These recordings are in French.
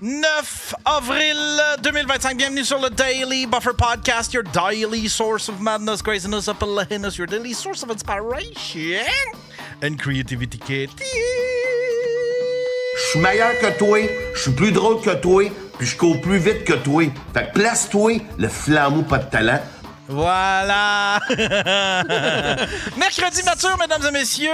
9 avril 2025. Bienvenue sur le Daily Buffer Podcast, your daily source of madness, craziness, upper your daily source of inspiration and creativity. Je suis meilleur que toi, je suis plus drôle que toi, puis je cours plus vite que toi. Fait que place-toi, le flambeau pas de talent. Voilà! Mercredi nature, mesdames et messieurs.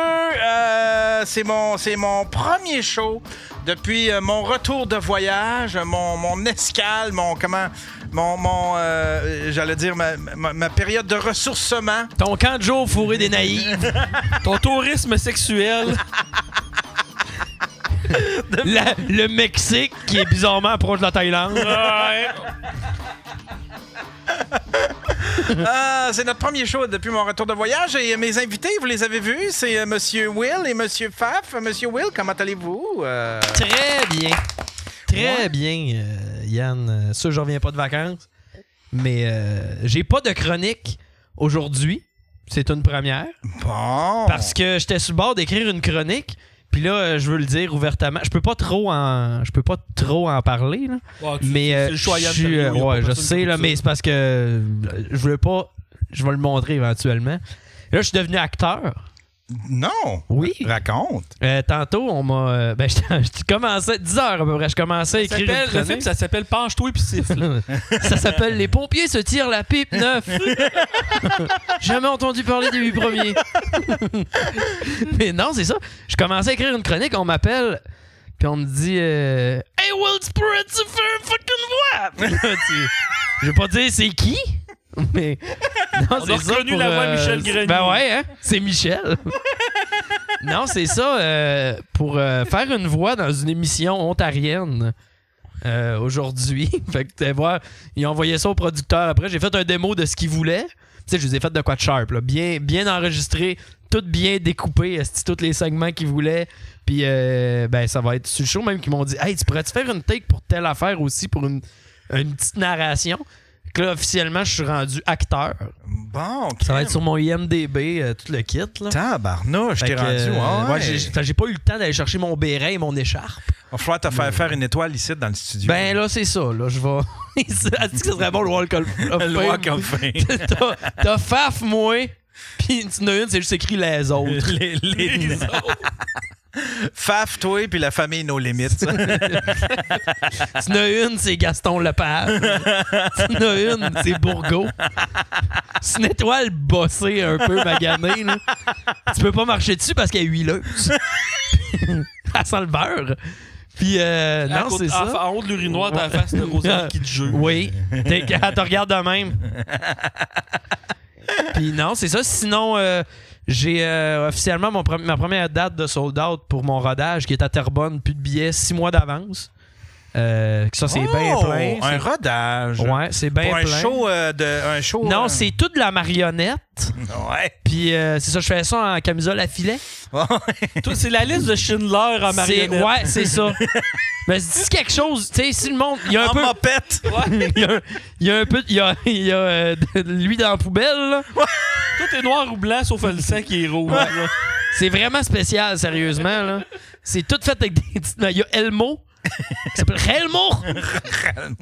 C'est mon premier show depuis mon retour de voyage, mon escale, j'allais dire ma période de ressourcement. Ton camp de jour fourré des naïfs. Ton tourisme sexuel. Le Mexique, qui est bizarrement proche de la Thaïlande. Ouais. C'est notre premier show depuis mon retour de voyage et mes invités, vous les avez vus, c'est Monsieur Will et Monsieur Faf. Monsieur Will, comment allez-vous? Très bien. Très bien, Yann. Ça, je reviens pas de vacances. Mais j'ai pas de chronique aujourd'hui. C'est une première. Bon. Parce que j'étais sur le bord d'écrire une chronique. Puis là, je veux le dire ouvertement. Je peux pas trop en parler. Là. Ouais, mais c'est le choix Yann Terriot, ouais, je sais, là, mais c'est parce que je veux pas. Je vais le montrer éventuellement. Et là, je suis devenu acteur. Non. Oui. Raconte. Tantôt, on m'a. Je commençais 10 heures à peu près. Je commençais à écrire une le chronique. film, ça s'appelle Penche-toi puis siffle. Ça s'appelle Les pompiers se tirent la pipe neuf. Jamais entendu parler des 8 premiers. Mais non, c'est ça. Je commençais à écrire une chronique, on m'appelle, puis on me dit Hey, Will Spirit, tu fais un fucking voix. Je vais pas dire c'est qui, mais non, on a reconnu la voix Michel Grenier. Ben ouais, hein? C'est Michel. Non, c'est ça, pour faire une voix dans une émission ontarienne. Aujourd'hui. Fait que tu voir, ils ont envoyé ça au producteur. Après, j'ai fait un démo de ce qu'ils voulaient. Tu sais, je les ai fait de quoi de sharp, là. Bien enregistré, tout bien découpé, tous les segments qu'ils voulaient. Puis, ça va être sur le show même qu'ils m'ont dit Hey, tu pourrais-tu faire une take pour telle affaire aussi, pour une petite narration? Donc là, officiellement, je suis rendu acteur. Bon, ça va être sur mon IMDb, tout le kit. Là. Tabarnouche, je t'ai rendu. Ouais, j'ai pas eu le temps d'aller chercher mon béret et mon écharpe. Il va falloir te faire une étoile ici dans le studio. Ben là, c'est ça. Là, je vais. Elle dit que ça serait bon le Walk of Fame. Le Walk of Fame. T'as Faf, moi, puis tu n'as une, c'est juste écrit les autres. les autres. Faf, toi, puis la famille No Limits. Tu n'as une, c'est Gaston Lepage. Tu n'as une, c'est Bourgault. C'est une étoile bossée un peu, maganée. Là. Tu peux pas marcher dessus parce qu'elle est huileuse. Elle sent le beurre. Puis, non, c'est ça. En haut de l'urinoir, t'as la face de Rosalie qui te joue. Oui. Elle te regarde de même. Puis, non, c'est ça. Sinon, j'ai officiellement ma première date de sold out pour mon rodage qui est à Terrebonne, plus de billets 6 mois d'avance. Ça, c'est bien plein. Un rodage. Ouais, c'est bien plein. Un show. Non, c'est tout de la marionnette. Ouais. Puis c'est ça, je fais ça en camisole à filet. Toi, c'est la liste de Schindler en marionnette. Ouais, c'est ça. Mais dis quelque chose, tu sais, si le monde. Il y a un peu. Mopette. Ouais. Il y a un peu. Il y a lui dans la poubelle, là. Ouais. Tout est noir ou blanc sauf le sang qui est rouge. Ouais. C'est vraiment spécial, sérieusement, là. C'est tout fait avec des petites. Il y a Elmo. Ça s'appelle Relmo.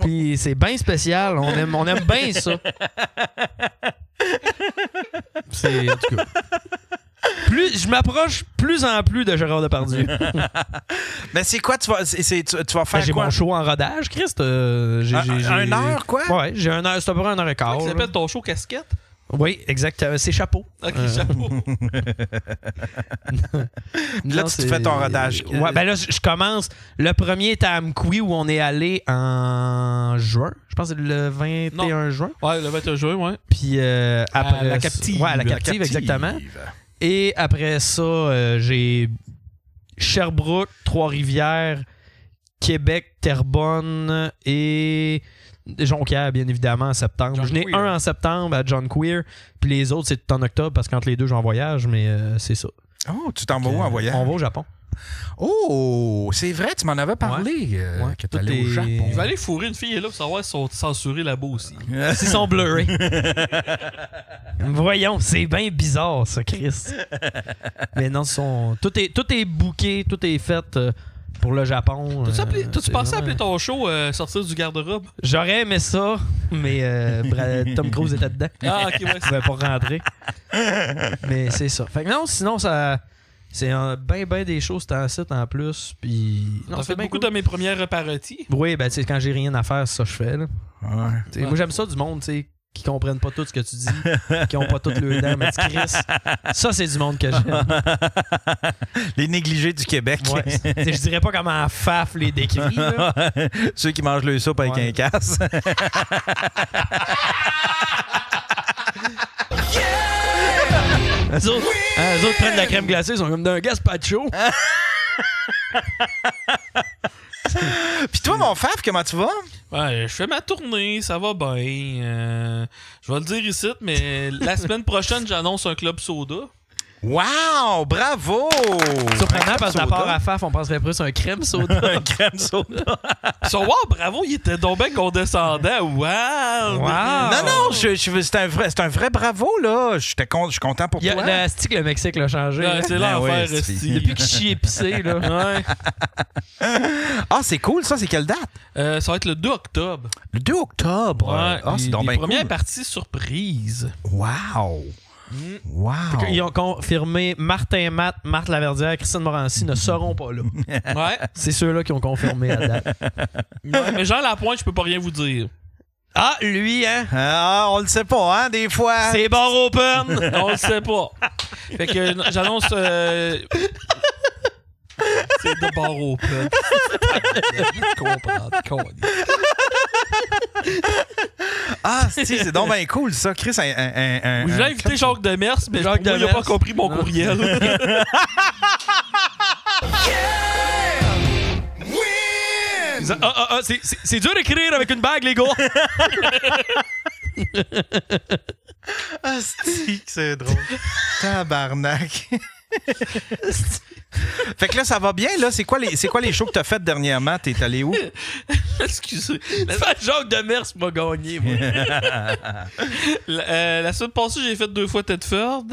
Puis c'est bien spécial. On aime bien ça. C'est. En tout cas. Je m'approche plus en plus de Gérard Depardieu. Mais c'est quoi? Tu vas faire j'ai quoi? mon show en rodage, Christ. Une heure, quoi? Ouais, j'ai une heure. C'est à peu près 1 heure et quart. Ça s'appelle ton show casquette? Oui, exactement. C'est chapeau. Ok, chapeau. Là, tu fais ton rodage. Ouais, ben là, je commence. Le premier est à Amqui où on est allé en juin. Je pense que c'est le 21 juin. Ouais, le 21 juin, ouais. Puis après. À la Captive. Ouais, à la Captive, exactement. Et après ça, j'ai Sherbrooke, Trois-Rivières, Québec, Terrebonne et Jonquière, bien évidemment, en septembre. J'en ai un en septembre à John Queer, puis les autres, c'est en octobre parce qu'entre les deux, j'en voyage, mais c'est ça. Oh, tu t'en vas où en voyage? On va au Japon. Oh, c'est vrai, tu m'en avais parlé que tu allais au Japon. Il va aller fourrer une fille là pour savoir si sont censurés là-bas aussi. S'ils sont blurrés. Voyons, c'est bien bizarre, ça, Chris. Mais non, tout est booké, tout est fait. pour le Japon. T'as-tu pensé appeler ton show Sortir du garde-robe? J'aurais aimé ça, mais Tom Cruise était dedans. Ah, ok, ouais. Il pouvait pas rentrer. Mais c'est ça. Fait que non, sinon, ça... C'est ben des choses en site en plus. Puis. T'as fait beaucoup de mes premières parodies. Oui, ben, tu sais, quand j'ai rien à faire, c'est ça que je fais, là. Ouais. Moi, j'aime ça du monde, tu sais, qui comprennent pas tout ce que tu dis, qui ont pas toutes leurs dents, mais tu Chris. Ça, c'est du monde que j'aime. Les négligés du Québec. Ouais. Je dirais pas comment Faf les décrit, là. Ceux qui mangent le soupe avec un casse. Eux autres prennent de la crème glacée, ils sont comme d'un gazpacho. Puis toi, mon Faf, comment tu vas? Ouais, je fais ma tournée, ça va bien. Je vais le dire ici, mais la semaine prochaine, j'annonce un club soda. Wow! Bravo! Surprenant parce qu'à part à Faf, on penserait plus un crème soda. Un crème soda. Ils sont, wow, bravo, il était donc bien condescendant. Wow! Non, c'est un vrai bravo, là. Je suis content pour toi. Le stick, le Mexique l'a changé. Ouais, c'est l'enfer, ouais, esti. Depuis qu'il chie épicé, là. Ouais. Ah, c'est cool, ça. C'est quelle date? Ça va être le 2 octobre. Le 2 octobre. Ouais, Ah, c'est donc bien première cool. partie surprise. Wow! Wow! Ils ont confirmé Martin Matt, Marthe Laverdière, Christine Morancy ne seront pas là. Ouais. C'est ceux-là qui ont confirmé la date. Ouais, mais Jean Lapointe, je peux pas rien vous dire. Ah, lui, hein? Ah, on le sait pas, hein, des fois. C'est bar open! On le sait pas. Fait que j'annonce... C'est de bar open. Comprendre. Ah, c'est donc bien cool, ça. Chris, un J'ai invité Jacques Demers, mais Jacques pour moi, il a Demers. pas compris mon courriel. C'est dur d'écrire avec une bague, les gars! Ah, c'est drôle. Tabarnak. Fait que là, ça va bien, là. C'est quoi les shows que t'as fait dernièrement? T'es allé où? Excusez. Jacques Demers m'a gagné, moi. La semaine passée, j'ai fait 2 fois Tedford.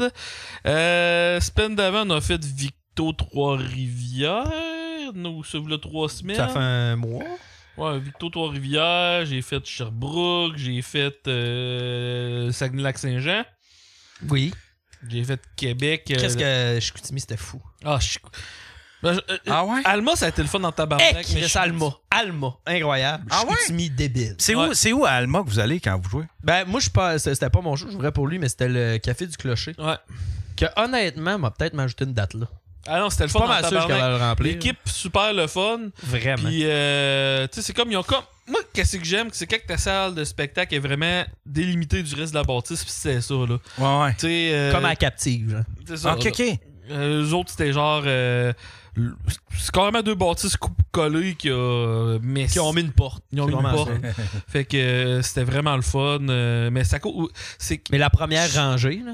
Semaine d'avant, on a fait Victo Trois-Rivières. Nous, ça voulait 3 semaines. Ça fait un mois. Ouais, Victo Trois-Rivières. J'ai fait Sherbrooke. J'ai fait Saguenay-Lac-Saint-Jean. Oui. J'ai fait Québec. Qu'est-ce que Chicoutimi, c'était fou. Ah, Ah ouais? Alma, ça a été le fun dans tabarnak. Chris, Alma. Incroyable. Ah ouais? Chicoutimi, débile. C'est où à Alma que vous allez quand vous jouez? Ben, moi, je suis pas. C'était pas mon show, je jouerais pour lui, mais c'était le Café du Clocher. Ouais. Que, honnêtement, m'a peut-être m'ajouté une date là. Ah non, c'était le fun Pas dans mal sûr que je tabarnak. vais le remplir. L'équipe, super le fun. Vraiment. Puis, tu sais, c'est comme, ils ont comme. Moi, qu'est-ce que j'aime, c'est quand ta salle de spectacle est vraiment délimitée du reste de la bâtisse, puis c'est ça, là. Ouais. Tu sais. Comme à Captive, genre. C'est ça. OK, là. OK. Eux autres, c'était genre. C'est carrément 2 bâtisses collées qui ont mis une porte. Ils ont mis une Vraiment porte. Fait que c'était vraiment le fun. Mais ça c'est. Mais la première rangée, là.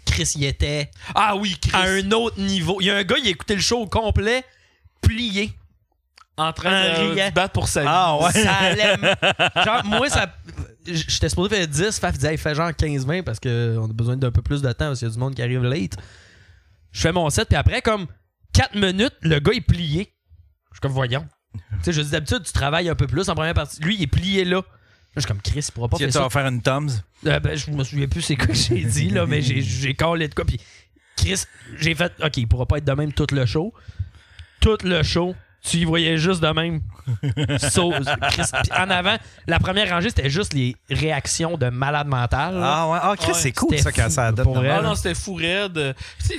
Chris, il était Ah oui, Chris. à un autre niveau. Il y a un gars, il a écouté le show au complet, plié. En train en de riant. se battre pour sa vie. Ah ouais. Ça allait. Genre, moi, ça. J'étais supposé faire 10. Faf disait, il fait genre 15-20 parce qu'on a besoin d'un peu plus de temps parce qu'il y a du monde qui arrive late. Je fais mon set, puis après, comme 4 minutes, le gars est plié. Je suis comme, voyons. Tu sais, je dis d'habitude, tu travailles un peu plus en première partie. Lui, il est plié là. Là, je suis comme, Chris, il pourra pas faire Tu ça. vas faire une Toms? Ben, je me souviens plus c'est quoi que j'ai dit, là, mais j'ai collé de quoi. Puis, Chris, j'ai fait, OK, il pourra pas être de même tout le show. Tout le show, tu y voyais juste de même. Chris, puis en avant, la première rangée, c'était juste les réactions de malade mental. Ah ouais. Ah, Chris, Ouais, c'est cool c'était ça quand fou, ça donne. pour de vrai. même. Ah non, c'était fou raide. C'est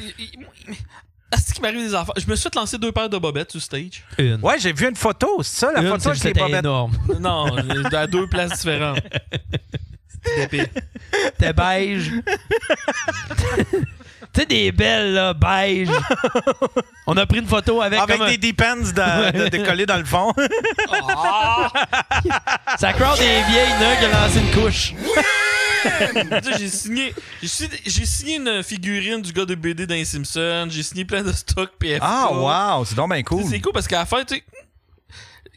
ce qui m'arrive des affaires. Je me suis fait lancer 2 paires de bobettes sur stage. Une. Ouais, j'ai vu une photo. C'est ça, la Une, photo avec les c'était bobettes. énorme. Non, à 2 places différentes. C'était épais. T'es beige. Tu sais, des belles, là, beige. On a pris une photo avec, Avec comme des Depends décollés dans le fond. Sa crowd est vieille, il y en a un qui a lancé une couche. Tu sais, j'ai signé une figurine du gars de BD dans Simpson. J'ai signé plein de stocks PF. Ah, wow, c'est donc bien Tu sais, cool. c'est cool parce qu'à la fin, tu sais,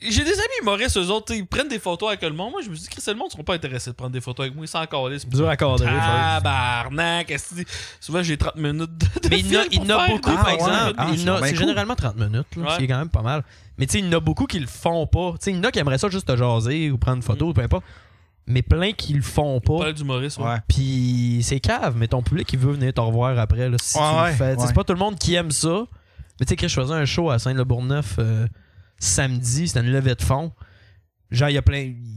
J'ai des amis humoristes, eux autres, ils prennent des photos avec le monde. Moi, je me suis dit que le monde ne sont pas intéressés de prendre des photos avec moi. Ils sont encore là. C'est dur à cadrer. Tabarnak, qu'est-ce que tu dis? Souvent, j'ai 30 minutes de Mais il y en a beaucoup, par exemple. C'est cool. généralement 30 minutes, là, Ouais. ce qui est quand même pas mal. Mais tu sais, il y en a beaucoup qui le font pas. Tu sais, il y en a qui aimeraient ça juste te jaser ou prendre une photo, peu importe. Mais plein qui le font pas. Pas d'humoriste, ouais. Ouais. Puis c'est cave, mais ton public, il veut venir te revoir après, là, si tu le fais. Tu sais, c'est pas tout le monde qui aime ça. Mais tu sais, je faisais un show à Saint-Le-Bourgneuf samedi, c'était une levée de fonds. Genre, il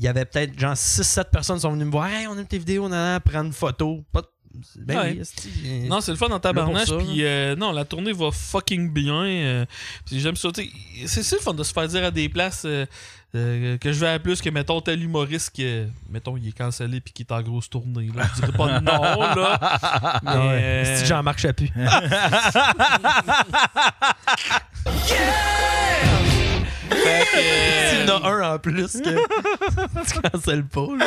y avait peut-être genre 6-7 personnes qui sont venues me voir. Hey, on aime tes vidéos, on a prendre une photo. Ben Ouais. oui, esti. Non, c'est le fun dans tabarnage. Là pour ça, Puis non, la tournée va fucking bien. Puis j'aime ça. C'est le fun de se faire dire à des places que je vais à plus que, mettons, tel humoriste que, mettons, il est cancellé puis qui est en grosse tournée. Là. Je dirais pas non, là. Mais, Ah ouais. C'est Jean-Marc Chaput. Fait que, Il y en a un en plus que tu cancelles pas. Là.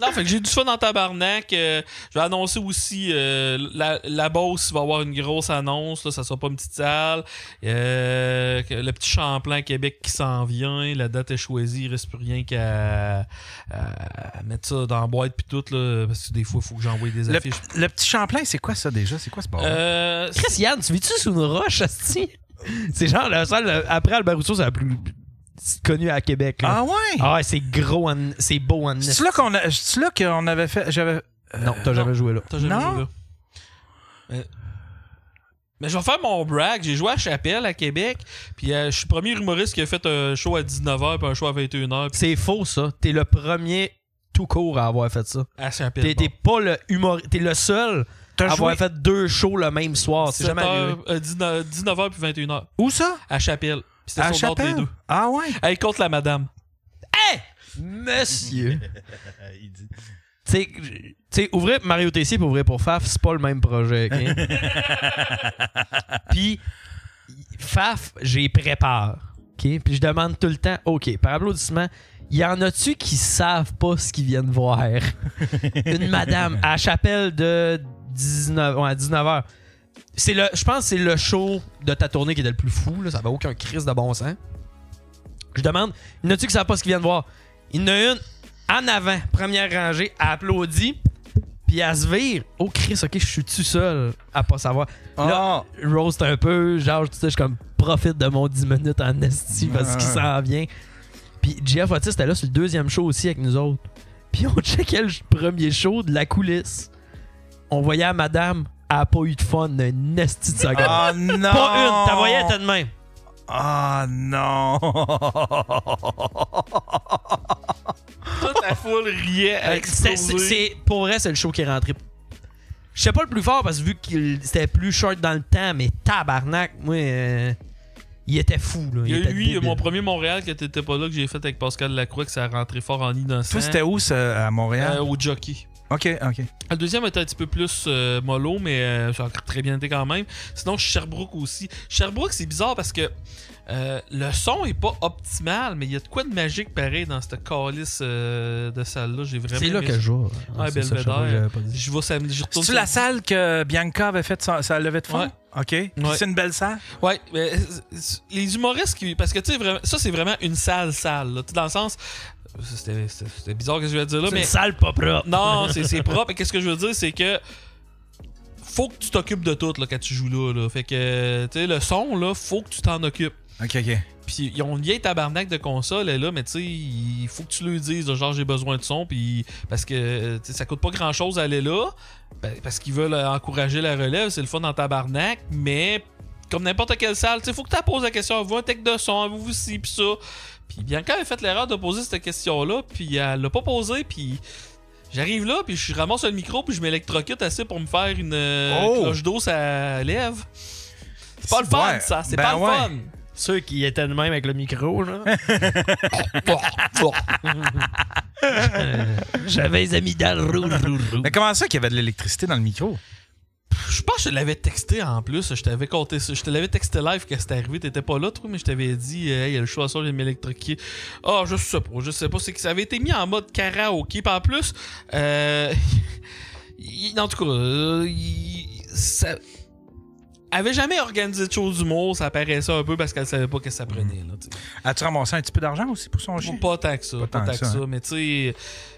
non, fait que j'ai du fun dans tabarnak. Je vais annoncer aussi la Beauce va avoir une grosse annonce. Là, ça sera pas une petite salle. Que le petit Champlain à Québec qui s'en vient. La date est choisie. Il reste plus rien qu'à mettre ça dans la boîte puis tout. Là, parce que des fois, il faut que j'envoie des affiches. Le petit Champlain, c'est quoi ça déjà? C'est quoi ce bar? Chris Yann, tu vis-tu sous une roche, asti? C'est genre la salle, après Albert Rousseau, c'est la plus connue à Québec. Là. Ah ouais? Ah ouais, c'est gros, c'est beau en C'est là qu'on avait fait. Non, t'as jamais joué là. T'as jamais Non. joué là. Mais je vais faire mon brag. J'ai joué à Chapelle à Québec. Puis je suis le premier humoriste qui a fait un show à 19h puis un show à 21h. Puis C'est faux, ça. T'es le premier tout court à avoir fait ça. à Chapelle. T'es pas le humoriste. T'es le seul T'as à avoir joué fait 2 shows le même soir. C'est jamais arrivé. 19h puis 21h. où ça? À Chapelle. Puis c'était À sold out les Chapelle? deux. Ah ouais? Hey, contre la madame. Monsieur! Tu sais, ouvrir pour Mario Tessier et ouvrir pour Faf, c'est pas le même projet, OK? Puis, Faf, j'y prépare, OK? Puis je demande tout le temps, OK, par applaudissement, y en a-tu qui savent pas ce qu'ils viennent voir? Une madame à la chapelle de 19h. Je pense que c'est le show de ta tournée qui était le plus fou, là, ça avait aucun crise de bon sens. Je demande, y en a-tu qui savent pas ce qu'ils viennent voir? Il y en a une en avant, première rangée, elle applaudit, puis elle se vire. Oh Chris, ok, je suis tout seul à pas savoir. Là, roast un peu, genre, tu sais, je comme profite de mon 10 minutes en esti parce qu'il s'en vient. Puis Jeff Otis était là sur le deuxième show aussi avec nous autres. Puis on checkait le premier show de la coulisse. On voyait la madame, elle a pas eu de fun d'un esti de seconde. Ah non! Pas une, t'as voyé, elle était de même. Ah non! Toute la foule riait à exploser. Pour vrai, c'est le show qui est rentré. Je sais pas le plus fort parce que vu que c'était plus short dans le temps, mais tabarnak, moi, il était fou. Là. Il y a était eu, débile. mon premier Montréal que t'étais pas là, que j'ai fait avec Pascal Lacroix, que ça a rentré fort en innocent. Toi, c'était où, ça, à Montréal? Au Jockey. OK. Le deuxième était un petit peu plus mollo, mais ça a très bien été quand même. Sinon, Sherbrooke aussi. Sherbrooke, c'est bizarre parce que le son est pas optimal, mais il y a de quoi de magique pareil dans cette calice de salle-là. J'ai vraiment C'est là aimé que ça. je joue. Ouais, C'est ça, Belvedere. j'avais pas dit. Je vais samedi, je retourne C'est-tu la samedi. salle que Bianca avait fait sa levée de fonds? Ouais. OK. Puis Ouais. c'est une belle salle? Ouais, mais les humoristes qui. Parce que tu sais, vraiment, ça c'est vraiment une salle, là. Tu sais, dans le sens. C'était bizarre que je vais dire là, C'est mais. une salle pas propre. Non, c'est propre. Et qu'est-ce que je veux dire, c'est que. Faut que tu t'occupes de tout là, quand tu joues là. Fait que, tu sais, le son, là, faut que tu t'en occupes. OK. Puis ils ont une vieille tabarnak de console, là, mais tu sais, il faut que tu lui dises, là, genre, j'ai besoin de son, puis parce que tu sais, ça coûte pas grand-chose à aller là, parce qu'ils veulent encourager la relève, c'est le fun en tabarnak, mais comme n'importe quelle salle, tu sais, faut que tu poses la question, avez-vous un tech de son, avez-vous ci, pis ça. Puis Bianca avait fait l'erreur de poser cette question-là, puis elle l'a pas posée, puis j'arrive là, puis je ramasse le micro, puis je m'électrocute assez pour me faire une cloche d'eau à lèvres. C'est pas le fun, Ouais. ça, c'est Ben pas le ouais. fun. Ceux qui étaient de même avec le micro, là. J'avais les amygdales rouges. Mais comment ça qu'il y avait de l'électricité dans le micro? Je pense que je te l'avais texté en plus. Je t'avais compté ça. Je te l'avais texté live quand c'était arrivé. T'étais pas là, toi, mais je t'avais dit, hey, il y a le choix ça, j'ai m'électroquer. Ah, je sais pas. C'est que ça avait été mis en mode karaoké. Puis en plus, en tout cas, Elle avait jamais organisé de show d'humour, ça apparaissait un peu parce qu'elle savait pas ce que ça prenait. Là, As-tu ramassé un petit peu d'argent aussi pour son chien? pas tant que ça. Pas tant que ça. Mais tu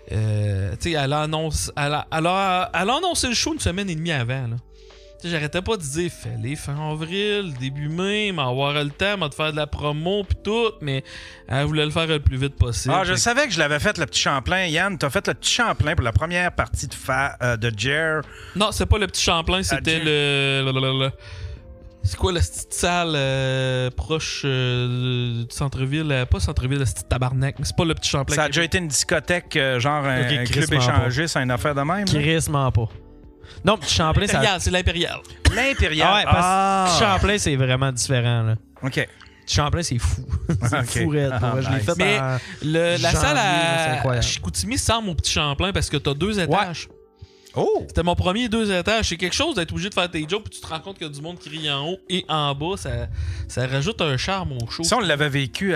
sais, elle a annoncé le show une semaine et demie avant. Là. J'arrêtais pas de dire fais-les fin avril, début mai, m'avoir le temps, m'a de faire de la promo pis tout, mais elle voulait le faire le plus vite possible. Ah, je savais que je l'avais fait le petit Champlain. Yann, t'as fait le petit Champlain pour la première partie de Jer. Non, c'est pas le petit Champlain, c'était le... C'est quoi la petite salle proche du centre-ville? Pas centre-ville, la petite tabarnak, mais c'est pas le petit Champlain. Ça a déjà été une discothèque, genre un club crissement échangiste, une affaire de même. là? Crissement pas. Non, petit Champlain, ça. L'Impérial, c'est l'Impérial. L'Impérial. Ah ouais, parce que Champlain, c'est vraiment différent, là. OK. Champlain, c'est fou. C'est Ok. fou, raide. Ah, Je l'ai nice. fait Mais en la janvier, salle c'est à incroyable. Chicoutimi semble au petit Champlain parce que t'as 2 étages. Oh! C'était mon premier 2 étages. C'est quelque chose d'être obligé de faire tes jokes puis tu te rends compte qu'il y a du monde qui rit en haut et en bas. Ça rajoute un charme au show. Ça, on l'avait vécu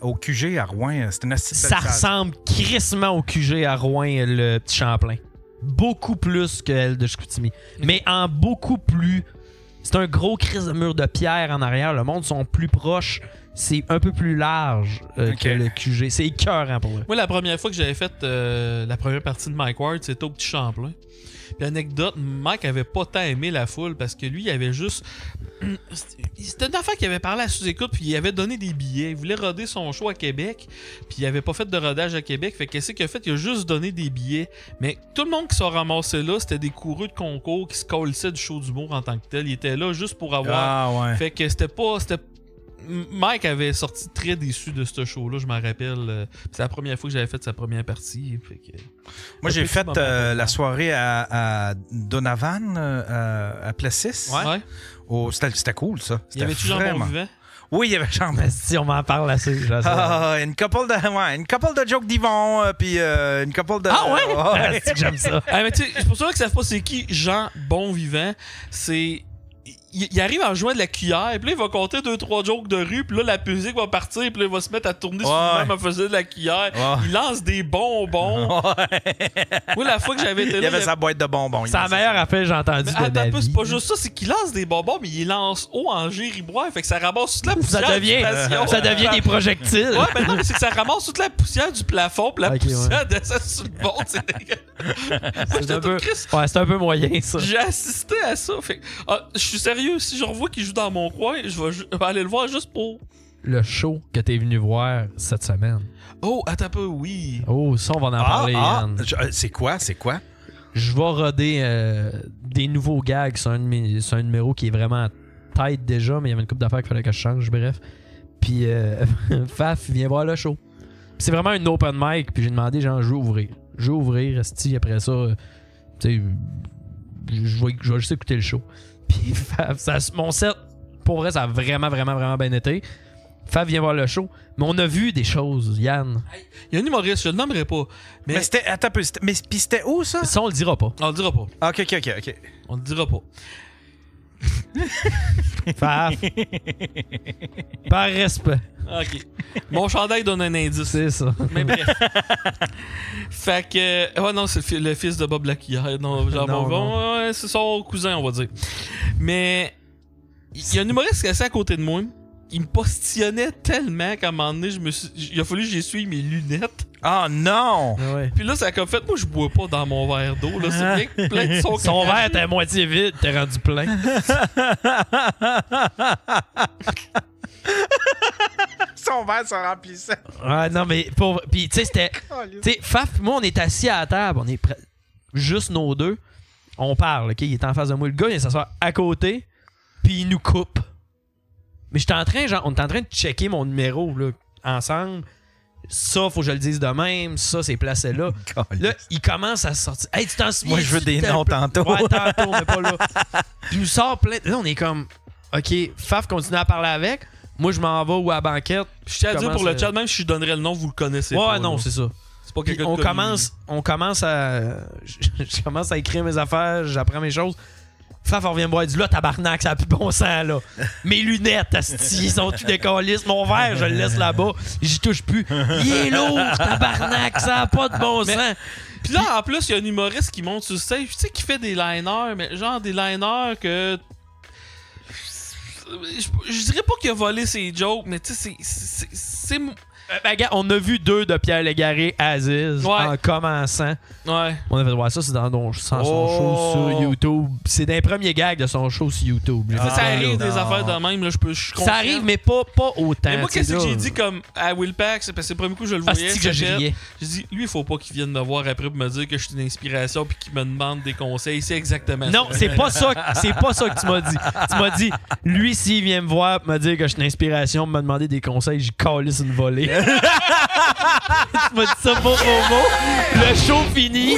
au QG à Rouen. C'était une astuce. Ça ressemble crissement au QG à Rouen, le petit Champlain. Beaucoup plus que elle de Chicoutimi. Mais en beaucoup plus. C'est un gros crise de mur de pierre en arrière. Le monde sont plus proches. C'est un peu plus large que le QG. C'est écœurant pour eux. Moi, la première fois que j'avais fait la première partie de Mike Ward, c'était au petit Champlain. Puis anecdote, Mike avait pas tant aimé la foule parce que lui, il avait juste... C'était une affaire qu'il avait parlé à sous-écoute puis il avait donné des billets. Il voulait roder son show à Québec puis il avait pas fait de rodage à Québec. Fait qu'est-ce qu'il a fait? Il a juste donné des billets. Mais tout le monde qui s'est ramassé là, c'était des coureux de concours qui se collissaient du show d'humour en tant que tel. Il était là juste pour avoir... Ah, ouais. Fait que c'était Mike avait sorti très déçu de ce show-là, je m'en rappelle. C'est la première fois que j'avais fait sa première partie. Fait que... Moi, j'ai fait la soirée à Donovan, à Plessis. Ouais. C'était cool, ça. Il y avait-tu Jean Bonvivant? Oui, il y avait Jean Mais si on m'en parle assez, je sais. une couple de jokes d'Yvon, puis une couple de... Ah ouais? C'est que j'aime ça. Ah, mais tu sais, c'est pour ça que ça savent pas c'est qui Jean Bonvivant. C'est... Il arrive en jouant de la cuillère, puis là, il va compter 2-3 jokes de rue, puis là, la musique va partir, puis là, il va se mettre à tourner sur lui-même en faisant de la cuillère. Ouais. Il lance des bonbons. Moi, la fois que j'avais été là... Il y avait sa boîte de bonbons. C'est la meilleure affaire que j'ai entendue Mais de attends ma un peu, vie. c'est pas juste ça, c'est qu'il lance des bonbons, mais il lance haut en gériboire, fait que ça ramasse toute la poussière Ça du devient, plafond. ça devient des projectiles. Ouais, mais non, mais c'est que ça ramasse toute la poussière du plafond, puis la Ok, poussière descend sur le bord, c'est dégueulasse. C'est un peu, Chris, ouais, c'est un peu moyen, ça. j'ai assisté à ça, fait que, je suis sérieux, si je revois qu'il joue dans mon coin, je vais aller le voir juste pour... Le show que t'es venu voir cette semaine. Oh, attends un peu, oui. Oh, ça, on va en parler, Yann. C'est quoi? Je vais roder des nouveaux gags sur un numéro qui est vraiment tight déjà, mais il y avait une couple d'affaires qu'il fallait que je change, bref. Puis Faf vient voir le show. Puis c'est vraiment une open mic, puis j'ai demandé, genre, je veux ouvrir, esti, après ça, tu sais, je vais juste écouter le show. Puis Faf, mon set, pour vrai, ça a vraiment, vraiment, vraiment bien été. Faf vient voir le show, mais on a vu des choses, Yann. Il y a un humoriste, je le nommerai pas, mais... Mais c'était... Attends un peu. Mais puis c'était où, ça? Ça, on le dira pas. On le dira pas. OK. On le dira pas. Faf. Par respect. OK. Mon chandail donne un indice. C'est ça. Mais bref. Fait que... Ouais, non, c'est le fils de Bob Laquillère. Non, genre, Non. ouais, c'est son cousin, on va dire. Mais... Il y a un humoriste qui est assis à côté de moi. Il me postillonnait tellement qu'à un moment donné, il a fallu que j'essuie mes lunettes. Ah non! Ouais. Puis là, ça a comme fait... Moi, je bois pas dans mon verre d'eau. Là, c'est bien plein de son. Son verre était à moitié vide, t'es rendu plein. Son verre se remplissait. Ouais, non, mais pour. Puis, tu sais, c'était. Tu sais, Faf, moi, on est assis à la table, on est juste nos deux. On parle, OK? Il est en face de moi. Le gars, il s'assoit à côté, puis il nous coupe. Mais j'étais en train, genre, on est en train de checker mon numéro, là, ensemble. Ça, faut que je le dise de même. Ça, c'est placé là. Là, il commence à sortir. Hey, tu t'en souviens? Moi, je veux des noms tantôt. Ouais, tantôt, mais pas là. Il nous sort plein. Là, on est comme. OK, Faf continue à parler avec. Moi, je m'en vais ou à la banquette. Je tiens à dire pour le Commence chat, même si je donnerais le nom, vous le connaissez pas. Ouais, non, là. c'est ça. C'est pas Puis quelqu'un de connu. on commence à. Je commence à écrire mes affaires, j'apprends mes choses. Faf, on revient me voir, il dit là, tabarnak, ça a plus de bon sens, là. Mes lunettes, asti, sont-tu décalisses? Mon verre, je le laisse là-bas, j'y touche plus. Il est lourd, tabarnak, ça a pas de bon sens. Puis là, en plus, il y a un humoriste qui monte sur le stage, tu sais, qui fait des liners, mais genre des liners que. je dirais pas qu'il a volé ses jokes, mais tu sais, c'est Ben, gars, on a vu 2 de Pierre Légaré à Aziz en commençant. Ouais. On avait voir ça, c'est dans son show sur YouTube. C'est d'un premier gag de son show sur YouTube. Ça arrive des affaires de même, là, je suis conscient. Ça arrive, mais pas autant. Mais moi, qu'est-ce que j'ai dit comme à Will Pack, c'est parce que c'est le premier coup que je le voyais. J'ai dit, lui, il faut pas qu'il vienne me voir après pour me dire que je suis une inspiration puis qu'il me demande des conseils. C'est exactement ça. Non, c'est pas ça que tu m'as dit. Tu m'as dit, lui, s'il vient me voir pour me dire que je suis une inspiration, me demander des conseils, j'y calisse une volée. Tu m'as dit ça mot pour mot. Le show fini.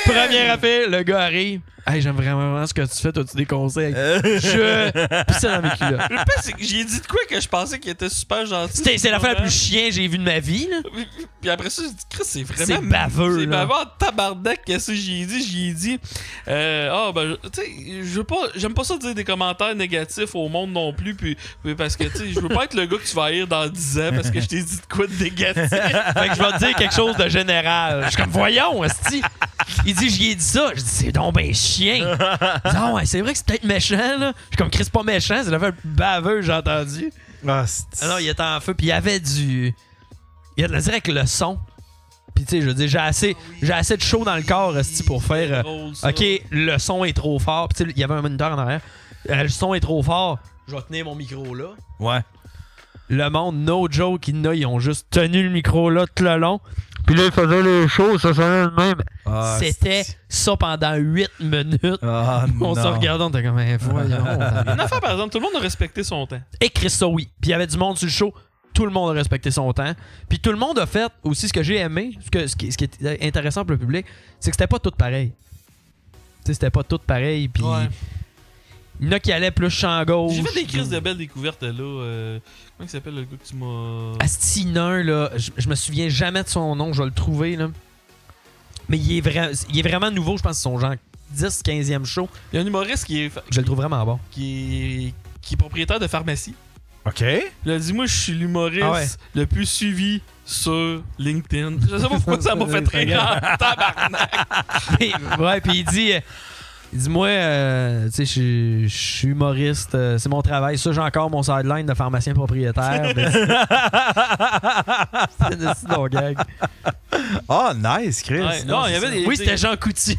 Premier appel, le gars arrive. Hey, j'aime vraiment ce que tu fais, as-tu des conseils? Puis c'est dans mes culottes. Le pire, c'est que j'ai dit de quoi que je pensais qu'il était super gentil. C'est l'affaire la plus chien que j'ai vue de ma vie, là. Puis après ça, j'ai dit, Chris, c'est vraiment. C'est baveux, c'est là. baveux en tabarnak, qu'est-ce que j'ai dit? J'ai dit, tu sais, j'aime pas ça dire des commentaires négatifs au monde non plus, puis parce que, tu sais, je veux pas être le gars que tu vas haïr dans 10 ans parce que je t'ai dit de quoi de négatif. Fait que je vais te dire quelque chose de général. Je suis comme, voyons, esti. Il dit, j'y ai dit ça. Je dis, c'est donc ben chien. Non, ouais, c'est vrai que c'est peut-être méchant, là. Je suis comme, Chris, pas méchant, c'est l'affaire le plus baveux que j'ai entendu. Ah non, il était en feu, puis il y avait du. Il y a de la direct le son. Puis, tu sais, je veux dire, j'ai assez de chaud dans le corps, esti, pour faire. OK, le son est trop fort. Puis, tu sais, il y avait un moniteur en arrière. Le son est trop fort. Je vais tenir mon micro là. Ouais. Le monde, no joke, ils ont juste tenu le micro là tout le long. Puis là, il faisait les shows, ça sonnait le même. C'était ça pendant 8 minutes. On se regardait, on était comme, voyons. Une affaire, par exemple, tout le monde a respecté son temps. Et Chris, ça, oui. Puis il y avait du monde sur le show. Tout le monde a respecté son temps. Puis tout le monde a fait aussi ce que j'ai aimé, ce qui est intéressant pour le public, c'est que c'était pas tout pareil. Tu sais, c'était pas tout pareil. Puis il y en a qui allaient plus champ gauche. J'ai fait des crises de belles découvertes là. Comment il s'appelle le gars que tu m'as. Astinin, là. Je me souviens jamais de son nom, je vais le trouver, là. Mais il est vraiment nouveau, je pense que c'est son genre 10-15e show. Il y a un humoriste qui est. Je le trouve vraiment bon. Qui est propriétaire de pharmacie. OK. Il a dit, moi, je suis l'humoriste le plus suivi sur LinkedIn. Je sais pas pourquoi ça m'a fait rire en tabarnak. Ouais, puis il dit, moi, tu sais, je suis humoriste, c'est mon travail. Ça, j'ai encore mon sideline de pharmacien propriétaire. C'est un gag. Oh, nice, Chris. Ouais, non, il y avait des. Oui, c'était Jean Coutu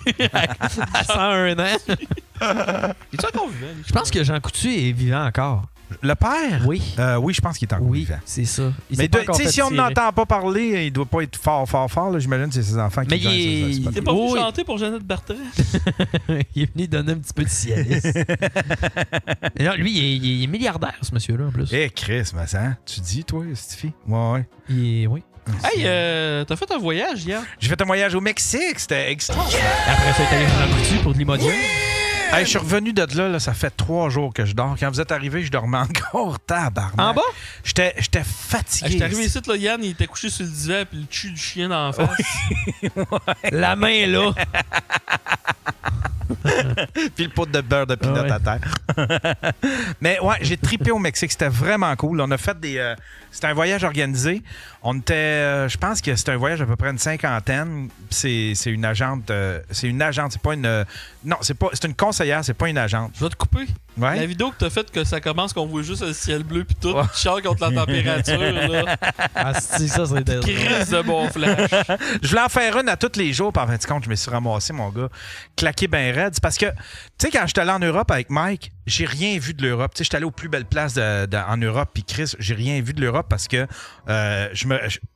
à 101 ans. Es-tu encore vivant? Je pense que Jean Coutu est vivant encore. Le père? Oui. Oui, je pense qu'il est encore vivant. C'est ça. Mais si on n'entend pas parler, il doit pas être fort, fort, fort. Là, j'imagine que c'est ses enfants qui il t'es pas venu chanter pour Jeannette Bertrand? Il est venu donner un petit peu de cialis. Non, lui, il est milliardaire, ce monsieur-là, en plus. Chris, mais ça, tu dis, toi, Stifi? Ouais. Oui. Hey, t'as fait un voyage hier? J'ai fait un voyage au Mexique, c'était extraordinaire. Après ça, t'es allé chez Jean Coutu pour de l'Imodium. Hey, je suis revenu de là, ça fait 3 jours que je dors. Quand vous êtes arrivés, je dormais encore tabarnak. En bas? J'étais fatigué. J'étais arrivé ici, là, Yann, il était couché sur le divan puis le cul du chien dans la face. La main là. Puis le pot de beurre de peanut à terre. Mais ouais, j'ai trippé au Mexique. C'était vraiment cool. On a fait des... c'était un voyage organisé. On était... je pense que c'était un voyage d'à peu près une 50aine. C'est une agente... c'est une agente, c'est pas une... non, c'est une conseillère, c'est pas une agente. Je vais te couper. Ouais. La vidéo que t'as faite, que ça commence, qu'on voit juste le ciel bleu puis tout, qui chante contre la température, là. Ah, c'est ça, c'est drôle. Crise de bon flash. Je voulais en faire une à tous les jours, par 20 compte, je me suis ramassé, mon gars, claqué ben raide. C'est parce que, tu sais, quand j'étais allé en Europe avec Mike, j'ai rien vu de l'Europe. Tu sais, j'étais allé aux plus belles places en Europe, puis Chris, j'ai rien vu de l'Europe parce que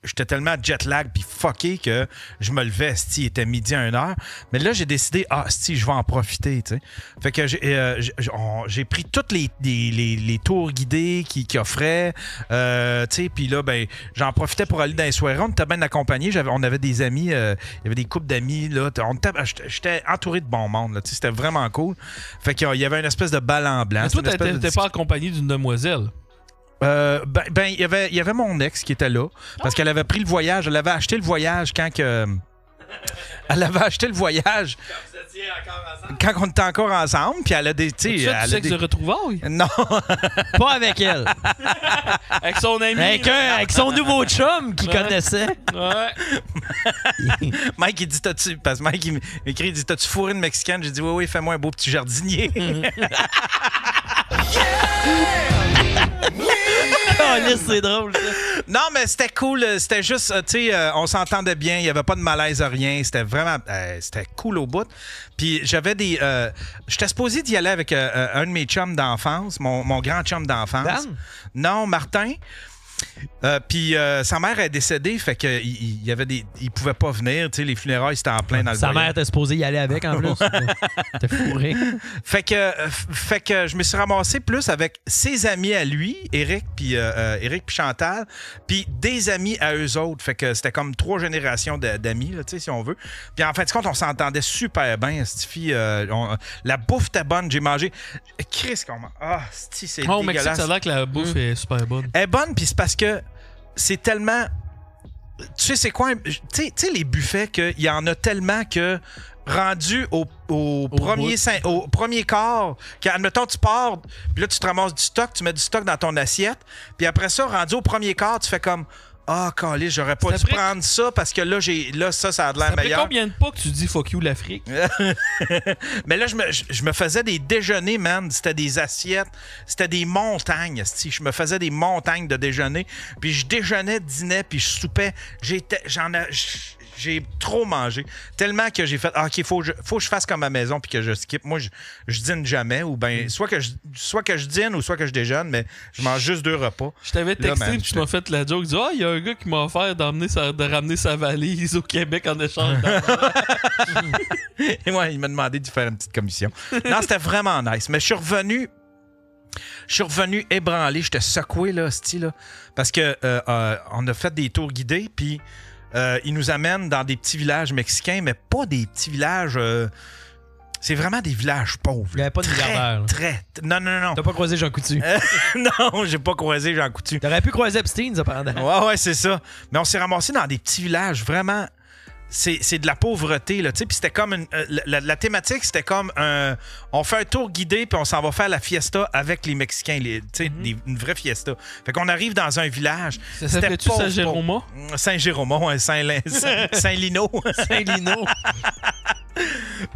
j'étais tellement jet lag puis fucké que je me levais, il était midi à 1h. Mais là, j'ai décidé, je vais en profiter, tu sais. Fait que j'ai pris toutes les tours guidés qui offraient, tu sais, puis là, ben, j'en profitais pour aller dans les soirées. On était bien accompagnés. On avait des amis, il y avait des couples d'amis, là. J'étais entouré de bon monde, là. Tu sais, c'était vraiment cool. Fait qu'il y avait une espèce de bal en blanc. Mais toi, t'étais pas accompagné d'une demoiselle? Il y avait mon ex qui était là parce qu'elle avait pris le voyage, elle avait acheté le voyage quand on était encore ensemble, puis elle a des... Tu fais du sexe de retrouvailles? Non. Pas avec elle. Avec son ami. Avec son nouveau chum qu'il connaissait. Ouais. Mike, il dit, parce que Mike, il m'écrit, il dit, t'as-tu fourré une Mexicaine? J'ai dit, oui, fais-moi un beau petit jardinier. Oh, c'est drôle, ça. Non, mais c'était cool. C'était juste, tu sais, on s'entendait bien. Il n'y avait pas de malaise, rien. C'était vraiment, c'était cool au bout. Puis j'avais des... j'étais supposé d'y aller avec un de mes chums d'enfance, mon grand chum d'enfance. Dan? Non, Martin. Puis sa mère est décédée, fait que il y avait il pouvait pas venir, tu sais, les funérailles c'était en plein dans le Sa voyage. mère était supposée y aller avec en plus. T'es fourré. Fait que je me suis ramassé plus avec ses amis à lui, Eric puis Chantal, puis des amis à eux autres. Fait que c'était comme 3 générations d'amis, là, tu sais, si on veut. Puis en fait, compte, on s'entendait super bien. Cette fille, la bouffe était bonne. J'ai mangé. Chris, comment? Ah, c'est Au Mexique, dégueulasse. ça a l'air que la bouffe est super bonne. Elle est bonne, puis c'est parce que c'est tellement... Tu sais, c'est quoi? Tu sais, les buffets, qu'il y en a tellement que rendu au premier quart, qu'admettons, tu pars, puis là, tu te ramasses du stock, tu mets du stock dans ton assiette, puis après ça, rendu au premier quart, tu fais comme... Ah, calé, j'aurais pas dû prendre ça parce que là, ça a de l'air meilleur. Ça fait combien de pas que tu dis fuck you l'Afrique? Mais là, je me faisais des déjeuners, man. C'était des assiettes. C'était des montagnes. Je me faisais des montagnes de déjeuner. Puis je déjeunais, dînais, puis je soupais. J'ai trop mangé. Tellement que j'ai fait, OK, faut que je fasse comme à la maison puis que je skip. Moi, je dîne jamais. Ou bien, soit que je dîne ou soit que je déjeune, mais je mange juste 2 repas. Je t'avais texté et tu m'as fait la joke. Il y a un gars qui m'a offert de ramener sa valise au Québec en échange. Et moi, il m'a demandé de faire une petite commission. Non, c'était vraiment nice. Mais je suis revenu ébranlé. J'étais secoué, là, style, parce que on a fait des tours guidés, puis ils nous amènent dans des petits villages mexicains, mais pas des petits villages... c'est vraiment des villages pauvres. Il n'y avait pas de milliardaire. Non. T'as pas croisé Jean Coutu. Non, j'ai pas croisé Jean Coutu. T'aurais pu croiser Epstein, cependant. Ouais, c'est ça. Mais on s'est ramassé dans des petits villages, vraiment... C'est de la pauvreté, là, tu sais. Puis c'était comme la thématique, c'était comme on fait un tour guidé, puis on s'en va faire la fiesta avec les Mexicains, tu sais, une vraie fiesta. Fait qu'on arrive dans un village. Ça s'appelait-tu Saint-Jérôme? Saint-Jérôme, ouais, Saint-Lino. Saint-Lino.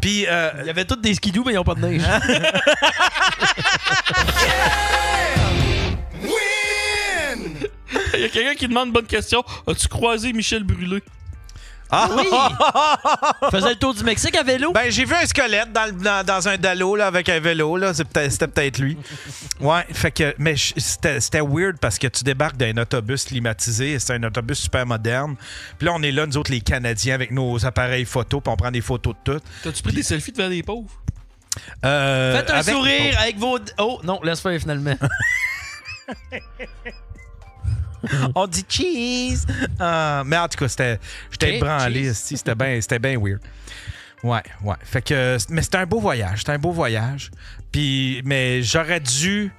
Puis il y avait tous des skidoo, mais ils n'ont pas de neige. Il y a quelqu'un qui demande une bonne question. As-tu croisé Michel Brûlé? Ah oui! Faisait le tour du Mexique à vélo? Ben, j'ai vu un squelette dans un dallo là, avec un vélo. Là. C'était peut-être lui. Ouais, fait que... Mais c'était weird parce que tu débarques d'un autobus climatisé. C'est un autobus super moderne. Puis là, on est là, nous autres, les Canadiens, avec nos appareils photo, puis on prend des photos de tout. T'as-tu pris des selfies devant des pauvres? Faites un sourire avec vos... Oh, non, laisse faire finalement. On dit cheese! Mais en tout cas, j'étais ébranlé. C'était bien weird. Ouais. Fait que, mais c'était un beau voyage. Mais j'aurais dû...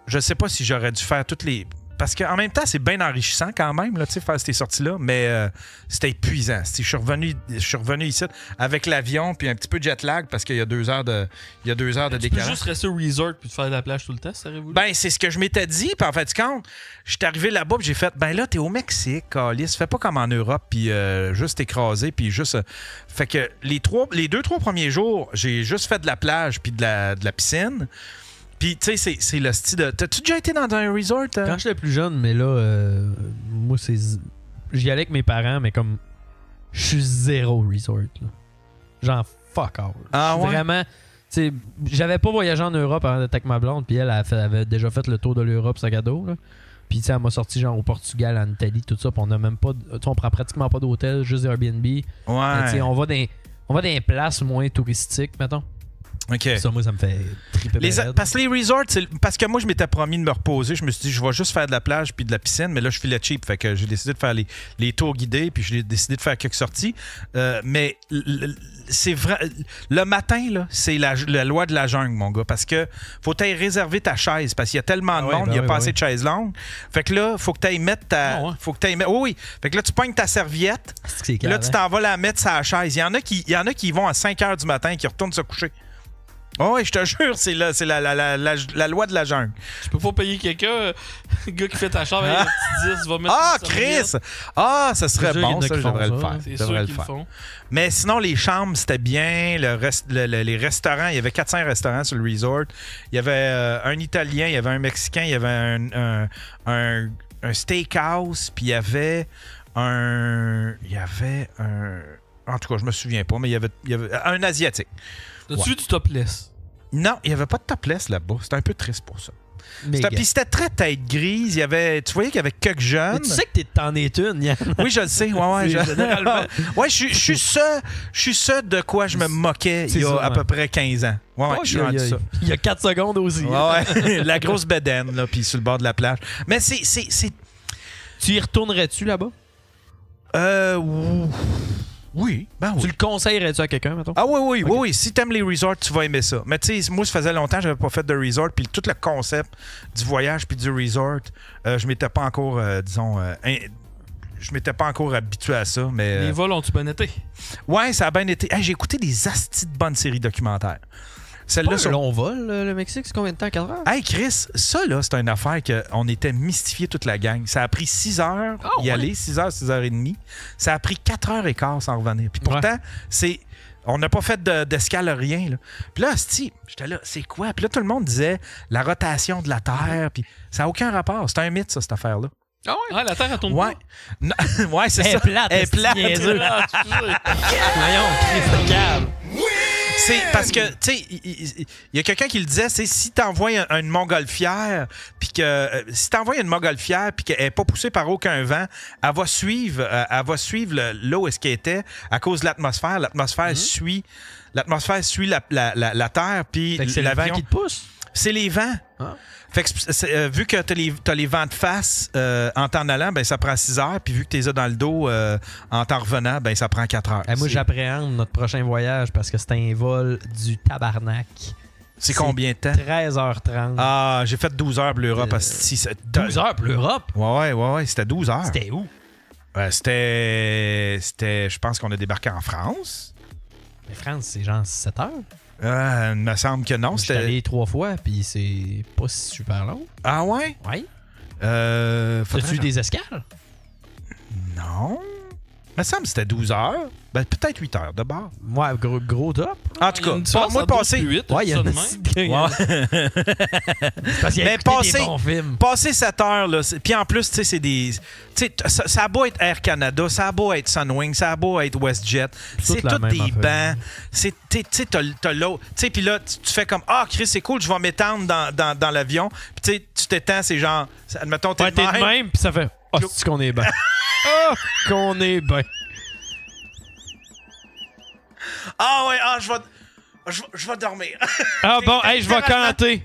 Je sais pas si j'aurais dû faire toutes les... Parce qu'en même temps, c'est bien enrichissant quand même, là, faire ces sorties-là, mais c'était épuisant. Je suis revenu ici avec l'avion puis un petit peu de jet lag parce qu'il y a 2 heures de décalage. Tu peux juste rester au resort puis te faire de la plage tout le temps, ça aurait voulu? Ben, c'est ce que je m'étais dit. Puis en fait, quand je suis arrivé là-bas, puis j'ai fait, ben là, t'es au Mexique, Calice. Fais pas comme en Europe, puis juste écrasé, puis juste... Fait que les 2-3 premiers jours, j'ai juste fait de la plage puis de la piscine. Puis, tu sais, c'est le style de... T'as-tu déjà été dans un resort? Quand j'étais plus jeune, mais là, moi, j'y allais avec mes parents, mais comme... Je suis zéro resort, là. Genre, fuck all. Ah ouais? Vraiment... Tu sais, j'avais pas voyagé en Europe avant d'être avec ma blonde, puis elle avait déjà fait le tour de l'Europe, sac à dos, là. Puis, tu sais, elle m'a sorti, genre, au Portugal, en Italie, tout ça, puis on a même pas... Tu sais, on prend pratiquement pas d'hôtel, juste des Airbnb. Ouais. Tu sais, on va dans des places moins touristiques, mettons. OK. Ça, moi, ça me fait triper. Parce que les resorts, parce que moi, je m'étais promis de me reposer. Je me suis dit, je vais juste faire de la plage puis de la piscine, mais là, je filais cheap. Fait que j'ai décidé de faire les tours guidés, puis j'ai décidé de faire quelques sorties. Mais c'est vrai. Le matin, là, c'est la loi de la jungle, mon gars, parce que faut t'aille réserver ta chaise, parce qu'il y a tellement de monde, il n'y a pas assez de chaises longues. Fait que là, faut que t'ailles mettre ta. Faut que t'ailles mettre. Oui. Fait que là, tu pognes ta serviette. Là, tu t'en vas la mettre sur la chaise. Il y en a qui y vont à 5 h du matin et qui retournent se coucher. Oh, ouais, je te jure, c'est la loi de la jungle. Tu peux pas payer quelqu'un, le gars qui fait ta chambre avec un petit 10, va mettre Ah, une serviette. Chris! Ah, ça serait Déjà, il y en bon, a ça, qui je devrais font le ça, faire. C'est Je sûr devrais le qu'ils le faire. font. Mais sinon, les chambres, c'était bien. Les restaurants, il y avait 400 restaurants sur le resort. Il y avait un Italien, il y avait un Mexicain, il y avait un steakhouse, puis il y avait un... En tout cas, je me souviens pas, mais il y avait un Asiatique. T'as-tu du topless? Non, il n'y avait pas de topless là-bas. C'était un peu triste pour ça. Méga. Puis c'était très tête grise. Tu voyais qu'il y avait quelques jeunes. Mais tu sais que t'en es une, Yann. Oui, je le sais. Ouais, C'est généralement. ouais, je suis ça de quoi je me moquais il y a ça, à ouais. peu près 15 ans. Ouais, je suis rendu ça. Il y a 4 secondes aussi. Ouais. La grosse bedaine, là, puis sur le bord de la plage. Mais c'est... Tu y retournerais-tu là-bas? Oui, ben oui. Tu le conseillerais-tu à quelqu'un, mettons? Ah oui. Si t'aimes les resorts, tu vas aimer ça. Mais tu sais, moi, ça faisait longtemps que j'avais pas fait de resort, puis tout le concept du voyage puis du resort, je m'étais pas encore, je m'étais pas encore habitué à ça, mais... Les vols ont-tu bien été? Ouais, ça a bien été. Hey, j'ai écouté des astis de bonnes séries documentaires. Celle-là, Pas un long vol, le Mexique, c'est combien de temps? 4 heures? Hey Chris, ça là, c'est une affaire qu'on était mystifiés toute la gang. Ça a pris 6 heures y aller, 6 heures, 6 heures et demie. Ça a pris 4 heures et quart sans revenir. Puis pourtant, on n'a pas fait d'escale, rien. Là. Puis là, j'étais là, c'est quoi? Puis là, tout le monde disait la rotation de la Terre. Puis ça n'a aucun rapport. C'est un mythe, ça, cette affaire-là. Ah ouais? Ah, la Terre, elle tourne Ouais. Non, ouais, c'est Elle ça. est plate, Elle est plate. niaiseux. pas. Ah, excusez. Voyons, Christ, regarde. C'est parce que, tu sais, il y a quelqu'un qui le disait, c'est si t'envoies une montgolfière, puis que puis qu'elle n'est pas poussée par aucun vent, elle va suivre là où est-ce qu'elle était à cause de l'atmosphère. L'atmosphère suit la Terre, puis Fait que c'est le vent l'avion. qui te pousse? C'est les vents. Ah. Fait que vu que t'as les vents de face en t'en allant, ben ça prend 6 heures. Puis vu que t'es dans le dos en t'en revenant, ben ça prend 4 heures. Moi, j'appréhende notre prochain voyage parce que c'est un vol du tabarnak. C'est combien de temps? 13h30. Ah, j'ai fait 12 heures pour l'Europe. 12 heures pour l'Europe? Ouais, c'était 12 heures. C'était où? C'était. Je pense qu'on a débarqué en France. Mais France, c'est genre 7 heures. Il me semble que non. Je suis allé 3 fois, puis c'est pas super long. Ah ouais? Ouais. Faudrait- As-tu eu des escales? Non. Il me semble que c'était 12 heures. Ben, peut-être 8 heures de bord. Ouais, gros top. En tout Il y a une cas, différence moi, entre 12 passer. et 8, Ouais, il y a ça de une même. Parce qu'il y a Mais écouté passer- des bons films. Passer 7 heures, là. Puis en plus, tu sais, c'est des. Tu sais, ça a beau être Air Canada, ça a beau être Sunwing, ça a beau être WestJet. C'est toute la tous même des affaire. bancs. Tu sais, t'as l'autre. Tu sais, puis là, tu fais comme Ah, Chris, c'est cool, je vais m'étendre dans l'avion. Puis tu sais, tu t'étends, c'est genre. Admettons, t'es Ouais, t'es de même, puis ça fait « Oh, c'est qu'on est bien. Oh, qu'on est bien. » Ah ouais, je vais dormir. Ah bon, hey, je vais canter.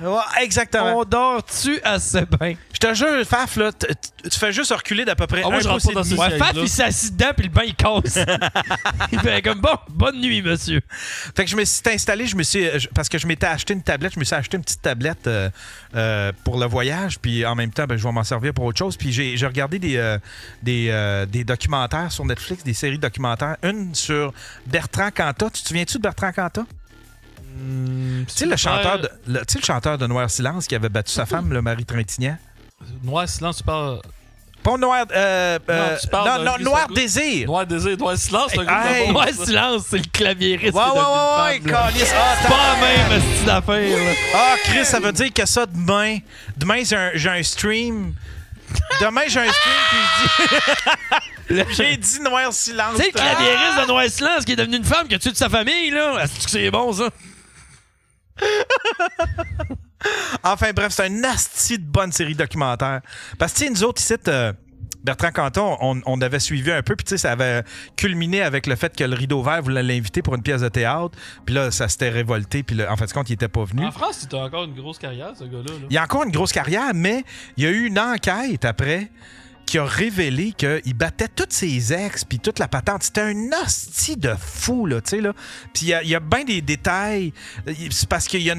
Ouais, exactement. On dort-tu assez bien? Je te jure, Faf, là, tu fais juste reculer d'à peu près Ah, moi, un je rentre pouce pas et dans demi. ce Ouais, Faf, siège-là. il s'assit dedans, puis le bain, il casse. Il fait comme « Bon, bonne nuit, monsieur. Fait que je me suis installé, parce que je m'étais acheté une tablette, je me suis acheté une petite tablette pour le voyage, puis en même temps, ben, je vais m'en servir pour autre chose. Puis j'ai regardé des documentaires sur Netflix, des séries documentaires. Une sur Bertrand Cantat. Tu te souviens-tu de Bertrand Cantat? Tu sais, le chanteur de Noir Silence qui avait battu sa femme, le Marie Trintignant? Noir Silence, tu parles. Pas Noir... tu parles non, de Noir Gris Désir. Noir Désir, Noir Silence, c'est un groupe Hey, de bons, Ouais, ça. silence, c'est le claviériste. Ouais, qui est devenu ouais, une femme, là. câlisse. Ah, C'est pas la même style d'affaire, là. Ah, Chris, ça veut dire que ça, demain j'ai un stream. Demain, j'ai un stream, puis j'ai dit Noir Silence. Tu sais, le claviériste de Noir Silence qui est devenu une femme qui a tué de sa famille, là. Est-ce que c'est bon, ça? Enfin, bref, c'est un asti de bonne série documentaire. Parce que, tu sais, nous autres, ici, Bertrand Cantat, on avait suivi un peu, puis tu sais, ça avait culminé avec le fait que le Rideau Vert voulait l'inviter pour une pièce de théâtre, puis là, ça s'était révolté, puis en fait, compte, il était pas venu. En France, tu as encore une grosse carrière, ce gars-là. là. Il y a encore une grosse carrière, mais il y a eu une enquête après qui a révélé qu'il battait toutes ses ex puis toute la patente. C'était un hostie de fou, là, tu sais, là. Puis il y a bien des détails. C'est parce qu'il y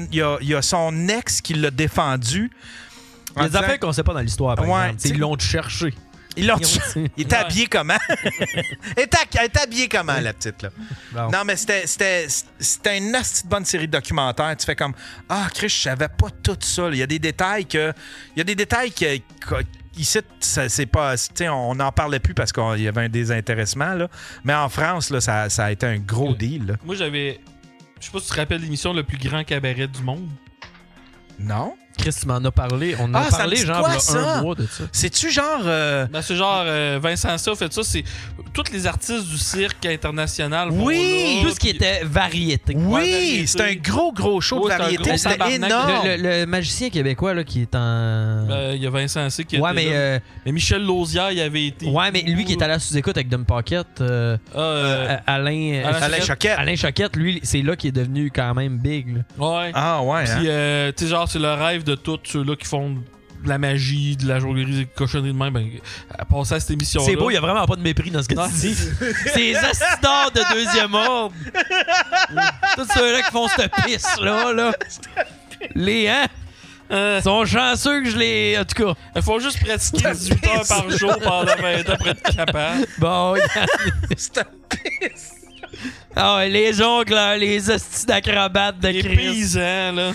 a son ex qui l'a défendu. Il y a des affaires qu'on sait pas dans l'histoire, par Ouais, exemple. T'sais, ils l'ont cherché. Ils l'ont tué. Il était habillé comment? Elle était habillée comment, la petite, là? Bon. Non, mais c'était une assez bonne série de documentaires. Tu fais comme, Chris, je savais pas tout ça. Il y a des détails ici, c'est pas. On n'en parlait plus parce qu'il y avait un désintéressement, là. Mais en France, là, ça a été un gros deal, là. Moi, j'avais. Je sais pas si tu te rappelles l'émission Le plus grand cabaret du monde. Non? Chris, tu m'en as parlé. On en a ça parlé, me dit genre, quoi, il y a ça? un mois de ça. C'est-tu genre. Ben, c'est genre Vincent Sa fait ça. C'est tous les artistes du cirque international. Oui! Tout ce qui était variété. Oui! variété. C'est un gros show Ouais, de c'est un variété. gros C'était tabarnak. énorme. Le magicien québécois là, qui est en. Il y a Vincent Sa qui ouais, était là. mais. Mais Michel Lausière, il avait été. Ouais, mais lui qui est allé à sous-écoute avec Dumb Pocket, Alain Choquette. Alain Choquette, lui, c'est là qu'il est devenu quand même big. Là. Ouais. Ah, ouais. Puis, Hein? tu sais, genre, c'est le rêve de tous ceux-là qui font de la magie, de la joaillerie, des cochonneries de même. Ben, à passer à cette émission-là. C'est beau, il y a vraiment pas de mépris dans ce que Non. tu dis. C'est les assistants de deuxième ordre. Tous ceux-là qui font cette pisse-là. Là. Les, sont chanceux que je les. En tout cas. Il faut juste pratiquer 18 heures par jour pendant 20 ans pour être capable. Bon, C'est un pisse. ah, les ongles, là, les hosties d'acrobates de Les Christ. paysans, là.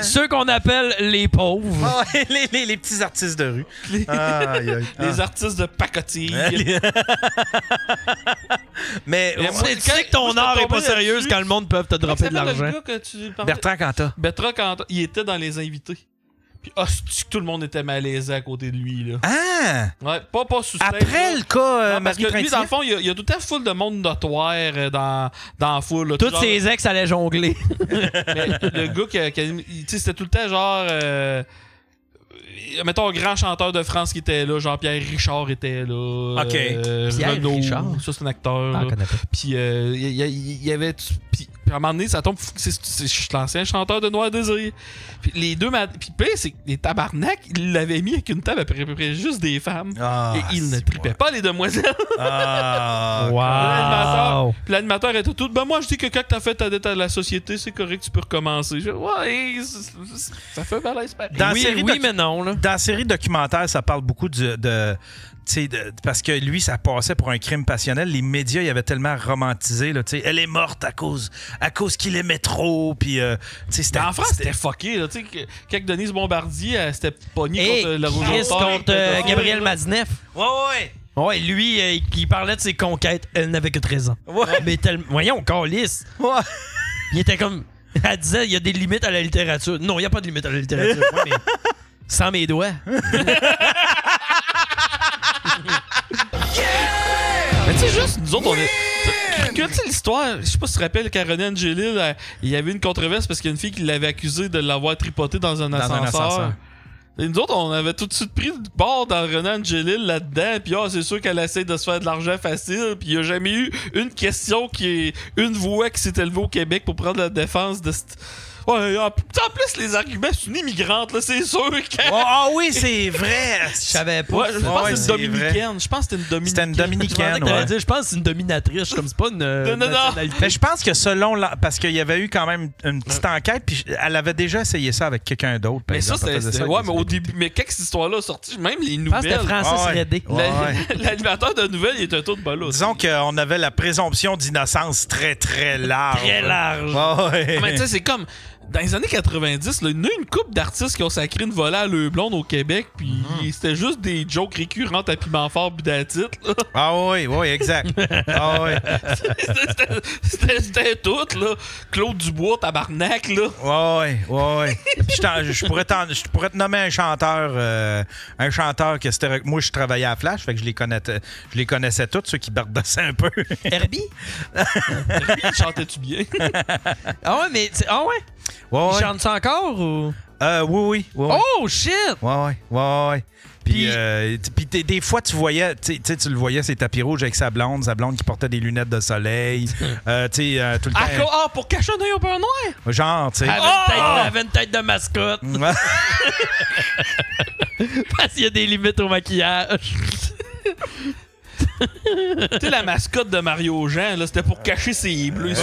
Ceux qu'on appelle les pauvres. Ah, ouais, les petits artistes de rue. Aïe, aïe. Les artistes de pacotille. Mais Mais moi, Tu sais que ton moi, art je est pas tombais sérieux là-dessus. quand le monde peut te dropper de Comment s'appelle l'argent. le gars que tu parlais? Bertrand Cantat. Bertrand Cantat, il était dans les invités. Puis hostie, tout le monde était malaisé à côté de lui, là. Ah! Ouais, pas sous Après le cas non, parce Marie que lui, dans le Trintignant. fond, il y a tout le temps full de monde notoire dans la foule. Là. Toutes Genre, ses ex allaient jongler. mais le gars tu sais, c'était tout le temps genre. Mettons un grand chanteur de France qui était là, Jean-Pierre Richard était là. Ok. Pierre Renaud, Richard? ça c'est un acteur. Ah, là. connais pas. Puis il y avait. Puis à un moment donné, ça tombe. Je suis l'ancien chanteur de Noir Désir. Puis les deux. Puis le pire, c'est que les tabarnak, ils l'avaient mis avec une table à peu près juste des femmes. Ah, et ils ne c'est tripaient pas les demoiselles. Ah, Wow. Puis l'animateur était tout. Ben moi, je dis que quand t'as fait ta dette à la société, c'est correct, tu peux recommencer. Ouais, ça fait malaise pareil. Dans la Oui, série oui, mais non. Là. Dans la série documentaire, ça parle beaucoup parce que lui, ça passait pour un crime passionnel. Les médias, ils avaient tellement romantisé. Là, elle est morte à cause qu'il aimait trop. Puis, c'était, En France, c'était fucké. Là, quand Denise Bombardier, elle s'était pognée Et contre le rouge Chris contre Gabriel Madinef. Ouais. Ouais, lui, il parlait de ses conquêtes. Elle n'avait que 13 ans. Ouais. Mais voyons, câlisse. Ouais. Il était comme. Elle disait, il y a des limites à la littérature. Non, il n'y a pas de limite à la littérature. Ouais, mais sans mes doigts. Mais tu sais, juste, nous autres, on est. Tu sais, l'histoire, je sais pas si tu te rappelles, Caroline Angelil, il y avait une controverse parce qu'il y a une fille qui l'avait accusé de l'avoir tripoté dans un ascenseur. Et nous autres, on avait tout de suite pris le bord dans Renan Angelil là-dedans, puis c'est sûr qu'elle essaie de se faire de l'argent facile, puis il n'y a jamais eu une question une voix qui s'est élevée au Québec pour prendre la défense de cette... Ouais, en plus, les arguments, c'est une immigrante, là, c'est sûr que... Ah oui, c'est vrai. Je savais pas. Ouais, je pense Ouais, que c'est c'est une dominicaine. Je pense que c'était une dominicaine. C'était une dominicaine, Je ouais. dire, je pense que c'est une dominatrice. Comme c'est pas une nationalité. Mais je pense que parce qu'il y avait eu quand même une petite enquête, puis elle avait déjà essayé ça avec quelqu'un d'autre. par Mais ça, exemple. Elle faisait c'était... ça Ouais, avec mais des au début... Mais quand cette histoire-là est sortie, même les Je pense que nouvelles... c'était Francis Ouais. Redé. Ouais. L'animateur de nouvelles, il était tout de bas. Disons qu'on avait la présomption d'innocence très, très large. Très large. Ouais. Mais tu sais, c'est comme... Dans les années 90, là, il y a une couple d'artistes qui ont sacré une volée à leur blonde au Québec, puis c'était juste des jokes récurrentes à piment fort budatit. Ah oui, exact. Ah oui. C'était tout, là. Claude Dubois, tabarnak, là. Ouais. Puis je pourrais te nommer un chanteur que c'était. Moi, je travaillais à Flash, fait que je les connaissais tous, ceux qui bardassaient un peu. Herbie? Chantais-tu bien? Ah ouais, mais. Ah ouais? Ouais. Il chante ça encore ou. Oui. Oh shit! Ouais. Puis des fois, tu voyais, tu le voyais, c'est tapis rouge avec sa blonde qui portait des lunettes de soleil. Tu sais, tout le temps. Pour cacher un œil au beurre noir? Genre, tu sais. Elle avait une tête de mascotte. Parce qu'il y a des limites au maquillage. Tu sais, la mascotte de Mario Jean, là, c'était pour cacher ses bleus.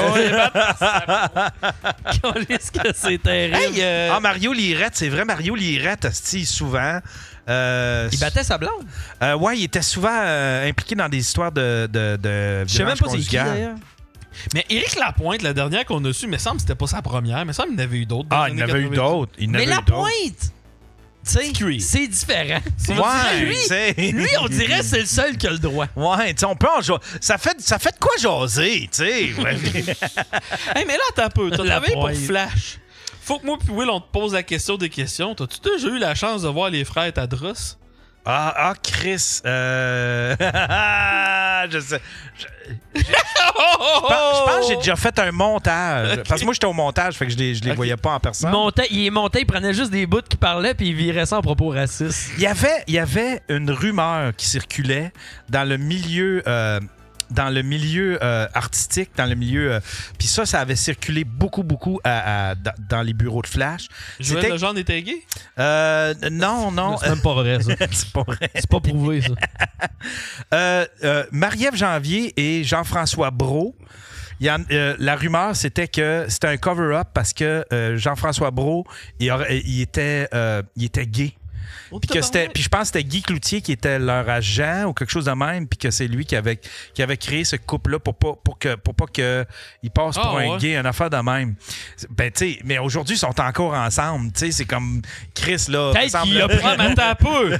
Qu'est-ce que c'est terrible. Hey, Mario Lirette, c'est vrai, Mario Lirette, hostie, souvent. Il battait sa blonde. Ouais, il était souvent impliqué dans des histoires de Je sais même pas c'est qui, conjugales. d'ailleurs. Mais Éric Lapointe, la dernière qu'on a su, il me semble que c'était pas sa première. Mais ça, il y en avait eu d'autres. Ah, il y en avait eu d'autres. Mais la pointe, tu sais, c'est différent. Lui, on dirait que c'est le seul qui a le droit. Ouais, tu sais, on peut en jaser. Ça fait de quoi jaser, tu sais. Hey, mais là, t'as un peu. T'as La travaillé pour pointe. Flash. Faut que moi puis Will, on te pose la question des questions. T'as-tu déjà eu la chance de voir les frères Tadros? Chris. Je sais. Je pense que j'ai déjà fait un montage. Okay. Parce que moi, j'étais au montage, fait que je les voyais pas en personne. Il montait, il prenait juste des bouts qui parlaient, puis il virait ça en propos racistes. Il y avait une rumeur qui circulait dans le milieu artistique, dans le milieu... Puis ça avait circulé beaucoup dans les bureaux de Flash. Joël Legendre était gay? Non. C'est même pas vrai, ça. C'est pas vrai. C'est pas prouvé, ça. Marie-Ève Janvier et Jean-François Brault. La rumeur, c'était que c'était un cover-up parce que Jean-François Brault, il était gay. Puis je pense que c'était Guy Cloutier qui était leur agent ou quelque chose de même, puis que c'est lui qui avait créé ce couple-là pour pas qu'il passe pour un gay, une affaire de même. Ben, tu sais, mais aujourd'hui, ils sont encore ensemble. Tu sais, c'est comme Chris, là. Peut-être qu'il a pris un peu.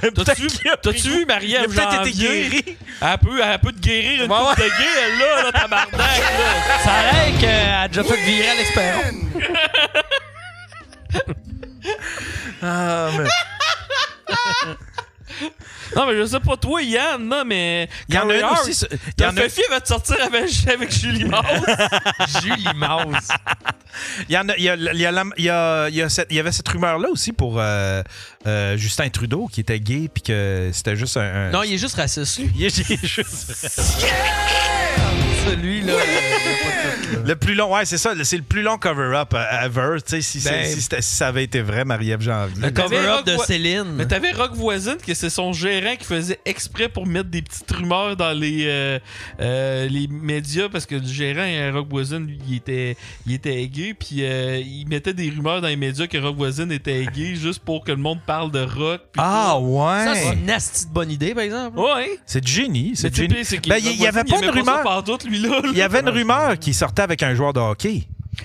T'as-tu vu Marie-Ève Il a peut-être été Janvier? guéri. Elle peut te guérir une coupe de gay, elle, là, tabarnak, là. Ça a l'air qu'elle a déjà fait virer à l'espérance. Mais... Non, mais je sais pas toi, Yann, non, mais... Il y en a une aussi... Fifi va te sortir avec Julie Mauss. Julie Mauss. Il y avait cette rumeur-là aussi pour Justin Trudeau, qui était gay, puis que c'était juste un... Non, il est juste raciste, lui. Il est juste... Celui-là. Le plus long, ouais, c'est ça. C'est le plus long cover-up ever. Tu sais, si ça avait été vrai, Marie-Ève Janvier. Le cover-up de Céline. Mais t'avais Rock Voisine, que c'est son gérant qui faisait exprès pour mettre des petites rumeurs dans les médias, parce que le gérant, Rock Voisine, lui, il était gay, puis il mettait des rumeurs dans les médias que Rock Voisine était gay juste pour que le monde parle de rock. Ouais. Ça, c'est une asti de bonne idée, par exemple. Ouais. C'est du génie. C'est Mais du génie. Il y avait pas une rumeur. Il y avait une rumeur qui sortait avec un joueur de hockey.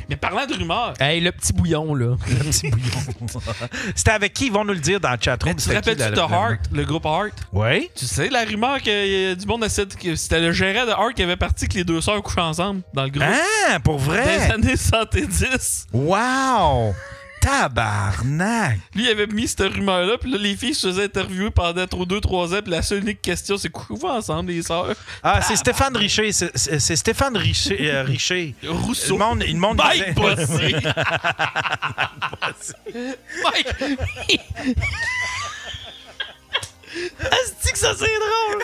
Mais parlant de rumeurs... Hey, le petit bouillon, là. Le petit bouillon. C'était avec qui? Ils vont nous le dire dans le chatroom. Mais tu te rappelles-tu de Heart, le groupe Heart? Oui. Tu sais, la rumeur que du monde essaie que c'était le gérant de Heart qui avait parti que les deux sœurs couchent ensemble dans le groupe. Ah, pour Dans vrai? les années 110. Wow! Tabarnak! Lui, il avait mis cette rumeur-là, puis là, les filles se faisaient interviewer pendant 2-3 ans, puis la seule unique question, c'est couchez-vous ensemble, les sœurs? Ah, c'est Stéphane Richer. C'est Stéphane Richer. Rousseau. Le monde Mike Bossy. Mike! Asti que ça, c'est drôle!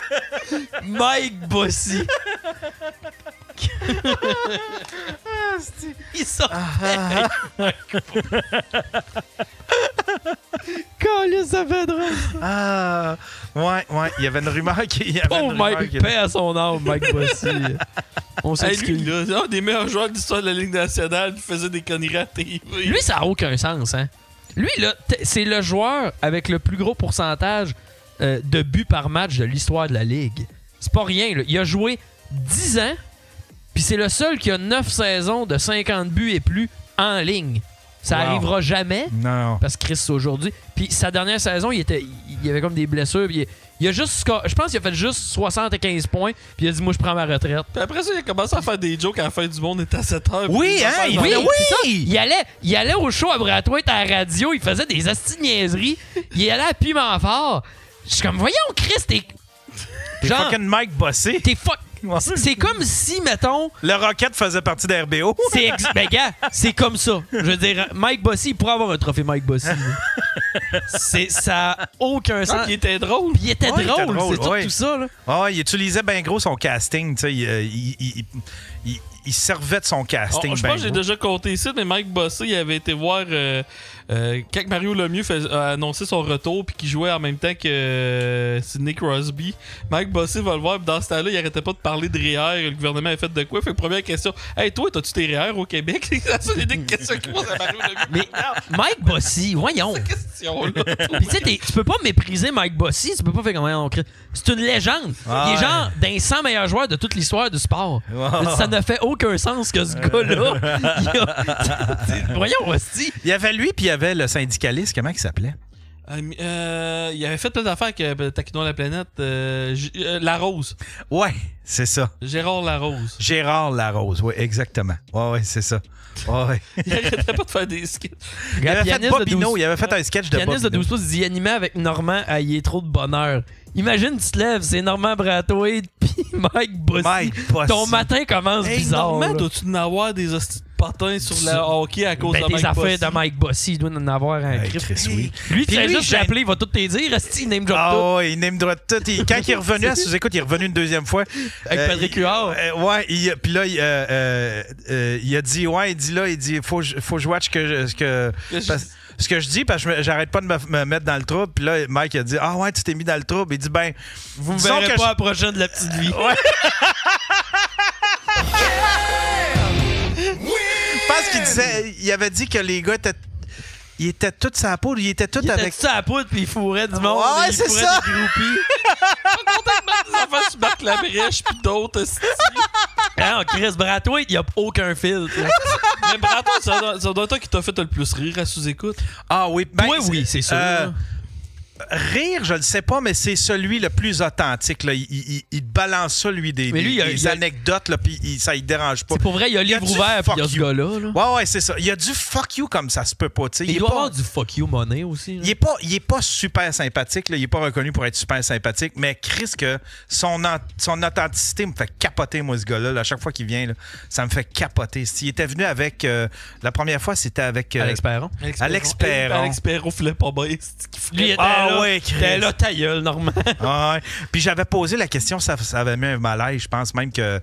Mike Bossy. Il sort. Calais, ça fait drôle. Ah, ouais. Il y avait une rumeur qui... Oh, Mike, paix à son âme, Mike Bossy. On Hey, s'excuse. lui, là, un des meilleurs joueurs de l'histoire de la Ligue nationale, qui faisait des conneries à TV. Lui, ça n'a aucun sens, hein? Lui, là, c'est le joueur avec le plus gros pourcentage de buts par match de l'histoire de la Ligue. C'est pas rien, là. Il a joué 10 ans, puis c'est le seul qui a 9 saisons de 50 buts et plus en ligne. Ça arrivera jamais, Non. parce que Chris, c'est aujourd'hui. Puis sa dernière saison, il y avait comme des blessures, puis il a juste... Je pense qu'il a fait juste 75 points, puis il a dit « Moi, je prends ma retraite ». Puis après ça, il a commencé à faire des jokes à la fin du monde, était à 7h. Oui, hein? Oui, c'est ça. Il allait au show à Bradouette à la radio, il faisait des asti de niaiseries, il allait à Piment Fort. Je suis comme, voyons, Chris, t'es genre, fucking Mike Bossé. t'es fuck. C'est comme si, mettons... Le Rocket faisait partie d'RBO. Ben, gars, c'est comme ça. Je veux dire, Mike Bossy, il pourrait avoir un trophée Mike Bossy. Ça a aucun sens. Il était drôle. Puis il était Ouais, il était drôle, drôle, c'est ouais. tout ça, là. Ah, il utilisait bien gros son casting. Tu sais, il servait de son casting. Je pense que j'ai déjà compté ici, mais Mike Bossé, il avait été voir quand Mario Lemieux a annoncé son retour puis qu'il jouait en même temps que Sidney Crosby. Mike Bossé va le voir, puis dans ce temps-là, il arrêtait pas de parler de REER. Le gouvernement a fait de quoi? Fait que première question, hey, toi, t'as-tu tes REER au Québec? C'est la seule idée question qu'il pose à Mario Lemieux. Mais Mike Bossy, voyons. Cette question-là. Puis tu sais, tu peux pas mépriser Mike Bossy, tu peux pas faire comme on crie. C'est une légende. Il est genre d'un 100 meilleurs joueurs de toute l'histoire du sport. Ça ne fait aucun sens que ce gars-là. Voyons, Bossy. Il y avait lui, puis il y avait le syndicaliste, comment il s'appelait? Il avait fait plein d'affaires avec Taquinons la planète. Larose. Ouais, c'est ça. Gérard Larose. Gérard Larose, oui, exactement. Ouais, c'est ça. Ouais. Il arrêtait pas de faire des skits. Il avait fait Bobino, il avait fait un sketch de Bobino. Pianiste de 12 pouces, il dit animé avec Normand, il est trop de bonheur. Imagine, tu te lèves, c'est Normand Brathwaite puis Mike Bossy. Ton matin commence bizarre. Normand, dois-tu en avoir des hosties de potins sur le hockey à cause de Mike Bossy? Des affaires de Mike Bossy, il doit en avoir un Chris. Oui. Lui, tu sais juste l'appeler, il va tout te dire. Il name drop tout. Ah ouais, il name drop tout. Quand il est revenu à sous-écoute, il est revenu une deuxième fois. Avec Patrick Huard. Ouais, puis là, il a dit, faut que je watch ce que je dis, parce que j'arrête pas de me mettre dans le trouble. Puis là, Mike a dit, ah ouais, tu t'es mis dans le trouble. Il dit, ben, vous me verrez pas à la prochaine de la petite vie. Ouais. Je pense qu'il disait, il avait dit que les gars étaient tous sa poudre, ils étaient tous avec. Ils étaient sa poudre, puis ils fourraient du monde. Ouais, c'est ça. Des groupies. Des enfants sur Marc Labrèche puis d'autres. Non, Chris Brathwaite, il n'y a aucun filtre. Mais Brathwaite, ça doit être toi qui t'a fait le plus rire à sous-écoute. Ah oui. Ben, toi, oui, c'est sûr. Rire, je le sais pas, mais c'est celui le plus authentique. Là. Il balance ça, lui, des anecdotes, là, puis ça ne dérange pas. C'est pour vrai, il y a livre ouvert, puis il y a ce gars-là. Ouais, c'est ça. Il y a du fuck you comme ça se peut pas. Il doit avoir du fuck you money aussi. Il est pas super sympathique. Là. Il est pas reconnu pour être super sympathique, mais Chris, que son authenticité me fait capoter, moi, ce gars-là. Là. À chaque fois qu'il vient, là, ça me fait capoter. Il était venu avec... la première fois, c'était avec... Alex Perron. Alex Perron. Alex Perron filait pas bien. Lui, il était t'es là, ta gueule, Normand. Ouais. Puis j'avais posé la question, ça avait mis un malaise. Je pense même que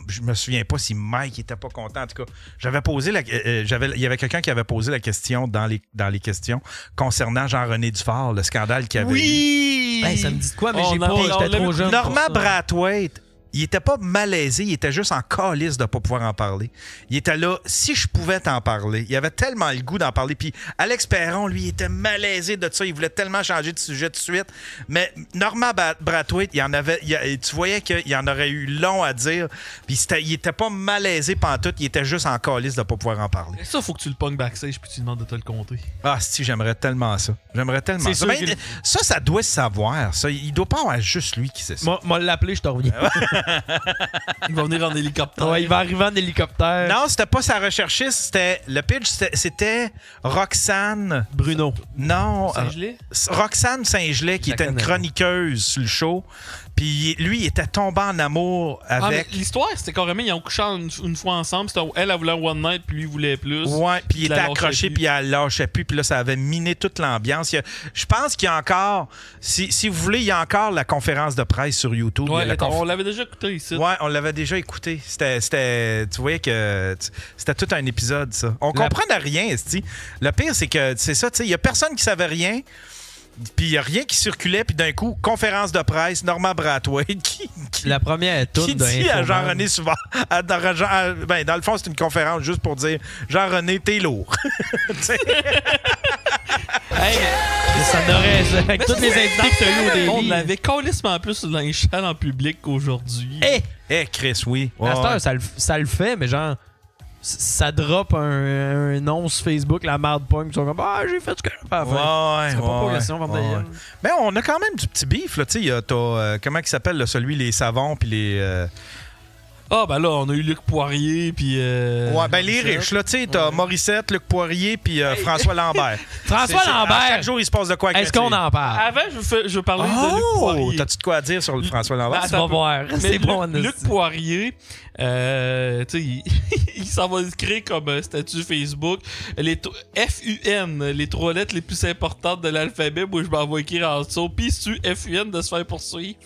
je me souviens pas si Mike était pas content. En tout cas, j'avais posé il y avait quelqu'un qui avait posé la question dans les questions concernant Jean-René Dufort, le scandale qu'il avait eu. Oui! Ben, ça me dit quoi, mais j'étais trop jeune. Normand Brathwaite, il était pas malaisé, il était juste en calice de pas pouvoir en parler. Il était là, si je pouvais t'en parler. Il avait tellement le goût d'en parler. Puis Alex Perron, lui, il était malaisé de ça. Il voulait tellement changer de sujet tout de suite. Mais Normand Brathwaite, tu voyais qu'il en aurait eu long à dire. Puis il était pas malaisé pantoute, il était juste en calice de pas pouvoir en parler. Et ça, faut que tu le pognes backstage puis tu demandes de te le compter. Ah, si, j'aimerais tellement ça. C'est ça. Ben, ça doit se savoir. Ça. Il doit pas avoir juste lui qui sait ça. Moi, l'appeler, je te reviens. Il va venir en hélicoptère. Ouais, il va arriver en hélicoptère. Non, c'était pas sa recherchiste. Le pitch, c'était Roxane Bruno. Non. Saint-Gelais? Roxane Saint-Gelais, qui était une chroniqueuse sur le show. Puis lui, il était tombé en amour avec... Ah, l'histoire, c'était carrément, ils ont couché une fois ensemble. Elle voulait un one night, puis lui voulait plus. Ouais, puis il était accroché, puis elle lâchait plus. Puis là, ça avait miné toute l'ambiance. Je pense qu'il y a encore... Si vous voulez, il y a encore la conférence de presse sur YouTube. Ouais, on l'avait déjà écouté ici. Ouais, on l'avait déjà écouté. Tu voyais que c'était tout un épisode, ça. On comprenait rien, esti. Le pire, c'est que, c'est ça, tu sais, il y a personne qui savait rien. Puis il n'y a rien qui circulait, puis d'un coup, conférence de presse, Normand Brathwaite qui la première qui dit à Jean-René souvent. Dans le fond, c'est une conférence juste pour dire Jean-René, t'es lourd. Hey, ça n'aurait. Avec tous les invités que tu as eu au début. On avait calissement plus de linge sale en public qu'aujourd'hui. Chris, oui. À cette heure, ça le fait, mais genre. Ça drop un nom sur Facebook, la merde pogne, ils sont comme j'ai fait ce que j'ai pas à faire. Mais on a quand même du petit beef, là. Tu sais, comment il s'appelle, là, celui, les savons, puis les. Ah, ben là, on a eu Luc Poirier, puis... ouais, ben les riches, là, tu sais, t'as Morissette, Luc Poirier, puis François Lambert. François Lambert! Chaque jour, il se passe de quoi avec Est-ce qu'on en parle? Avant, je parlais de Luc Poirier. T'as-tu de quoi à dire sur le François Lambert? Tu vas voir. C'est bon, Luc Poirier, tu sais, il s'en va créer comme statut Facebook. FUN, les 3 lettres les plus importantes de l'alphabet. Moi, je m'en vais écrire en dessous. Puis, tu FUN de se faire poursuivre.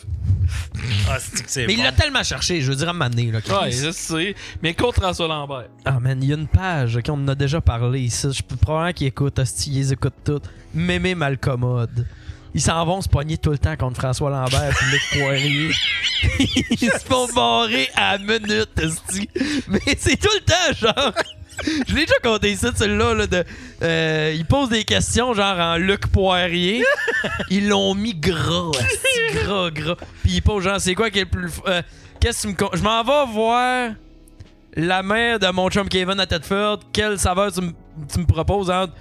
Ah, c'est Mais il l'a tellement cherché, je veux dire, à m'amener. Ouais, je sais. Mais contre François Lambert. Ah, man, il y a une page, on en a déjà parlé ici. Je peux probablement qu'ils écoutent, hostie, ils les écoutent toutes. Mémé Malcommode. Ils s'en vont se pogner tout le temps contre François Lambert et Luc Poirier. Ils se font barrer à la minute, hostie. Mais c'est tout le temps, genre. Je l'ai déjà compté ça, celui-là, là, ils posent des questions, genre en Luc Poirier. Ils l'ont mis gras, hostie, gras. Puis ils posent, genre, c'est quoi qui est le plus. Qu'est-ce que tu me. Je m'en vais voir la mère de mon chum Kevin à Tedford. Quelle saveur tu me proposes entre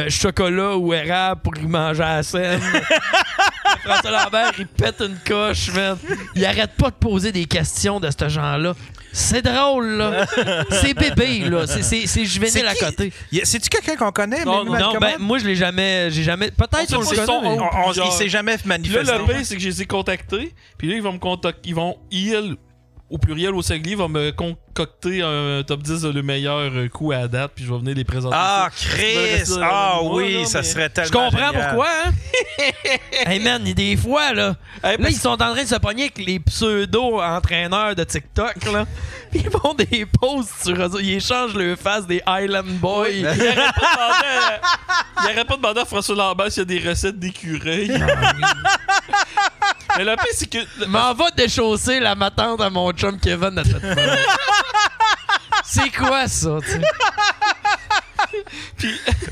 chocolat ou érable pour y manger à la scène? François Lambert, il pète une coche, man. Il arrête pas de poser des questions de ce genre-là. C'est drôle, là. C'est bébé, là. C'est juvénile à côté. C'est-tu quelqu'un qu'on connaît? Non, Ben, moi, je l'ai jamais. J'ai jamais. Peut-être On on sait le pas connaît. si Il s'est jamais Puis là, manifesté. le pire, c'est que je les ai contactés. Puis là, ils vont me contacter. Ils, au pluriel, au singulier, vont me concocter un top 10 de le meilleur coup à la date. Puis je vais venir les présenter. Ah, ça. Chris! Ça, Ah moi, oui, là, ça mais- serait tellement Je comprends génial. pourquoi, hein? Hey man, il y a des fois, là. Hey, Là, ils sont en train de se pogner avec les pseudo-entraîneurs de TikTok, là. Ils font des posts sur eux autres. Ils échangent le face des Highland Boys. Il n'aurait pas demandé à François Lambert s'il y a des recettes d'écureuil. Mais le pire, c'est que. M'en va déchausser la matante à mon chum Kevin à cette fois. C'est quoi ça, tu sais?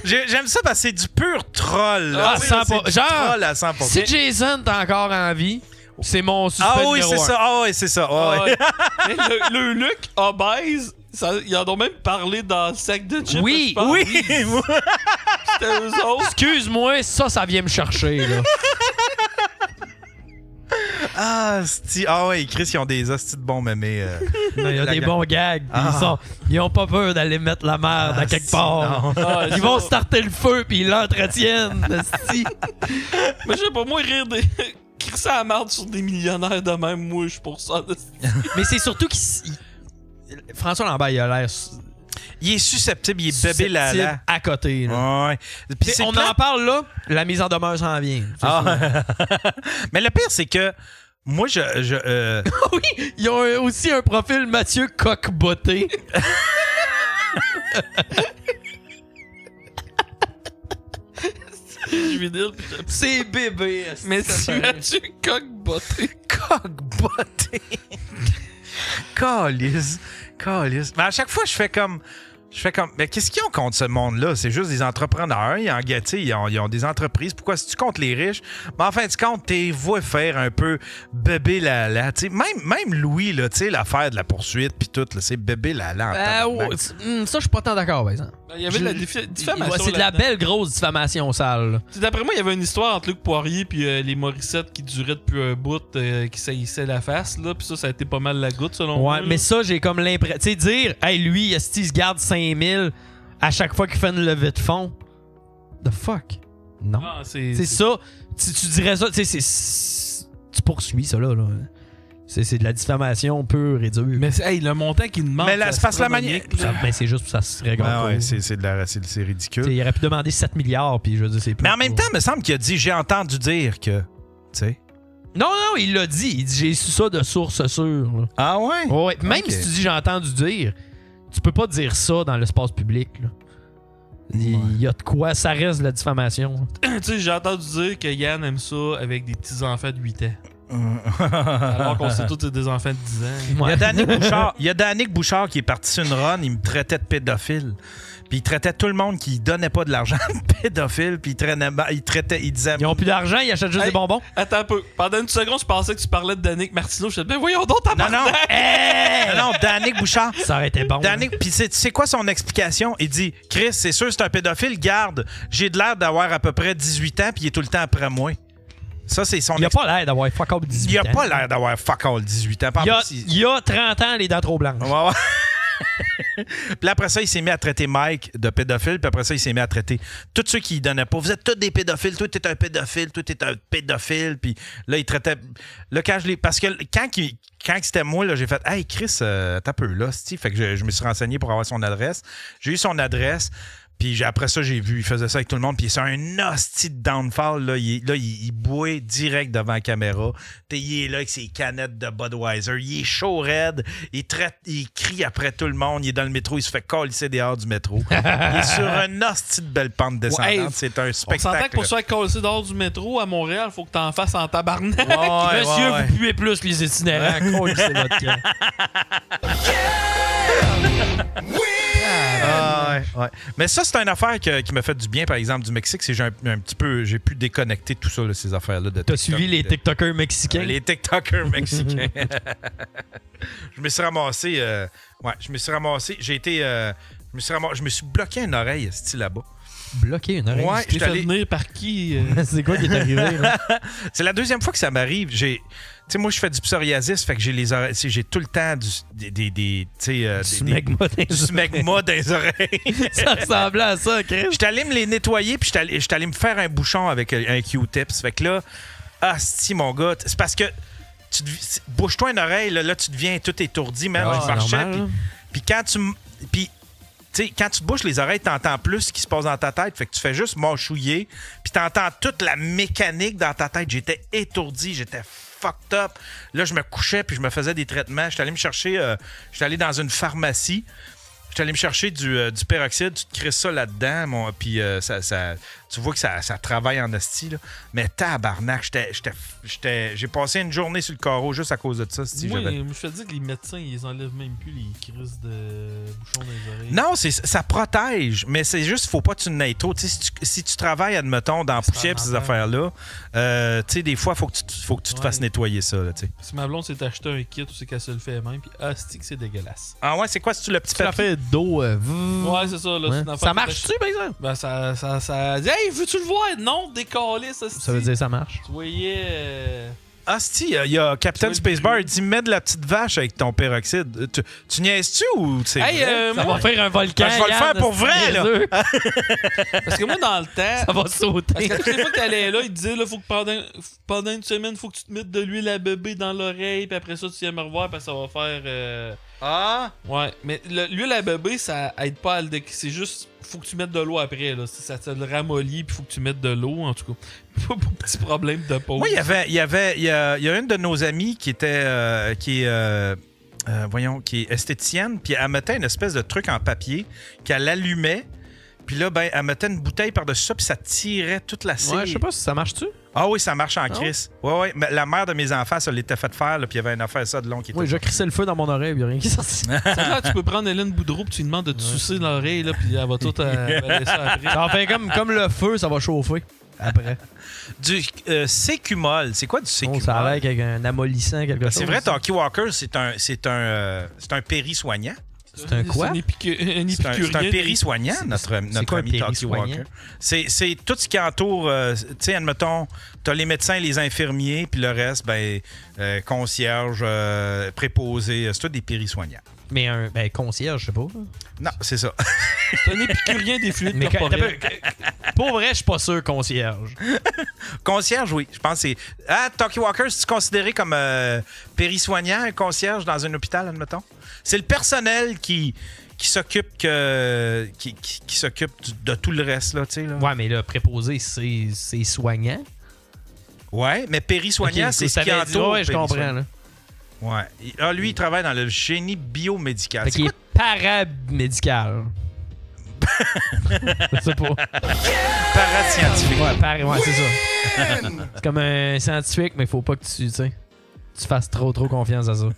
J'aime ça parce que c'est du pur troll. Là. Ah, C'est 100%. du Genre, troll à 100%. Si Jason est encore en vie, c'est mon suspect Ah oui, numéro c'est un. ça. Ah oui, c'est ça. Ah, Ah ouais. ouais. Mais le Luc obèse, ils en ont même parlé dans le sac de chips. Oui, je pense. Oui, C'était eux autres. Excuse-moi, ça vient me chercher, là. Ah ouais, Chris, ils ont des hosties de bons mémés. Il y a La des gang. bons gags. Puis Ah. ils ont pas peur d'aller mettre la merde à quelque part. non. Ah, Ils vont starter le feu puis ils l'entretiennent. esti. Mais je sais pas, moi, rire des. Crisser à la merde sur des millionnaires de même, moi, je suis pour ça. Mais c'est surtout François Lambert, il a l'air Il est susceptible, il est bébé là. susceptible à côté. Là. Ouais. Puis c'est On plate. en parle là, la mise en demeure s'en vient. C'est Ah. sûr. Mais le pire, c'est que moi, Oui, ils ont aussi un profil Mathieu Coq-Botté. Je vais dire. C'est bébé. esti. Mais tu coq botté. coq-botté. Calice. Mais à chaque fois, je fais comme. Mais qu'est-ce qu'ils ont contre ce monde-là? C'est juste des entrepreneurs. Ils ont des entreprises. Pourquoi si tu comptes les riches? Mais en fin de compte, t'es voué faire un peu bébé lala. Tu sais, même Louis, là, tu sais, l'affaire de la poursuite puis tout, là, c'est bébé lala. en tabarnak. Ça, je suis pas tant d'accord, par exemple. Il y avait de la diffamation. C'est de la belle grosse diffamation sale. là. D'après moi, il y avait une histoire entre Luc Poirier et les Morissette qui durait depuis un bout, qui saillissait la face, là. Puis ça a été pas mal la goutte, selon moi. Ouais, mais ça, j'ai comme l'impression. Tu sais, dire, hey, lui, esti, il se garde 5000 à chaque fois qu'il fait une levée de fonds. The fuck? Non. Ah, C'est ça. Tu dirais ça, tu sais, tu poursuis ça, là. C'est de la diffamation pure et dure. Mais hey, le montant qu'il demande. Mais là, c'est parce que la manière. Mais c'est juste pour ça se règle. Ah ouais, c'est ridicule. Il aurait pu demander 7 milliards, puis je veux dire, c'est plus. Mais en même temps, il me semble qu'il a dit j'ai entendu dire que. Tu sais. Non, il l'a dit. Il dit j'ai su ça de source sûre. là. Ah ouais? Ouais, même Ok. si tu dis j'ai entendu dire, tu peux pas dire ça dans l'espace public. Là. Il y a de quoi, ça reste de la diffamation. Tu sais, j'ai entendu dire que Yann aime ça avec des petits-enfants de 8 ans. Alors qu'on sait tous des enfants de 10 ans. Ouais. Il y a Danick Bouchard qui est parti sur une run, il me traitait de pédophile. Puis il traitait tout le monde qui donnait pas de l'argent de pédophile, puis il disait Ils ont plus d'argent, ils achètent juste Hey. des bonbons. Attends un peu. Pendant une seconde, je pensais que tu parlais de Danick Martineau. Je me disais, ben voyons donc, ta non, non, Danick Bouchard. Ça aurait été bon. Danick, puis c'est quoi son explication? Il dit Chris, c'est sûr, c'est un pédophile, garde, j'ai de l'air d'avoir à peu près 18 ans, puis il est tout le temps après moi. Ça, c'est son Il a pas l'air d'avoir fuck all 18 Il a ans. pas l'air d'avoir fuck all 18 ans. Puis en plus, Il y a 30 ans, les dents trop blanches. Ouais, ouais. Puis après ça, il s'est mis à traiter Mike de pédophile. Puis après ça, il s'est mis à traiter tous ceux qui lui donnaient pas. Vous êtes tous des pédophiles. Toi, t'es un pédophile. Toi, t'es un pédophile. Puis là, il traitait. Là, quand je l'ai. Parce que quand c'était moi, là, j'ai fait hey, Chris, t'as peu là, c'ti. Fait que je me suis renseigné pour avoir son adresse. J'ai eu son adresse. Puis après ça, j'ai vu, il faisait ça avec tout le monde. Puis c'est un hostie de downfall. Là, il boit direct devant la caméra. Il est là avec ses canettes de Budweiser. Il est chaud raide. Il crie après tout le monde. Il est dans le métro. Il se fait colisser dehors du métro. Il est sur un hostie de belle pente descendante. Ouais, c'est un On spectacle. s'entend que pour se faire colisser dehors du métro à Montréal, faut que t'en fasses en tabarnak. Monsieur, vous puez plus que les itinérants. C'est votre camp. Ouais. Mais ça, c'est une affaire qui m'a fait du bien, par exemple, du Mexique. C'est j'ai pu déconnecter tout ça, là, ces affaires-là. T'as suivi les TikTokers mexicains? Les TikTokers mexicains. Je me suis ramassé. Je me suis bloqué une oreille, style là-bas. Bloqué une oreille? Ouais, Tu t'es fait venir par qui? C'est quoi qui est arrivé, là? C'est la deuxième fois que ça m'arrive. Tu sais, moi, je fais du psoriasis, fait que j'ai les oreilles. J'ai tout le temps du smegma dans les oreilles. Ça ressemblait à ça, Chris. J'étais allé me les nettoyer, puis j'étais allé me faire un bouchon avec un Q-tips. Fait que là, mon gars, c'est parce que bouge-toi une oreille, là, tu deviens tout étourdi, même. Ouais, je marchais, normal, puis quand quand tu te bouches les oreilles, t'entends plus ce qui se passe dans ta tête. Fait que tu fais juste mâchouiller. Puis t'entends toute la mécanique dans ta tête. J'étais étourdi, j'étais fucked up. Là, je me couchais puis je me faisais des traitements. J'étais allé dans une pharmacie. J'étais allé me chercher du peroxyde. Tu te crées ça là-dedans. Puis tu vois que ça travaille en asti. Là. Mais tabarnak, j'ai passé une journée sur le carreau juste à cause de ça. Moi, je te dis que les médecins, ils enlèvent même plus les crises de bouchons dans les oreilles. Non, ça protège, mais c'est juste, faut pas que tu n'aies trop. Si tu travailles, admettons, dans la poussière et ces affaires-là, des fois, faut que tu te fasses nettoyer ça. Là, si ma blonde s'est acheté un kit, c'est qu'elle se le fait elle-même, puis hostie que c'est dégueulasse. Ah ouais, c'est quoi? C'est-tu le petit Tu l'as papier? fait d'eau. Ouais, c'est ça. Là, Ouais. c'est Ça marche-tu, par exemple? Ben, ça dit, hey, veux-tu le voir? Non, décalé, ça. Ça veut dire ça marche. Tu voyais. Asti, il y a Captain Spacebar, il dit mets de la petite vache avec ton peroxyde. Tu niaises-tu ou c'est Hey, vrai? Ça va faire un volcan. Je vais le faire pour vrai, là. Parce que moi, dans le temps. Ça va sauter. Parce que toutes les fois que t'allais là, il te disait, là, faut que pendant une semaine, faut que tu te mettes de l'huile à bébé dans l'oreille, puis après ça, tu viens me revoir, parce que ça va faire. Ah! Ouais, mais l'huile à bébé, ça aide pas à le c'est juste, faut que tu mettes de l'eau après, là. Ça te le ramollit, puis faut que tu mettes de l'eau, en tout cas. Petit problème de peau. Moi, il y a une de nos amies qui était. qui est esthéticienne, puis elle mettait une espèce de truc en papier qu'elle allumait, puis là, ben, elle mettait une bouteille par-dessus ça, puis ça tirait toute la cire. Ouais, je sais pas si ça marche-tu. Ah oui, ça marche en crise. Ouais. Mais la mère de mes enfants, ça l'était fait faire, là, puis il y avait une affaire ça de long qui était. Oui, j'ai crissé le feu dans mon oreille, il n'y a rien qui est sorti. C'est clair, tu peux prendre Hélène Boudreau, puis tu lui demandes de te sucer l'oreille, là, puis elle va tout avaler ça après. Ça fait comme le feu, ça va chauffer après. Du Sécumol. C'est quoi du Sécumol? Ça a l'air avec un amollissant, quelque chose. C'est vrai, Talkie Walker, c'est un péri-soignant. C'est un quoi? C'est un péri-soignant, notre ami Talkie Walker. C'est tout ce qui entoure, tu sais, admettons, t'as les médecins, les infirmiers, puis le reste, ben, concierge, préposé, c'est tout des péri-soignants. Mais un concierge, je sais pas. Non, c'est ça. C'est un épicurien des fluides Mais corporels. pour vrai, je suis pas sûr concierge. Concierge, oui. Je pense que c'est... Ah, Talkie Walker, c'est considéré comme péri-soignant, un concierge dans un hôpital, admettons? C'est le personnel qui s'occupe qui s'occupe de tout le reste, là, tu sais. Là. Ouais, mais là, préposé, c'est soignant. Ouais, mais péri-soignant, Okay, c'est ce qui entoure. Ouais, je comprends, là. Ouais. Ah, lui, il travaille dans le génie biomédical. Fait qu'il est paramédical. Je sais pas. Parascientifique. Ouais, c'est ça. C'est comme un scientifique, mais faut pas que tu fasses trop confiance à ça.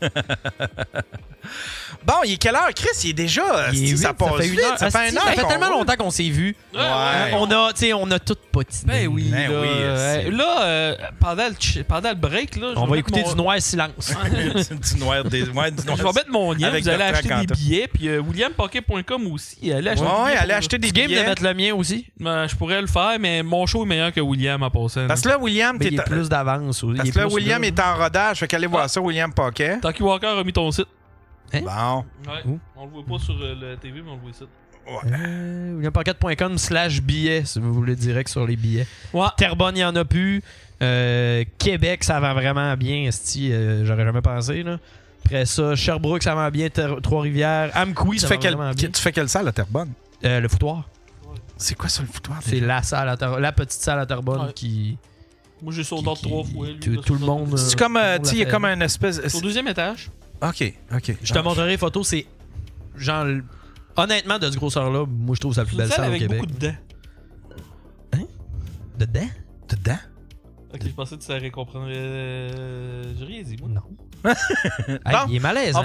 Bon, il est quelle heure, Chris? Il est déjà... ça passe vite. Ça fait une heure. Ça fait tellement longtemps qu'on s'est vus. Ouais. On a tout patiné. Ben oui. Pendant le break, là, on va écouter du Noir Silence. Du noir. Je vais mettre mon lien. Avec Vous allez Bertrand acheter des Cantat. billets. Puis WilliamPocket.com aussi. Allez acheter des billets. Ouais, allez acheter des Tu game de billets. mettre le mien aussi? Je pourrais le faire, mais mon show est meilleur que William en passant. Parce que là, William, Mais il est plus d'avance. Parce que là, William est en rodage. Fait qu'allez voir ça, William Pocket. Talkie Walker a mis ton site. Bon. Ouais. Où? On le voit pas sur la TV, mais on le voit ici. WilliamPocket.com/billets, si vous voulez direct sur les billets. Ouais. Terrebonne, il n'y en a plus. Québec, ça va vraiment bien. J'aurais jamais pensé. Là. Après ça, Sherbrooke, ça va bien. Trois-Rivières. Amqui, ça va vraiment bien. Tu fais quelle salle à Terrebonne? Le foutoir. C'est quoi ça, le foutoir? C'est la salle à la petite salle à Terrebonne qui... Moi, j'ai sold out 3 fois. Lui, Tout le monde... C'est comme, tu sais, il y a comme un espèce... Au 2e étage. OK. Je te montrerai les photos, c'est... Genre... Honnêtement, de ce grosseur-là, moi, je trouve ça la plus belle salle au avec Québec. beaucoup de dents. Hein? Dedans? Dedans? Ok, je pensais que tu savais comprendre. J'ai rien dit, moi. Non. Hey, il est malaise, hein?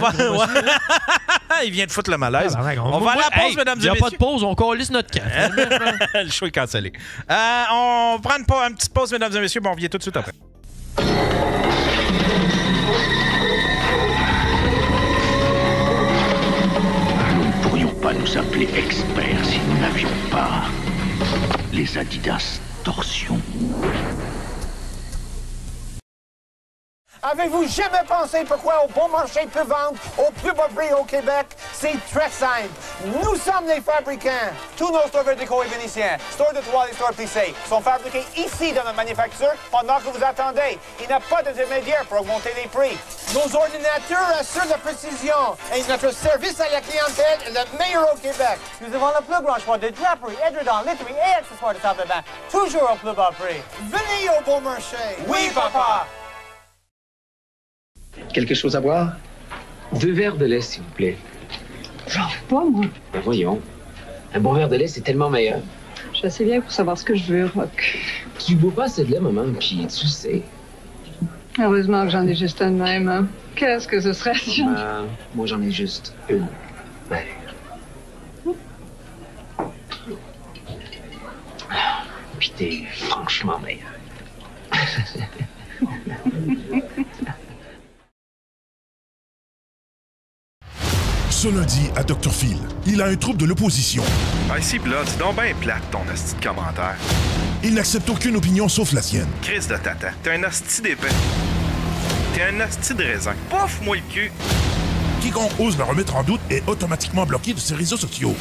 Il vient de foutre le malaise. On va aller à la pause, mesdames et messieurs. Il n'y a pas de pause, on calisse notre camp. Le show est cancellé. On prend une petite pause, mesdames et messieurs, on revient tout de suite après. Nous ne pourrions pas nous appeler experts si nous n'avions pas les Adidas Torsion. Avez-vous jamais pensé pourquoi Au Bon Marché peut vendre au plus bas prix au Québec? C'est très simple. Nous sommes les fabricants. Tous nos stores verticaux et vénitiens, stores de toiles et stores plissés, sont fabriqués ici dans notre manufacture pendant que vous attendez. Il n'y a pas d'intermédiaire pour augmenter les prix. Nos ordinateurs assurent la précision et notre service à la clientèle est le meilleur au Québec. Nous avons le plus grand choix de draperies, édredons, literies et accessoires de salle de bain, toujours au plus bas prix. Venez au Bon Marché. Oui, papa. Quelque chose à boire? 2 verres de lait, s'il vous plaît. J'en veux pas, moi. Ben voyons. Un bon verre de lait, c'est tellement meilleur. Je suis assez bien pour savoir ce que je veux, Rock. Tu bois pas assez de lait, maman, puis tu sais. Heureusement que j'en ai juste un de même, hein. Qu'est-ce que ce serait si j'en... Moi, j'en ai juste une. Puis t'es franchement meilleur. Ce lundi, à Dr. Phil, il a un trouble de l'opposition. Ici, pis là, dis donc ben plate ton hostie de commentaire. Il n'accepte aucune opinion sauf la sienne. Crise de tata. T'es un hostie d'épais. T'es un hostie de raisin. Pouf-moi le cul. Quiconque ose la remettre en doute est automatiquement bloqué de ses réseaux sociaux.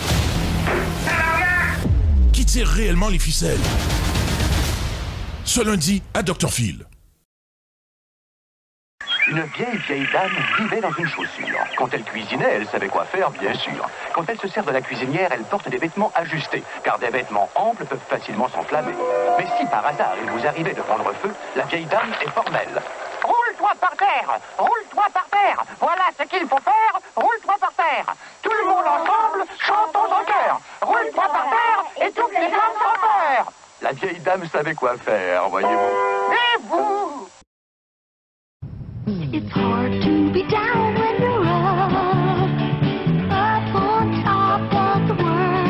Qui tire réellement les ficelles? Ce lundi, à Dr. Phil. Une vieille dame vivait dans une chaussure. Quand elle cuisinait, elle savait quoi faire, bien sûr. Quand elle se sert de la cuisinière, elle porte des vêtements ajustés, car des vêtements amples peuvent facilement s'enflammer. Mais si par hasard il vous arrivait de prendre feu, la vieille dame est formelle. Roule-toi par terre! Roule-toi par terre! Voilà ce qu'il faut faire! Roule-toi par terre! Tout le monde ensemble, chantons en chœur! Roule-toi par terre et toutes les femmes sans peur! La vieille dame savait quoi faire, voyez-vous. Et vous? It's hard to be down when you're up on top of the world.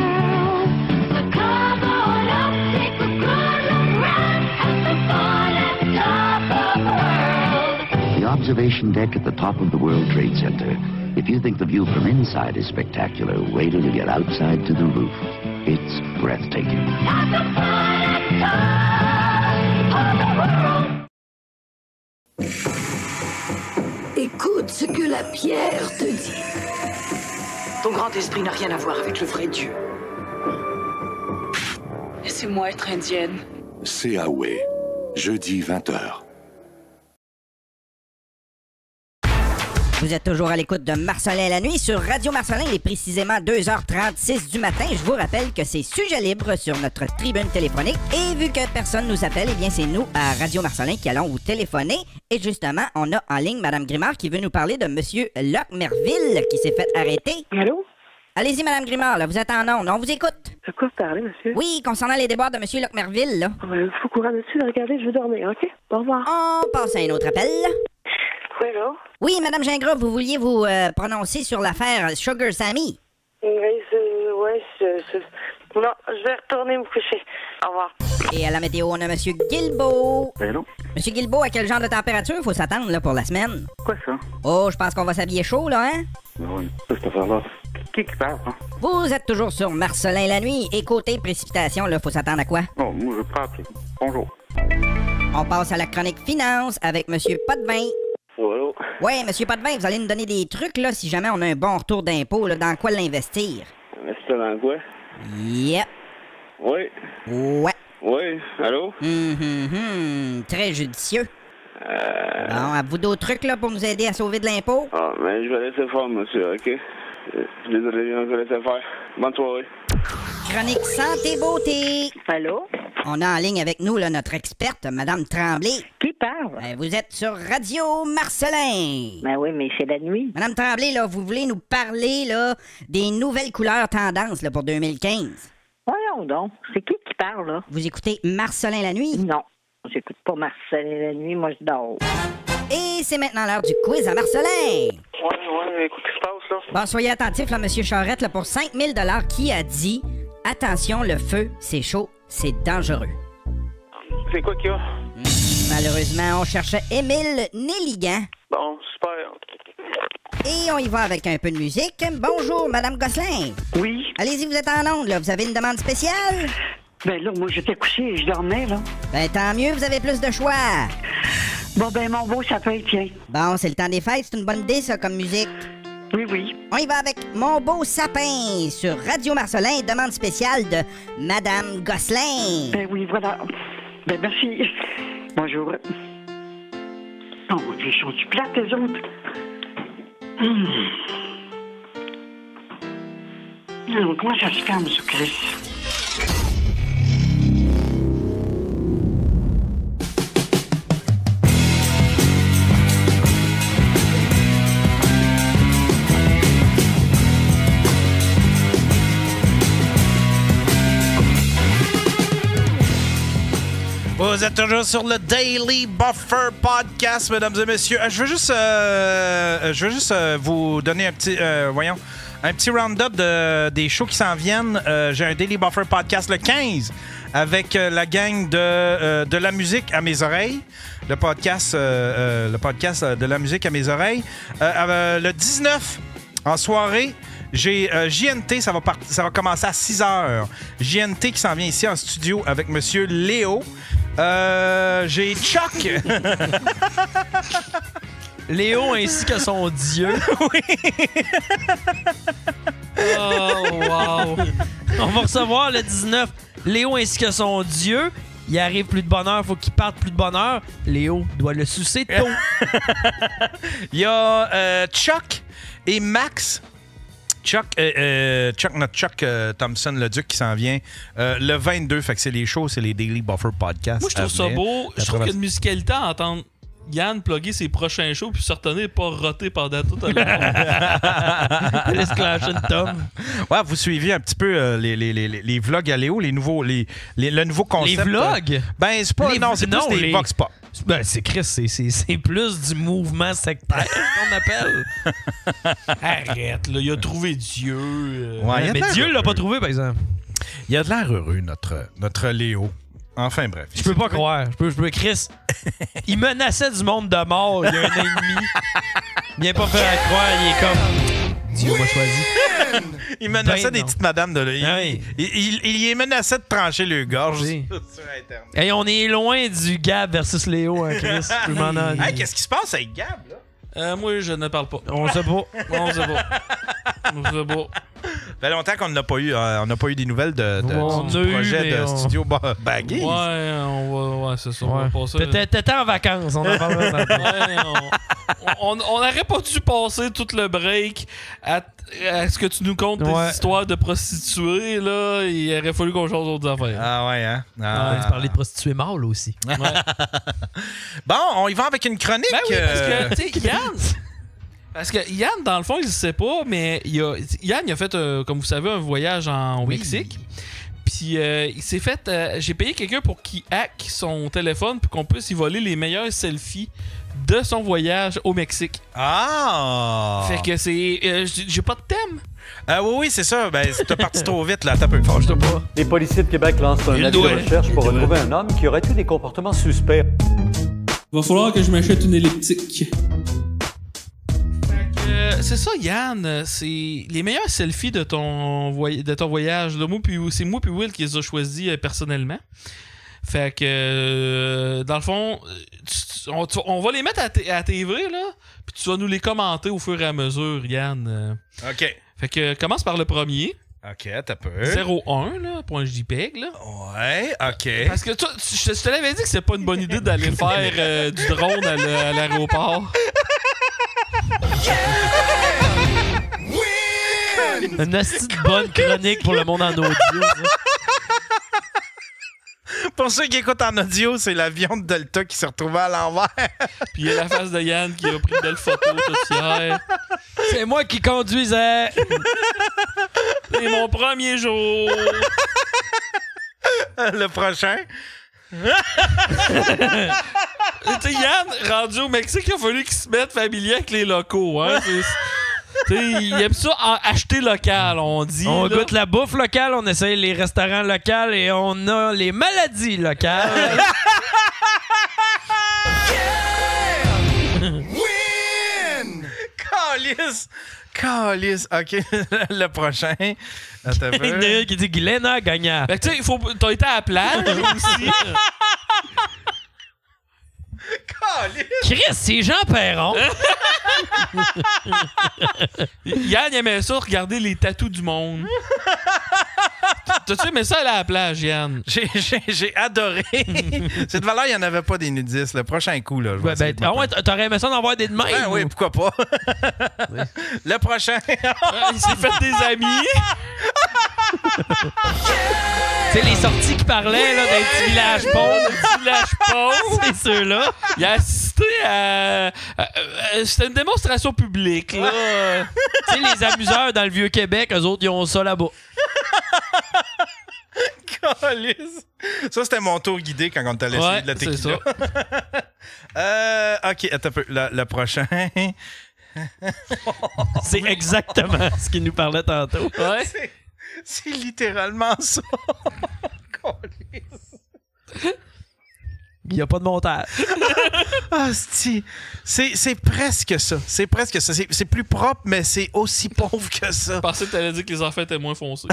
So come on up, take a good look round, have some fun at the top of the world. The observation deck at the top of the World Trade Center. If you think the view from inside is spectacular, wait till you get outside to the roof. It's breathtaking. Have some fun at the top of the world. Écoute ce que la pierre te dit. Ton grand esprit n'a rien à voir avec le vrai Dieu. Laissez-moi être indienne. C'est Ahway, jeudi 20h. Vous êtes toujours à l'écoute de Marcelin la nuit sur Radio Marcelin. Il est précisément 2h36 du matin. Je vous rappelle que c'est sujet libre sur notre tribune téléphonique. Et vu que personne nous appelle, eh bien c'est nous à Radio Marcelin qui allons vous téléphoner. Et justement, on a en ligne Mme Grimard qui veut nous parler de M. Locke Merville qui s'est fait arrêter. Allô? Allez-y, Mme Grimard, là, vous êtes en onde. On vous écoute. De quoi vous parlez, monsieur? Oui, concernant les déboires de M. Locke Merville, là. Il faut courir dessus, regardez, je veux dormir, OK? Au revoir. On passe à un autre appel. Oui, allô? Oui, Mme Gingras, vous vouliez vous prononcer sur l'affaire Sugar Sammy? Oui, non, je vais retourner me coucher. Au revoir. Et à la météo, on a M. Guilbeault. Allô? M. Guilbeault, à quel genre de température faut s'attendre là, pour la semaine? Quoi ça? Oh, je pense qu'on va s'habiller chaud, là, hein? Oui, cette affaire-là. Qui parle, hein? Vous êtes toujours sur Marcelin la nuit. Et côté précipitation, là, faut s'attendre à quoi? Oh, moi, je parle. Bonjour. On passe à la chronique finance avec M. Potvin. Oh, allô? Ouais, M. Potvin, vous allez nous donner des trucs, là, si jamais on a un bon retour d'impôt, là, dans quoi l'investir? Investir dans quoi? Yep. Oui. Ouais. Oui, allô? Très judicieux. Bon, à vous d'autres trucs, là, pour nous aider à sauver de l'impôt? Ah, mais je vais laisser faire, monsieur, OK? Désolé, je vais laisser faire. Bonne soirée. chronique Santé Beauté. Allô? On a en ligne avec nous là, notre experte, Madame Tremblay. Qui parle? Vous êtes sur Radio Marcelin. Ben oui, mais c'est la nuit. Madame Tremblay, là, vous voulez nous parler là, des nouvelles couleurs tendances là, pour 2015. Voyons donc. C'est qui parle, là? Vous écoutez Marcelin la nuit? Non. J'écoute pas Marcelin la nuit, moi je dors. Et c'est maintenant l'heure du quiz à Marcelin. Ouais, écoute ce qui se passe, là. Bon, soyez attentifs, là, Monsieur Charette, là, pour 5 000 $ qui a dit « Attention, le feu, c'est chaud, c'est dangereux. » C'est quoi qu'il y a? Malheureusement, on cherchait Émile Néligan. Bon, super. Et on y va avec un peu de musique. Bonjour, Madame Gosselin. Oui? Allez-y, vous êtes en onde, là. Vous avez une demande spéciale? Ben là, moi, j'étais couché et je dormais, là. Ben, tant mieux, vous avez plus de choix. Bon, ben, mon beau sapin, tiens. Bon, c'est le temps des fêtes. C'est une bonne idée, ça, comme musique. Oui, oui. On y va avec Mon beau sapin sur Radio Marcelin, demande spéciale de Madame Gosselin. Ben oui, voilà. Ben, merci. Bonjour. Oh, ils sont du plate, les autres. Oh, comment ça se ferme, ce Chris? Vous êtes toujours sur le Daily Buffer Podcast, mesdames et messieurs. Je veux juste vous donner un petit, un petit round-up des shows qui s'en viennent. J'ai un Daily Buffer Podcast le 15 avec la gang de la musique à mes oreilles. Le podcast de la musique à mes oreilles. Le 19 en soirée. J'ai JNT, ça va commencer à 6h. JNT qui s'en vient ici en studio avec Monsieur Léo. J'ai Chuck. Léo ainsi que son dieu. Oui. Oh, wow. On va recevoir le 19 Léo ainsi que son dieu. Il arrive plus de bonne heure, faut qu'il parte plus de bonne heure. Léo doit le sucer tôt. Il y a Chuck et Max. Notre Chuck Thompson, le Duc qui s'en vient le 22. Fait que c'est les shows, c'est les Daily Buffer Podcasts. Moi, je trouve ça beau. Je trouve qu'il y a une musicalité à entendre Yann plugger ses prochains shows puis se retenir pas roter pendant tout le long. Laisse clencher une tome. Ouais, vous suivez un petit peu les vlogs à Léo, le nouveau concept. Les vlogs? Ben, c'est pas... Non, c'est plus des Vox Pop. Ben, c'est Chris, c'est plus du mouvement sectaire qu'on appelle. Arrête, là, il a trouvé Dieu. Ouais, mais Dieu l'a pas trouvé, par exemple. Il a de l'air heureux, notre Léo. Enfin, bref. Je peux pas croire. Je peux, Chris. Il menaçait du monde de mort il y a un an et demi. Il vient pas faire croire, il est comme... Dieu m'a choisi. Il menaçait des petites madames de là. Oui. Il menaçait de trancher le gorge sur Internet. Hey, on est loin du Gab versus Léo, hein, Chris. Je m'en ennuie. Hey, qu'est-ce qui se passe avec Gab, là? Moi, je ne parle pas. On sait pas. On sait pas. Ça fait longtemps qu'on n'a pas eu, des nouvelles du projet de Studio Baggies. Ouais, c'est ça. Ouais. T'étais en vacances, on en parlera tantôt. On n'aurait pas dû passer tout le break à ce que tu nous contes des histoires de prostituées, là. Il aurait fallu qu'on change d'autres affaires. Ah ouais, hein? Tu parlais de prostituées mâles aussi. Ouais. Bon, on y va avec une chronique. Ben oui, parce que, tu sais, Yann... Parce que Yann, dans le fond, il ne sait pas, mais Yann, il a fait, comme vous savez, un voyage au Mexique. Puis il s'est fait... j'ai payé quelqu'un pour qu'il hack son téléphone pour qu'on puisse y voler les meilleurs selfies de son voyage au Mexique. Ah! Fait que c'est... j'ai pas de thème. Oui, c'est ça. Ben, t'es parti trop vite, là. T'as peu. Fâche-toi pas. Les policiers de Québec lancent un avis de recherche pour retrouver un homme qui aurait eu des comportements suspects. Va falloir que je m'achète une elliptique. C'est ça, Yann. C'est les meilleurs selfies de ton voyage. C'est moi puis Will qui les a choisis personnellement. Fait que, dans le fond, on va les mettre à TV, là. Puis tu vas nous les commenter au fur et à mesure, Yann. OK. Fait que, commence par le premier. OK, t'as peu. 01, là, .jpeg, là. Ouais, OK. Parce que toi, je te l'avais dit que c'est pas une bonne idée d'aller faire du drone à l'aéroport. Une hostie de bonne chronique pour le monde en audio. Ça. Pour ceux qui écoutent en audio, c'est l'avion de Delta qui s'est retrouvé à l'envers. Puis il y a la face de Yann qui a pris une belle photo tout fier. C'est moi qui conduisais. C'est mon premier jour. Le prochain. Tu sais, Yann, rendu au Mexique, il a fallu qu'il se mette familier avec les locaux. Hein? Il aime ça acheter local, on dit. On là. goûte la bouffe locale, on essaye les restaurants locaux et on a les maladies locales. Win! Calice. OK, le prochain. Attends un peu. Il y en a un qui dit Glenna gagnant. Fait que tu sais, t'as été à la plage aussi. Chris, c'est Jean Perron. Yann, il aimait ça, regarder les tatous du monde. T'as-tu aimé ça aller à la plage, Yann? J'ai adoré. Cette valeur, il n'y en avait pas des nudistes. Le prochain coup, là. Ouais, ben, t'aurais aimé ça d'en voir des de même? Ben oui, pourquoi pas? Oui. Le prochain. Il s'est fait des amis. C'est les sorties qui parlaient là, d'un petit village pauvre. C'est ceux-là. Il a assisté à... C'était une démonstration publique. Là. Tu sais, les amuseurs dans le Vieux-Québec, eux autres, ils ont ça là-bas. Calice. Ça, c'était mon tour guidé quand on t'a laissé de la tequila. OK, attends un peu. Le prochain... C'est exactement ce qu'il nous parlait tantôt. Ouais. C'est littéralement ça. Il n'y a pas de montage. C'est presque ça. C'est presque ça. C'est plus propre, mais c'est aussi pauvre que ça. Je pensais que t'allais dire que les enfants étaient moins foncés.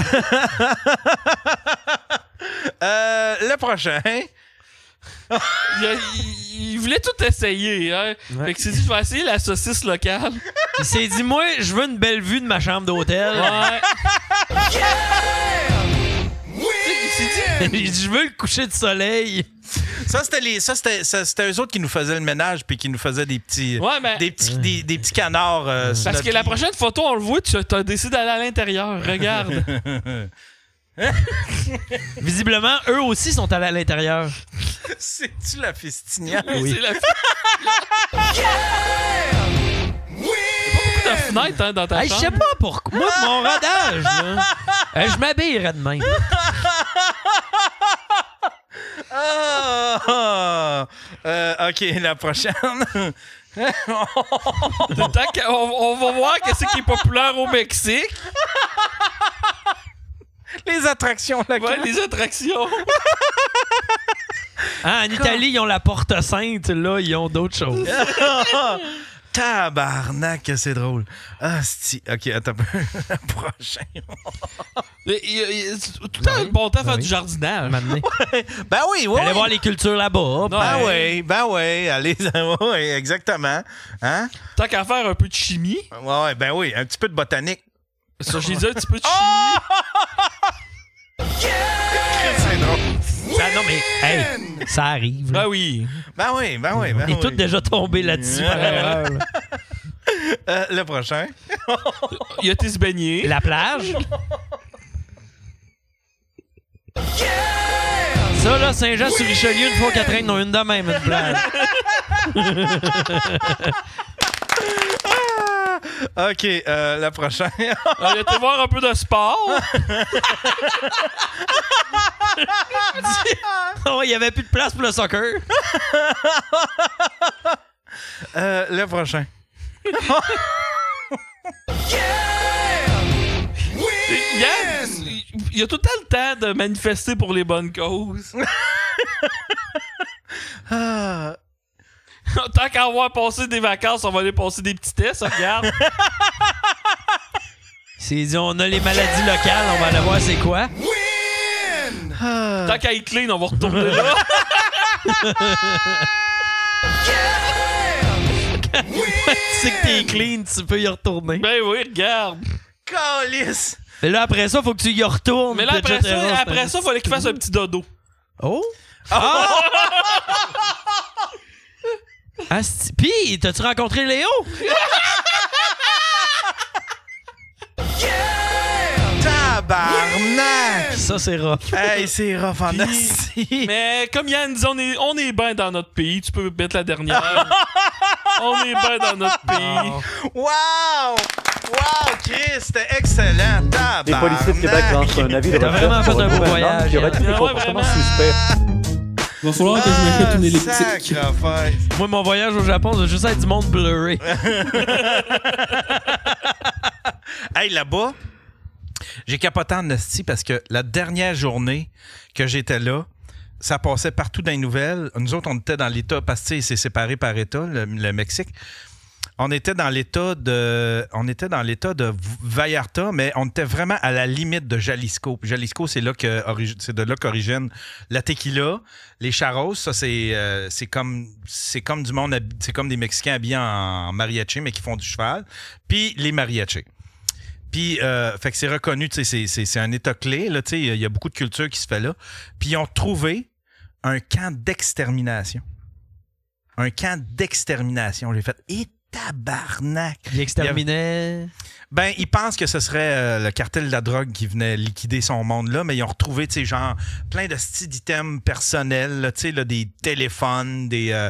Le prochain. Il voulait tout essayer. Hein? Fait que il s'est dit, je vais essayer la saucisse locale. Il s'est dit, moi, je veux une belle vue de ma chambre d'hôtel. Ouais. Il dit, je veux le coucher de soleil. Ça, c'était eux autres qui nous faisaient le ménage puis qui nous faisaient des petits, des petits canards. Parce que la prochaine photo, on le voit, tu as décidé d'aller à l'intérieur. Regarde. Visiblement, eux aussi sont allés à l'intérieur. C'est-tu la festinière? Oui. C'est la festinière. T'as beaucoup de fenêtres hein, dans ta chambre. Je sais pas pourquoi. Moi, mon rodage, là, je m'habillerais de même. OK, la prochaine. On va voir qu'est-ce qui est populaire au Mexique. Les attractions là. Ouais, les attractions. En Italie, ils ont la porte sainte. Là, ils ont d'autres choses. Tabarnak, que c'est drôle. OK, attends un peu. Le prochain. Tout le temps, le bon temps faire du jardinage. Ouais. Ben oui. Allez voir les cultures là-bas. Ben oui. Allez, ouais, exactement. Hein? Tant qu'à faire un peu de chimie. Ouais, ben oui, un petit peu de botanique. Ça, j'ai dit un petit peu de chimie. C'est drôle. Non, mais, hey, ça arrive. Ben oui. Ben oui. On est tous déjà tombés là-dessus par erreur. Le prochain. Il a été se baigner. La plage. Ça, là, Saint-Jean-sur-Richelieu, une fois qu'elle traîne dans une de même, une plage. OK, le prochain. On a été voir un peu de sport. Oh, il n'y avait plus de place pour le soccer. Le prochain. Il y a tout le temps le temps de manifester pour les bonnes causes. Tant qu'à avoir passé des vacances, on va aller passer des petits tests, regarde. C'est dit, on a les maladies locales, on va aller voir c'est quoi. Tant qu'à être clean, on va retourner là. Tu sais que t'es clean, tu peux y retourner. Ben oui, regarde. Calice. Mais là, après ça, faut que tu y retournes. Mais là, après ça, il fallait qu'il fasse un petit dodo. Oh! Pis, t'as-tu rencontré Léo? Tabarnak! Ça, c'est rough. Hey, c'est rough en Puis- asti. Mais comme Yann dit, on est bien dans notre pays. Tu peux mettre la dernière. On est bien dans notre pays. Wow! Wow, Chris, c'était excellent. Les policiers de Québec lancent un avis de T'as vraiment recherche fait pour un beau retrouver homme voyage, qui aurait eu des Ouais, comportements vraiment. suspects. Va falloir que je m'achète une elliptique. Sacrifice. Moi, mon voyage au Japon, ça va juste être du monde blurry. Hey, là-bas, j'ai capoté en esti parce que la dernière journée que j'étais là, ça passait partout dans les nouvelles. Nous autres, on était dans l'État, parce que c'est séparé par État, le Mexique. On était dans l'État de Vallarta, mais on était vraiment à la limite de Jalisco. Puis Jalisco, c'est de là qu'origine la tequila, les charros. Ça, c'est comme du monde, c'est comme des Mexicains habillés en mariachi, mais qui font du cheval. Puis les mariachis. Puis, fait que c'est reconnu, tu sais, c'est un État clé, là, tu sais, il y a beaucoup de culture qui se fait là. Puis, ils ont trouvé un camp d'extermination. Un camp d'extermination. J'ai fait, tabarnak! Il exterminait. Ben, ils pensent que ce serait le cartel de la drogue qui venait liquider son monde là, mais ils ont retrouvé, tu sais, genre, plein de styles d'items personnels, tu sais, là, des téléphones, des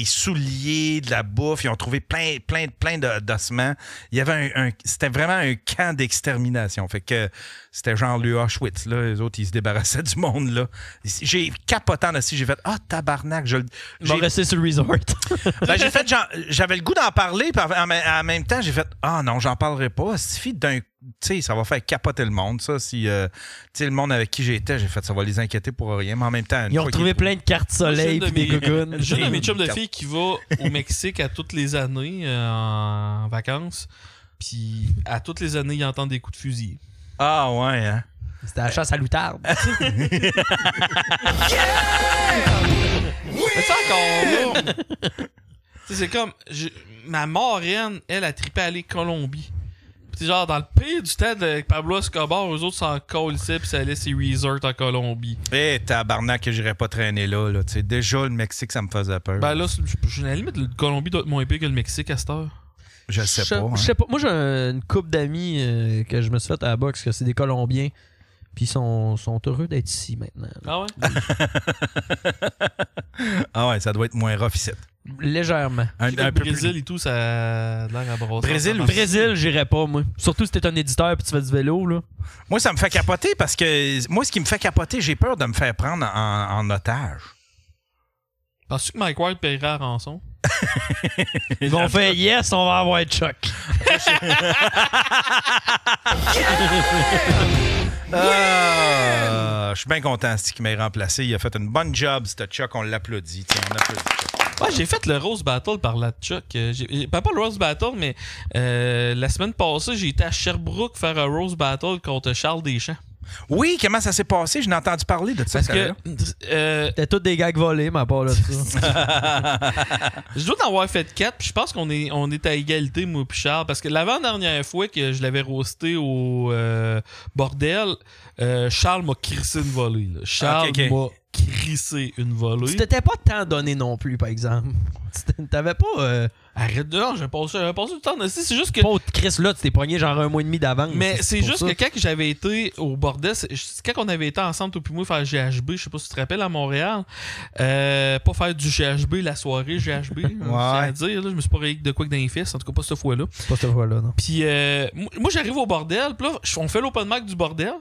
souliers, de la bouffe. Ils ont trouvé plein d'ossements. Il y avait c'était vraiment un camp d'extermination. Fait que c'était genre le Auschwitz, là. Les autres, ils se débarrassaient du monde, là. J'ai capotant aussi. J'ai fait, tabarnak. Ils vont rester sur le resort. Ben, j'ai fait, genre, j'avais le goût d'en parler, puis en même temps, j'ai fait, non, j'en parlerai pas. Il suffit tu sais, ça va faire capoter le monde, ça. Si, tu sais, le monde avec qui j'étais, j'ai fait, ça va les inquiéter pour rien. Mais en même temps, Ils ont retrouvé plein de cartes soleil et des gougounes. J'ai un de mes chums de filles qui va au Mexique à toutes les années en vacances. Puis à toutes les années, il entend des coups de fusil. Ah ouais, hein? C'était la chasse à l'outarde. Mais ça encore là. Tu sais, c'est comme ma marraine, elle a trippé à aller Colombie. Puis genre dans le pire du temps de Pablo Escobar, eux autres s'en colissaient puis ça allait ses resorts en Colombie. Tabarnak que j'irais pas traîner là. Tu sais, déjà le Mexique, ça me faisait peur. Ben là, à la limite, le Colombie doit être moins pire que le Mexique à cette heure. Je sais pas. Je sais pas. Moi, j'ai une couple d'amis que je me suis fait à la boxe, que c'est des Colombiens. Puis ils sont heureux d'être ici maintenant. Ah ouais? Ah ouais, ça doit être moins rough ici. Légèrement. Un peu Brésil plus... et tout, ça a l'air à brasser. Brésil, j'irais pas, moi. Surtout si t'es un éditeur puis tu fais du vélo, là. Moi, ça me fait capoter parce que moi, ce qui me fait capoter, j'ai peur de me faire prendre en otage. Penses-tu que Mike Ward paiera la rançon? Ils vont faire yes, on va avoir Chuck. Je suis bien content qu'il m'ait remplacé. Il a fait une bonne job, ce Chuck. On l'applaudit. Tiens, on applaudit Chuck. Ouais, j'ai fait le Rose Battle par la Chuck. Pas le Rose Battle, mais la semaine passée, j'ai été à Sherbrooke faire un Rose Battle contre Charles Deschamps. Oui, comment ça s'est passé? Je n'ai entendu parler de ça. Parce que c'était tous des gags volés, mais à part là ça. Je dois en avoir fait 4, puis je pense qu'on est à égalité, moi puis Charles. Parce que l'avant-dernière fois que je l'avais roasté au bordel, Charles m'a crissé une volée. Là. Charles m'a crissé une volée. Tu t'étais pas tant donné non plus, par exemple. T'avais pas... Arrête de là, j'ai passé du temps. C'est juste que... Pas Chris là, tu t'es pogné genre un mois et demi d'avance. Mais c'est juste que quand j'avais été au bordel, quand on avait été ensemble, toi puis moi, faire GHB, je sais pas si tu te rappelles, à Montréal, pas faire du GHB la soirée, GHB, c'est à dire, là, je me suis pas rayé de quoi que dans les fesses, en tout cas pas cette fois-là. Pas cette fois-là, non. Puis moi, j'arrive au bordel, puis là, on fait l'open mic du bordel.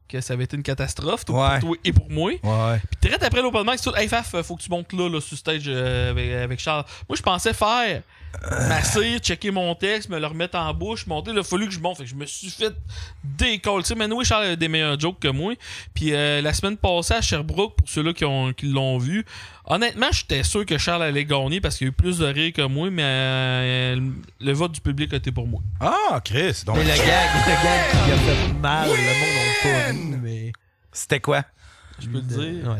Que ça avait été une catastrophe pour toi et pour moi. Puis direct après l'open mic, c'est tout, hey Faf, faut que tu montes là sur stage avec Charles. Moi, je pensais faire masser, checker mon texte, me le remettre en bouche, monter. Il a fallu que je monte. Fait que je me suis fait décoller. Mais oui, Charles avait des meilleurs jokes que moi. Puis la semaine passée à Sherbrooke, pour ceux-là qui l'ont vu, honnêtement, j'étais sûr que Charles allait gagner parce qu'il y a eu plus de rire que moi, mais le vote du public a été pour moi. Ah, Chris. Donc... Mais le gag qui a fait mal, le monde n'a pas vu, mais... C'était quoi? Je peux te dire.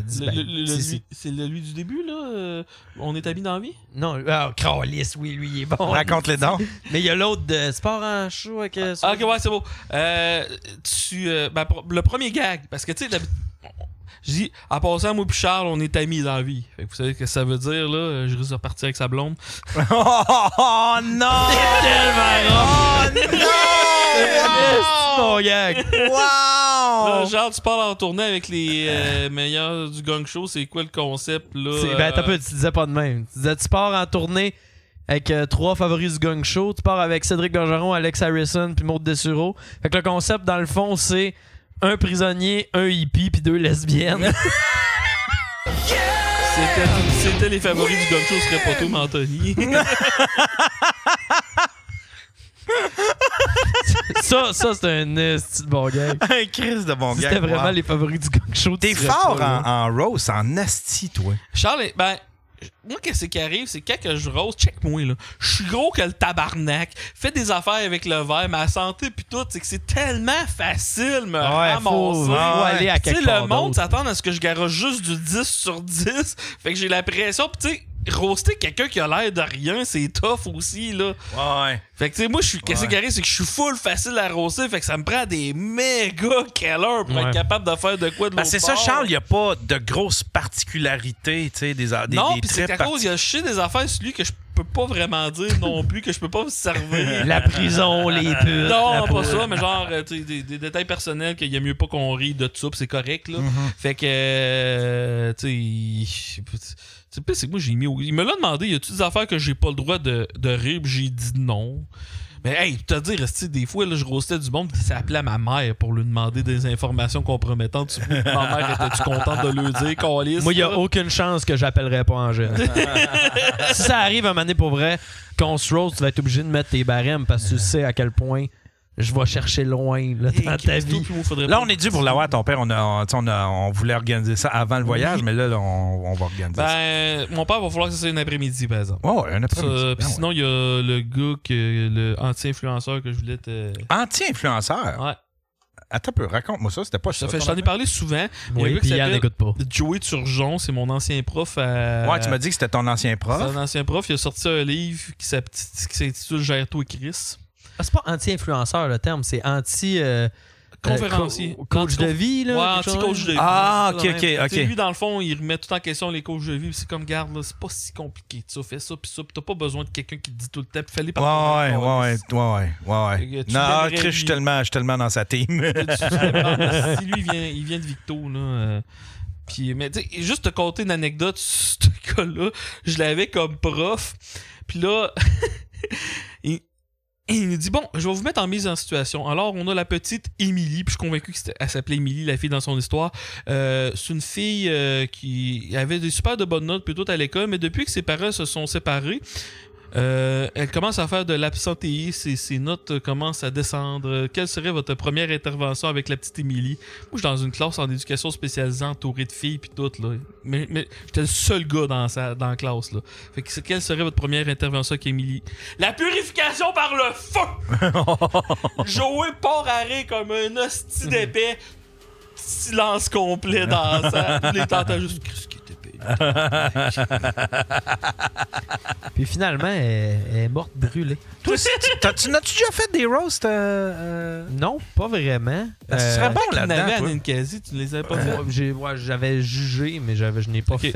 C'est lui du début, là? On est amis dans la vie? Non, Crawlis, oui, lui, il est bon. Raconte-les donc. Mais il y a l'autre de Sport en show avec... ok, ouais, c'est beau. Le premier gag, parce que, tu sais, je dis, en passant, moi puis Charles, on est amis dans la vie. Fait que vous savez ce que ça veut dire, là? Je risque de repartir avec sa blonde. Oh non! C'est tellement oh non! Mon gag. Wow! Là, genre, tu parles en tournée avec les meilleurs du gang show. C'est quoi le concept, là? Ben, t'as peu, tu disais pas de même. Tu disais, tu pars en tournée avec 3 favoris du gang show. Tu pars avec Cédric Bergeron, Alex Harrison puis Maud Dessureau. Fait que le concept, dans le fond, c'est un prisonnier, un hippie puis 2 lesbiennes. C'était les favoris du gang show, ce serait pas toi, mais Anthony. ça c'est un esti de bon gag. Un Chris de bon gag. C'était vraiment les favoris du gang show. T'es fort en roast, en esti, toi. Charles, ben, moi, qu'est-ce qui arrive, c'est quand que je roast, check-moi, là. Je suis gros que le tabarnak. Fais des affaires avec le verre, ma santé, puis tout. C'est que c'est tellement facile, me ramasser. Faut aller à quelque part le monde s'attend à ce que je garoche juste du 10 sur 10. Fait que j'ai la pression, puis tu sais, roaster quelqu'un qui a l'air de rien, c'est tough aussi, là. Ouais. Fait que, tu sais, moi, qu'est-ce qui arrive, c'est que je suis full facile à roaster, fait que ça me prend des méga killers pour être capable de faire de quoi de l'autre c'est ça, bord. Charles, il n'y a pas de grosses particularités, tu sais, des non, des puis c'est traits qu'à cause, il y a chier des affaires sur lui que je peux pas vraiment dire non plus, que je peux pas me servir. La prison, les putes. Non, pas ça, mais genre, tu sais, des détails personnels qu'il y a mieux pas qu'on rit de tout ça, pis c'est correct, là. Fait que, tu sais, c'est que moi, j'ai mis il me l'a demandé, y a-tu des affaires que j'ai pas le droit de rire, pis j'ai dit non. Mais hey, te dire, des fois, là, je roastais du monde, pis ça appelait à ma mère pour lui demander des informations compromettantes. Ma mère, était-tu contente de lui dire, câlisse? Moi, il y a aucune chance que j'appellerais pas Angèle. Si ça arrive à un moment donné, pour vrai, qu'on se roast, tu vas être obligé de mettre tes barèmes parce que tu sais à quel point je vais chercher loin là, dans ta vie. Là, on est dû pour l'avoir, ton père. On voulait organiser ça avant le voyage, mais là, on va organiser ça. Ben, mon père va falloir que ça soit un après-midi, par exemple. Ouais, un après-midi. Puis sinon, il y a le gars, le anti-influenceur que je voulais te... Anti-influenceur? Ouais. Attends un peu, raconte-moi ça, c'était pas ça. Je t'en ai parlé souvent. Oui, puis Yann n'écoute pas. Joey Turgeon, c'est mon ancien prof à... Ouais, tu m'as dit que c'était ton ancien prof. C'est un ancien prof, il a sorti un livre qui s'intitule Gère-toi Chris. Ah, c'est pas anti-influenceur le terme, c'est anti... conférencier. Coach de vie, là. Ouais, anti-coach de vie. Ah, ok. Lui, dans le fond, il remet tout en question les coachs de vie. C'est comme, garde, là, c'est pas si compliqué. Tu fais ça, puis ça, puis t'as pas besoin de quelqu'un qui te dit tout le temps. Puis fallait pas. Ouais. Non, Chris, je suis tellement dans sa team. Si lui, il vient de Victo, là. Puis, mais tu sais, juste te conter une anecdote sur ce gars-là. Je l'avais comme prof. Puis là, il nous dit, bon, je vais vous mettre en mise en situation. Alors, on a la petite Émilie, puis je suis convaincu qu'elle s'appelait Émilie, la fille dans son histoire. C'est une fille qui avait des super de bonnes notes plutôt à l'école, mais depuis que ses parents se sont séparés, elle commence à faire de l'absentéisme, ses notes commencent à descendre. Quelle serait votre première intervention avec la petite Émilie? Moi, je suis dans une classe en éducation spécialisée, entourée de filles, puis tout, là. Mais j'étais le seul gars dans la classe, là. Fait que quelle serait votre première intervention avec Émilie? La purification par le feu! Joey part à rire comme un hostie d'épais. Silence complet dans ça. Les t'entends juste... Puis finalement, elle est morte brûlée. Toi aussi, n'as-tu déjà fait des roasts? Non, pas vraiment. Tu serais bon là-dedans. À Ninkasi, tu les avais pas fait? J'avais jugé, mais je n'ai pas fait.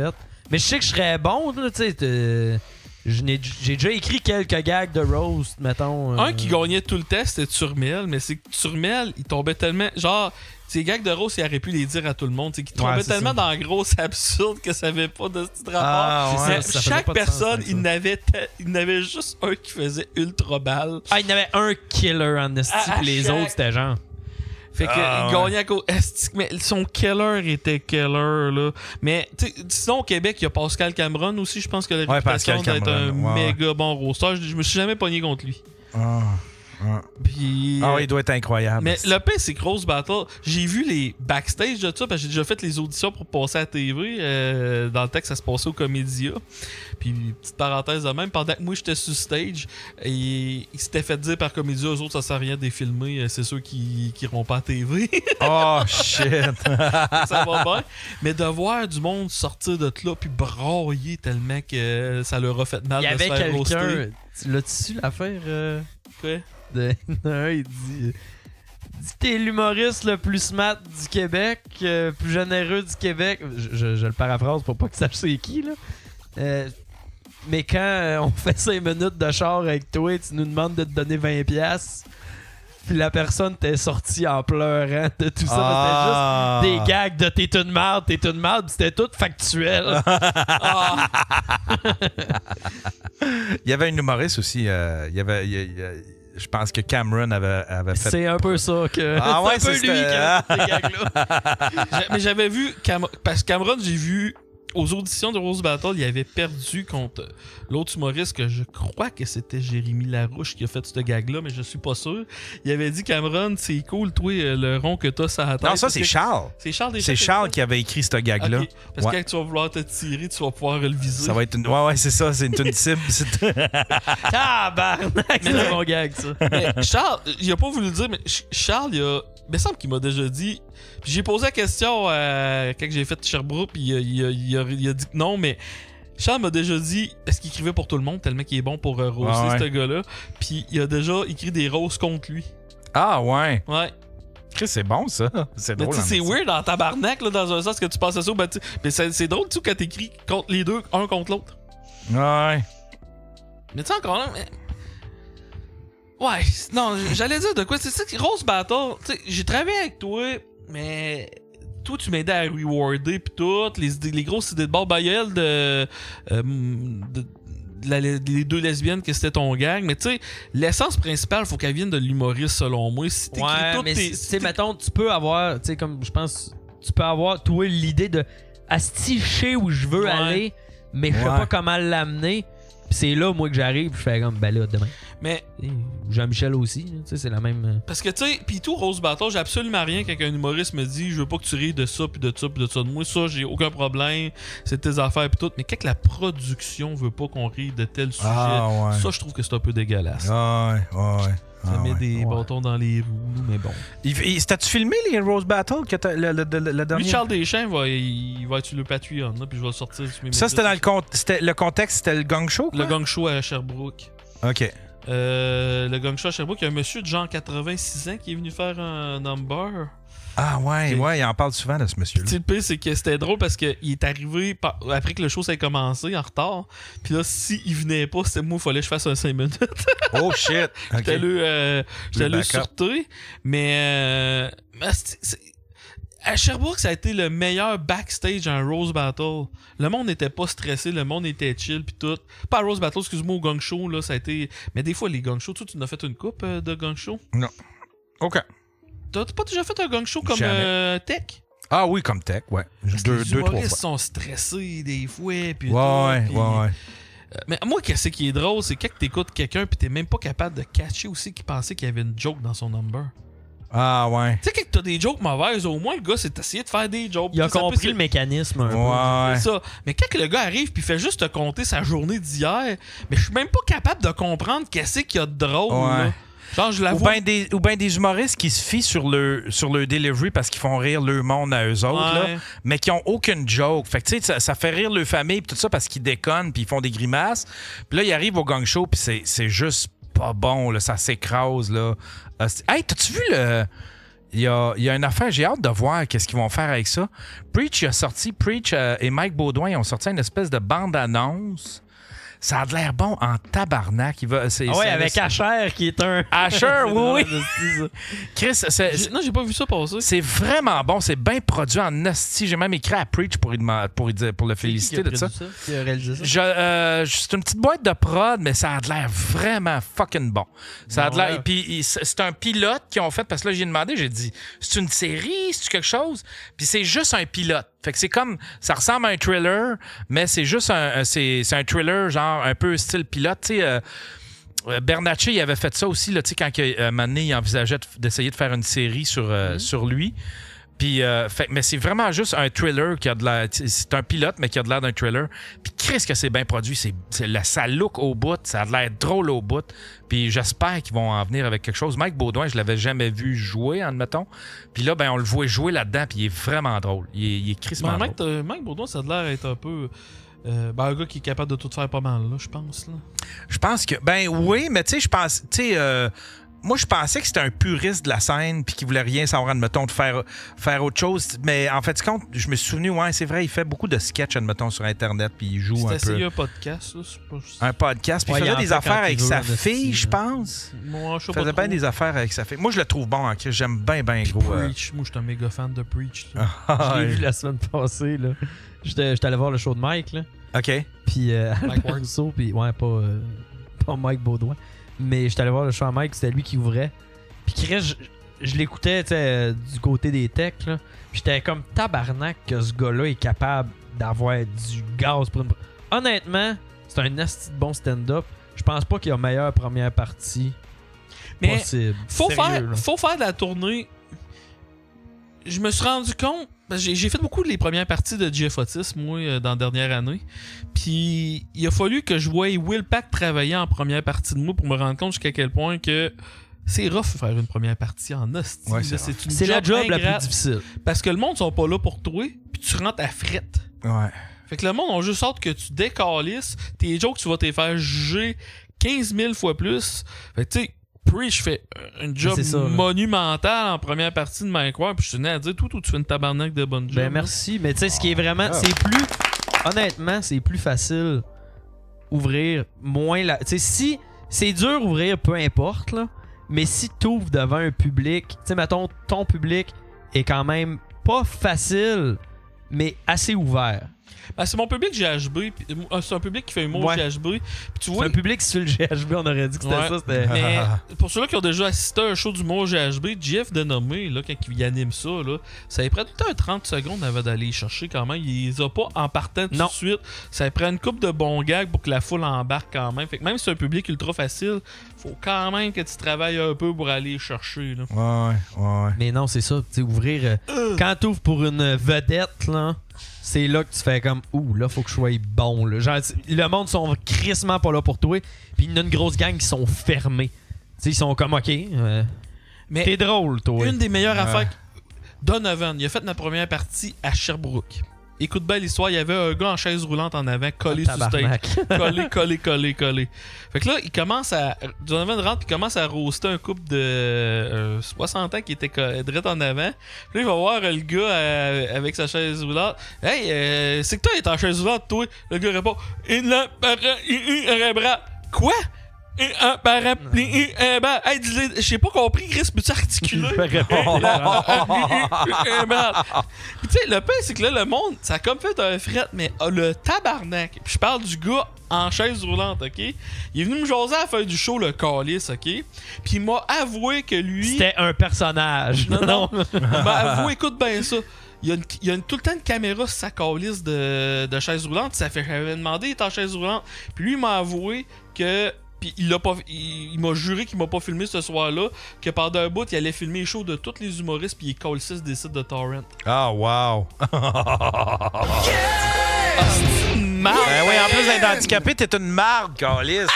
Mais je sais que je serais bon, tu sais. J'ai déjà écrit quelques gags de roast, mettons. Un qui gagnait tout le test, c'était Turmel, mais c'est que Turmel, il tombait tellement... Genre, ces gags de roast, il aurait pu les dire à tout le monde. Qui tombait tellement dans le gros absurde que ça avait pas de petit rapport. Chaque personne, il n'avait juste un qui faisait ultra balle. Ah, il y en avait un killer en esti, puis les autres, c'était genre... Fait qu'il gagnait à cause. Mais son killer était killer, là. Mais, tu sais, sinon, au Québec, il y a Pascal Cameron aussi. Je pense que la réputation d'être un méga bon roaster. Je me suis jamais pogné contre lui. Puis, il doit être incroyable. Mais le pire, c'est Grosse Battle. J'ai vu les backstage de ça parce que j'ai déjà fait les auditions pour passer à la TV. Dans le temps que ça se passait au Comédia. Puis, petite parenthèse de même, pendant que moi j'étais sur stage, il s'était fait dire par Comédia, eux autres, ça sert à rien de les filmer. C'est ceux qui iront pas à la TV. Oh shit! Ça va bien. Mais de voir du monde sortir de là puis brailler tellement que ça leur a fait mal de se faire roaster. Il y avait quelqu'un. L'as-tu l'affaire? Quoi? Il dit t'es l'humoriste le plus smart du Québec, plus généreux du Québec. Je le paraphrase pour pas que ça c'est qui là. Mais quand on fait 5 minutes de char avec toi, tu nous demandes de te donner 20$. Puis la personne t'est sortie en pleurant de tout ça. C'était juste des gags de t'es une merde, puis c'était tout factuel. Il y avait une humoriste aussi. Je pense que Cameron avait fait. C'est un peu ça que. Ah ouais, c'est un peu lui qui a fait ces gags-là. Mais j'avais vu. Parce que Cameron, j'ai vu. Aux auditions de Rose Battle, il avait perdu contre l'autre humoriste que je crois que c'était Jérémy Larouche qui a fait ce gag-là, mais je suis pas sûr. Il avait dit, Cameron, c'est cool, toi, le rond que t'as sur la tête. Non, ça, c'est Charles. C'est Charles déjà. C'est Charles qui avait écrit ce gag-là. Okay. Parce que quand tu vas vouloir te tirer, tu vas pouvoir le viser. Ça va être une. Ouais, c'est ça, c'est une cible. Tabarnak, c'est mon gag, ça. Mais Charles, il a pas voulu le dire, mais Charles, il me semble qu'il m'a déjà dit. Puis j'ai posé la question quand j'ai fait Sherbrooke, puis il a dit que non, mais Charles m'a déjà dit, parce qu'il écrivait pour tout le monde, tellement qu'il est bon pour roaster ce gars-là, puis il a déjà écrit des roasts contre lui. Ah ouais? Ouais. Chris, c'est bon ça. C'est drôle. C'est weird en tabarnak, là, dans un sens que tu penses à ça. Ben, mais c'est drôle, tu sais, quand t'écris contre les deux, un contre l'autre. Ouais. Mais tu sais, encore là, mais. Ouais, non, j'allais dire de quoi. C'est ça que Rose Battle, tu sais, j'ai travaillé avec toi, mais toi, tu m'aidais à rewarder pis tout, les grosses idées de bord Bayel les deux lesbiennes que c'était ton gang, mais tu sais, l'essence principale, faut qu'elle vienne de l'humoriste selon moi. Si t'écris tout mais c'est mettons, tu peux avoir, tu sais, comme je pense, tu peux avoir, toi, l'idée de asti, je sais où je veux aller, mais je sais pas comment l'amener. Pis c'est là, moi, que j'arrive, je fais comme, ben là, demain. Mais. Jean-Michel aussi, tu sais, c'est la même. Parce que, tu sais, pis tout, Rose Battle, j'ai absolument rien quand un humoriste me dit, je veux pas que tu ris de ça, pis de ça, pis de ça. De moi, ça, j'ai aucun problème, c'est tes affaires, pis tout. Mais quand la production veut pas qu'on rie de tel sujet, ça, je trouve que c'est un peu dégueulasse. Ouais. Ça met des bâtons dans les roues, mais bon. T'as-tu filmé les Rose Battle que le dernier? Lui, Charles Deschamps, il va être sur le Patreon, là, puis je vais le sortir sur mes Ça, c'était dans le contexte, c'était le gang show, quoi? Le gang show à Sherbrooke. OK. Le gang show à Sherbrooke, il y a un monsieur de genre 86 ans qui est venu faire un number. Ah ouais, il en parle souvent de ce monsieur-là. Le pire, c'est que c'était drôle parce qu'il est arrivé après que le show s'est commencé en retard. Puis là, s'il venait pas, c'était moi, il fallait que je fasse un 5 minutes. Oh shit! J'étais là sûreté. Mais à Sherbrooke, ça a été le meilleur backstage en Rose Battle. Le monde n'était pas stressé, le monde était chill puis tout. Pas à Rose Battle, excuse-moi, au gang show, là, ça a été. Mais des fois, les gang shows, tu nous as fait une coupe de gang show? Non. OK. T'as pas déjà fait un gang show comme Tech? Ah oui, comme Tech, ouais. Deux, trois fois. Les sont stressés des fois. Puis ouais. Mais moi, qu'est-ce qui est drôle, c'est quand t'écoutes quelqu'un puis t'es même pas capable de catcher aussi qu'il pensait qu'il y avait une joke dans son number. Ah ouais. Tu sais, quand t'as des jokes mauvaises, au moins le gars s'est essayé de faire des jokes. Il a compris le mécanisme un peu. C'est ça. Mais quand le gars arrive puis fait juste te compter sa journée d'hier, mais je suis même pas capable de comprendre qu'est-ce qu'il y a de drôle. Là. Genre, je ou bien des humoristes qui se fient sur le delivery parce qu'ils font rire le monde à eux autres, là, mais qui ont aucune joke. Fait que tu sais, ça fait rire leur famille pis tout ça parce qu'ils déconnent puis ils font des grimaces. Puis là, ils arrivent au gang show puis c'est juste pas bon, là, ça s'écrase, là. Hey, t'as-tu vu le... Il y a une affaire, j'ai hâte de voir qu'est-ce qu'ils vont faire avec ça. Preach et Mike Baudouin ils ont sorti une espèce de bande-annonce. Ça a l'air bon en tabarnak. Avec Asher qui est un... Asher, oui. Chris, non, j'ai pas vu ça passer. C'est vraiment bon. C'est bien produit en hostie. J'ai même écrit à Preach pour le féliciter de ça. Qui a réalisé ça? C'est une petite boîte de prod, mais ça a l'air vraiment fucking bon. Ça a l'air... Puis c'est un pilote qu'ils ont fait parce que là, j'ai demandé, j'ai dit, c'est une série, c'est quelque chose? Puis c'est juste un pilote. Fait que c'est comme... Ça ressemble à un thriller, mais c'est juste c'est un thriller genre un peu style pilote. Tu sais, Bernatchez, il avait fait ça aussi, là, tu sais, quand un moment donné, il envisageait d'essayer de faire une série sur lui. Puis, mais c'est vraiment juste un thriller qui a de l'air... C'est un pilote, mais qui a de l'air d'un thriller. Puis, Christ, que c'est bien produit. Ça look au bout. Ça a de l'air drôle au bout. Puis, j'espère qu'ils vont en venir avec quelque chose. Mike Baudouin, je l'avais jamais vu jouer, admettons. Puis là, ben, on le voit jouer là-dedans. Puis, il est vraiment drôle. Il est crissement drôle. Mike Baudouin, ça a de l'air d'être un peu... un gars qui est capable de tout faire pas mal, là, je pense. Là. Je pense que... Ben oui, mais tu sais, je pense... Tu sais... Moi, je pensais que c'était un puriste de la scène puis qu'il voulait rien savoir, admettons, de faire autre chose. Mais en fait, compte, je me suis souvenu, ouais, c'est vrai, il fait beaucoup de sketchs, admettons, sur Internet puis il joue un peu. C'est essayé un podcast, là. Un podcast. Puis il faisait des affaires avec sa fille, je pense. Moi, je sais Il faisait bien des affaires avec sa fille. Moi, je le trouve bon, hein, j'aime bien gros. Preach. Moi, je suis un méga fan de Preach. Je l'ai vu la semaine passée, là. J'étais allé voir le show de Mike, là. OK. Puis Albert Rousseau, puis ouais, pas Mike Baudouin. Mais j'étais allé voir le show à Mike, c'était lui qui ouvrait. Puis je l'écoutais, tu sais, du côté des techs, là. Puis j'étais comme tabarnak que ce gars-là est capable d'avoir du gaz pour une... Honnêtement, c'est un asti de bon stand-up. Je pense pas qu'il y a meilleure première partie possible. Faut faire de la tournée. Je me suis rendu compte... J'ai fait beaucoup les premières parties de Jeff Otis, moi, dans la dernière année. Puis il a fallu que je voie Will Pack travailler en première partie de moi pour me rendre compte jusqu'à quel point que c'est rough faire une première partie en hostie. Ouais, c'est la job la plus difficile. Parce que le monde sont pas là pour toi, puis tu rentres à frette. Ouais. Fait que le monde a juste hâte que tu décalisses. Tes jokes, tu vas te faire juger 15 000 fois plus. Fait que tu sais, Preach fait un job monumental en première partie de Mike Ward, puis je tenais à dire tout où tu fais une tabarnak de bonne job. Ben merci, mais tu sais, ce qui est vraiment, c'est plus, honnêtement, c'est plus facile ouvrir moins la... Tu sais, si c'est dur ouvrir, peu importe, là, mais si t'ouvres devant un public, tu sais, mettons, ton public est quand même pas facile, mais assez ouvert. Ben, c'est mon public GHB. C'est un public qui fait humour GHB. Tu vois, c'est un public sur le GHB, on aurait dit que c'était ça. Mais pour ceux-là qui ont déjà assisté à un show d'humour GHB, Jeff Denomé, là, quand il anime ça, là, ça prend tout un 30 secondes avant d'aller chercher quand même. Il les a pas en partant tout de suite. Ça prend une couple de bons gags pour que la foule embarque quand même. Fait que même si c'est un public ultra facile, faut quand même que tu travailles un peu pour aller chercher. Là. Ouais. Mais non, c'est ça. Tu sais, ouvrir... Quand tu ouvres pour une vedette, là... C'est là que tu fais comme ouh, là faut que je sois bon là. Genre, le monde sont crissement pas là pour toi. Puis il y a une grosse gang qui sont fermés. T'sais, ils sont comme ok. Mais t'es drôle, toi. Une des meilleures affaires. Donovan, il a fait ma première partie à Sherbrooke. Écoute bien l'histoire, il y avait un gars en chaise roulante en avant, collé sur stage. Collé. Fait que là, Donovan rentre et commence à roaster un couple de 60 ans qui était direct en avant. Puis là, il va voir le gars avec sa chaise roulante. Hey, c'est que toi, il est en chaise roulante, toi. Le gars répond un bras. Quoi? Un parapluie, hey, j'ai pas compris, Chris, peux-tu articuler? Puis tu sais, le pire, c'est que là, le monde, ça a comme fait un fret, mais le tabarnak. Puis je parle du gars en chaise roulante, ok? Il est venu me jaser à la fin du show, le calice, ok? Puis il m'a avoué que lui... C'était un personnage. Non. Il m'a avoué, écoute bien ça. Il y a tout le temps une caméra sur sa calice de chaise roulante. Ça fait, j'avais demandé, il est en chaise roulante. Puis lui, il m'a avoué que... Puis il m'a juré qu'il m'a pas filmé ce soir-là, que pendant un bout, il allait filmer les shows de tous les humoristes, puis il colle 6 des sites de torrent. Ah, wow! Ben oui, en plus d'être handicapé, t'es une marde, câlisse.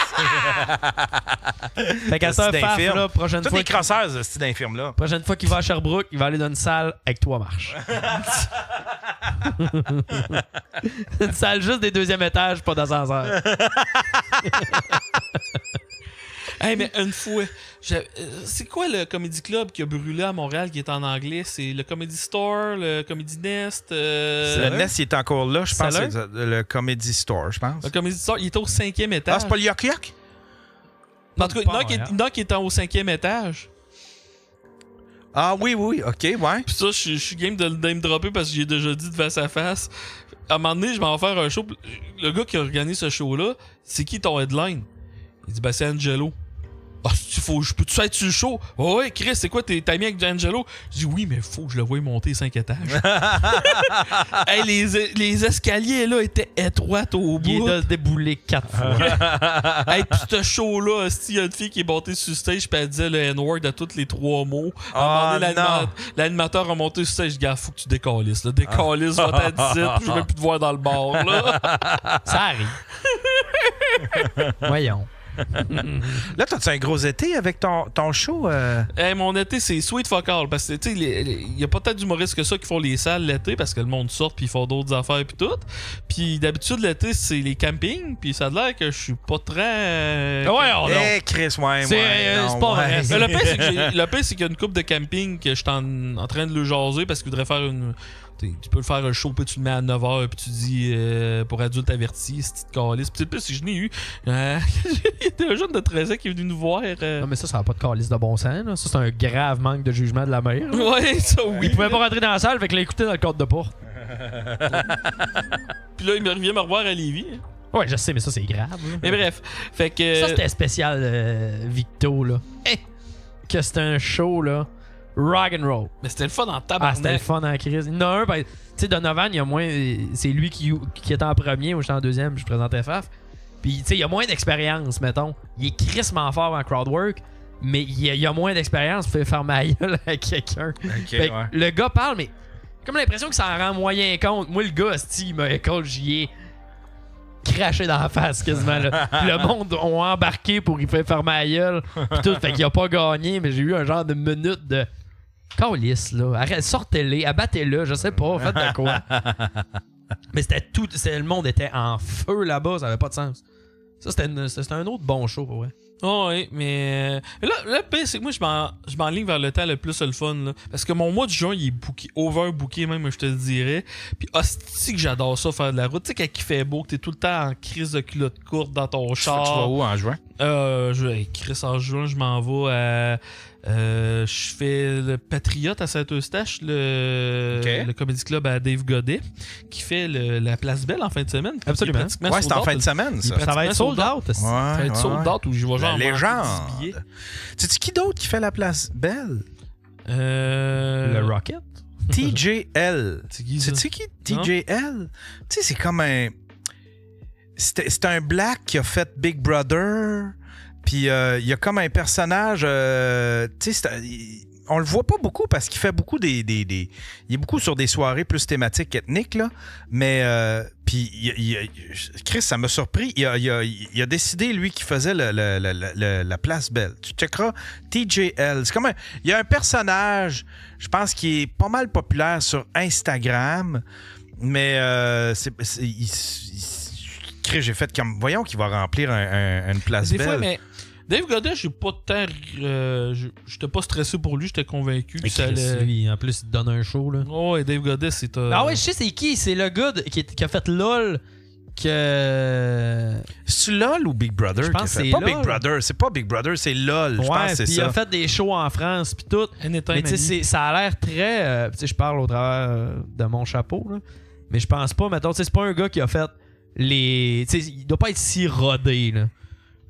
Fait qu'à ça, là, prochaine fois. Tous les crosseurs, ce style d'infirme-là. Prochaine fois qu'il va à Sherbrooke, il va aller dans une salle avec 3 marches. Une salle juste des 2e étages, pas d'ascenseur. Hey, mais une fois, c'est quoi le Comedy Club qui a brûlé à Montréal qui est en anglais? C'est le Comedy Store, le Comedy Nest? Le Nest, il est encore là, je pense. C'est le Comedy Store, je pense. Le Comedy Store, il était au 5e étage. Ah, c'est pas le Yuck Yuck? En tout cas, il y en a qui est au 5e étage. Ah oui, ok, ouais. Puis ça, je suis game de le name dropper parce que j'ai déjà dit de face à face. À un moment donné, je m'en vais faire un show. Le gars qui a organisé ce show-là, c'est qui ton headline? Il dit, c'est Angelo. Ah, je peux-tu être sur le show? Oh, ouais, Chris, c'est quoi, t'es ami avec Angelo? Je dis oui, mais faut que je le voie monter 5 étages. Hey, les escaliers là étaient étroites au bout. Il est déboulé 4 fois. Hey, pis ce show-là, il y a une fille qui est montée sur le stage, pis elle disait le N-word à tous les 3 mots. L'animateur a monté sur le stage, je dis, gars, faut que tu décalisses. Décalisses, va t'en dire, je veux plus te voir dans le bar. Là. Ça arrive. Voyons. Là, t'as-tu un gros été avec ton show? Hey, mon été, c'est sweet fuck all. Parce que, tu sais, il y a pas tant d'humoristes que ça qui font les salles l'été parce que le monde sort puis ils font d'autres affaires puis tout. Puis d'habitude, l'été, c'est les campings. Puis ça a l'air que je suis pas très. Chris, ouais. C'est pas vrai. Mais le pire, c'est qu'il y a une couple de camping que je suis en train de le jaser parce qu'il voudrait faire une. Tu peux le faire un show, puis tu le mets à 9h, puis tu dis pour adultes avertis, si tu te calisses. Puis plus si je n'ai eu. Il y a un jeune de 13 ans qui est venu nous voir. Non, mais ça n'a pas de calice de bon sens. Là. Ça, c'est un grave manque de jugement de la mère. Ouais, ça oui. Il pouvait pas rentrer dans la salle, fait qu'il l'a écouté dans le cadre de porte. Puis là, il vient me revoir à Lévis. Ouais, je sais, mais ça, c'est grave. Là. Mais bref. Fait que. Ça, c'était spécial, Victo, là. Que c'était un show, là. Rock and roll. Mais c'était le fun en tabarnak. C'était le fun en crise. Il y en a un, tu sais, Donovan, il y a moins. C'est lui qui était en premier, moi j'étais en deuxième, je présentais Faf. Puis, tu sais, il y a moins d'expérience, mettons. Il est crissement fort en crowdwork, mais il y a moins d'expérience pour faire ma gueule à quelqu'un. Okay, le gars parle, mais comme l'impression que ça en rend moyen compte. Moi, le gars, il m'a école, j'y ai craché dans la face quasiment. Là. Puis le monde ont embarqué pour y faire ma gueule. Puis tout, fait qu'il a pas gagné, mais j'ai eu un genre de minute de. Calisse, là. Arrête, sortez-les, abattez-le, je sais pas, faites de quoi. Mais c'était tout. Le monde était en feu là-bas, ça avait pas de sens. Ça, c'était un autre bon show, ouais. Oh, oui, mais là, le pire, c'est que moi, je m'enligne vers le temps le plus le fun, là. Parce que mon mois de juin, il est booké, over-booké même, je te le dirais. Puis, hostie que j'adore ça, faire de la route. Tu sais, quand il fait beau, que t'es tout le temps en crise de culotte courte dans ton char. Tu vas où en juin? Chris, en juin, je m'en vais à. Je fais le Patriote à Saint-Eustache, le Comedy Club à Dave Godet, qui fait la Place Belle en fin de semaine. Absolument. Ouais, c'est en fin de semaine, ça. Ça va être sold out. Ça va être sold out où je vais genre. La légende. Sais-tu qui d'autre qui fait la Place Belle? Le Rocket? TJL. Sais-tu qui? TJL? Tu sais, c'est comme un. C'est un black qui a fait Big Brother. Puis il y a comme un personnage, tu sais, on le voit pas beaucoup parce qu'il fait beaucoup il est beaucoup sur des soirées plus thématiques ethniques là, mais puis Chris, ça m'a surpris. Il a décidé lui qui faisait la Place Belle. Tu checkeras TJL. C'est comme il y a un personnage, je pense qui est pas mal populaire sur Instagram, mais Chris, j'ai fait comme voyons qu'il va remplir une Place Belle. Fois, mais Dave Godet, j'ai pas tant. J'étais pas stressé pour lui, j'étais convaincu que ça allait. Lui, en plus, il te donne un show, là. Oh, et Dave Godet, c'est. Ah ouais, je sais c'est qui. C'est le gars qui a fait LOL. C'est LOL ou Big Brother? Je pense que c'est pas LOL. Big Brother, c'est pas Big Brother, c'est LOL. Je pense que c'est ça. Il a fait des shows en France, puis tout. Mais tu sais, ça a l'air très. Tu sais, je parle au travers de mon chapeau, là. Mais je pense pas, mettons, c'est pas un gars qui a fait les. Tu sais, il doit pas être si rodé, là.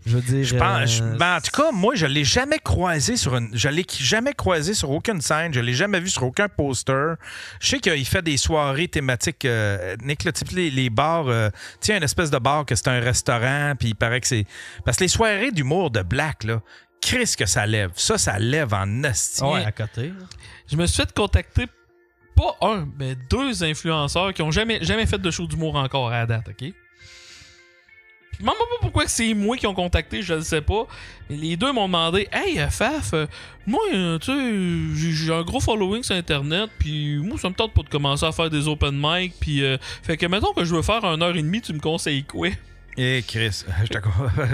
Je veux dire. En tout cas, moi, je l'ai jamais croisé sur aucune scène. Je l'ai jamais vu sur aucun poster. Je sais qu'il fait des soirées thématiques ethniques, là, type les bars. Tu sais, une espèce de bar que c'est un restaurant, puis il paraît que c'est. Parce que les soirées d'humour de Black, là, Chris que ça lève. Ça lève en asti. Ouais, à côté. Je me suis fait contacter, pas un, mais 2 influenceurs qui ont jamais fait de show d'humour encore à la date, OK? Je me demande pas pourquoi c'est moi qui ont contacté, je ne sais pas. Mais les 2 m'ont demandé Hey, Faf, moi, tu sais, j'ai un gros following sur Internet, puis moi, ça me tente pas de commencer à faire des open mic, puis fait que mettons que je veux faire 1h30, tu me conseilles quoi? Eh, Chris, je t'accorde. Moi,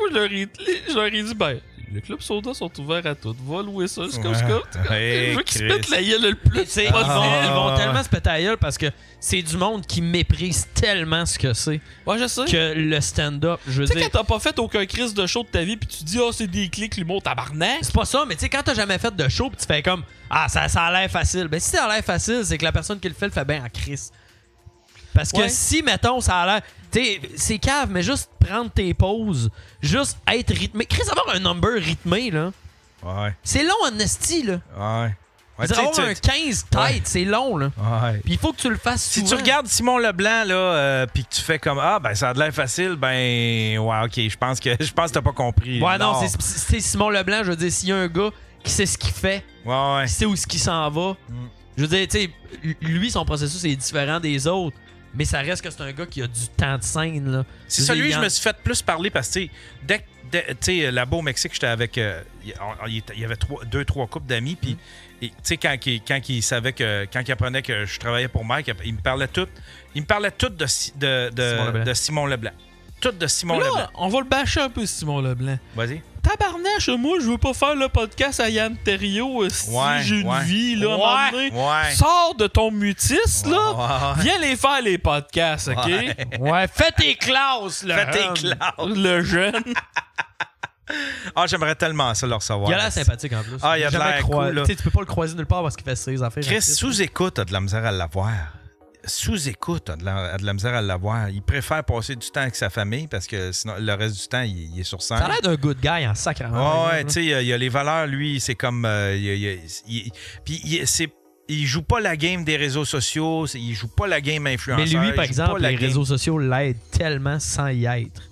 je leur ai dit, ben, les clubs soda sont ouverts à tout. Va louer ça jusqu'à je veux qu'ils se pètent la gueule le plus. Ils vont tellement se péter la gueule parce que c'est du monde qui méprise tellement ce que c'est. Ouais, je sais. Que le stand-up, je veux dire. Tu sais, quand t'as pas fait aucun crise de show de ta vie, puis tu dis, c'est des clics, l'humour, tabarnak. C'est pas ça, mais tu sais, quand t'as jamais fait de show, puis tu fais comme, ça a l'air facile. Ben, si ça a l'air facile, c'est que la personne qui le fait bien en crise. Parce que si, mettons, ça a l'air. Tu sais, c'est cave, mais juste prendre tes pauses, juste être rythmé. Chris, avoir un number rythmé, là. Ouais. C'est long en esti, là. Ouais. Avoir un 15 tête, c'est long, là. Ouais. Puis il faut que tu le fasses souvent. Si tu regardes Simon Leblanc, là, puis que tu fais comme ben ça a de l'air facile, ben ouais, ok, je pense que t'as pas compris. Ouais, non, c'est Simon Leblanc, je veux dire, s'il y a un gars qui sait ce qu'il fait, qui sait où ce qu'il s'en va, je veux dire, tu sais, lui, son processus est différent des autres. Mais ça reste que c'est un gars qui a du temps de scène, là. C'est celui que je me suis fait plus parler parce que, tu sais, là-bas au Mexique, j'étais avec. Il y avait 2-3 couples d'amis, puis, tu sais, quand il savait que. Quand il apprenait que je travaillais pour Mike, il me parlait tout. Il me parlait tout de Simon Leblanc. Tout de Simon Là, Leblanc. on va le bâcher un peu, Simon Leblanc. Vas-y. Tabarnache, moi, je veux pas faire le podcast à Yann Terriot si j'ai une vie, là, à un moment donné. Sors de ton mutisme, là. Viens les faire, les podcasts, OK? Ouais, fais tes classes, là. Fais tes classes. Le jeune. Ah, j'aimerais tellement ça le recevoir. Il a l'air sympathique en plus. Ah, il a de l'air cool, là. Tu peux pas le croiser nulle part parce qu'il fait ses affaires. Chris, sous-écoute, a de la misère à l'avoir. Sous-écoute, a de la misère à l'avoir. Il préfère passer du temps avec sa famille parce que sinon, le reste du temps, il est sur scène. Ça a l'air d'un good guy en sacrament. Ouais, tu sais, il y a les valeurs, lui, c'est comme. Puis il joue pas la game des réseaux sociaux, il joue pas la game influenceur. Mais lui, par exemple, les réseaux sociaux l'aident tellement sans y être.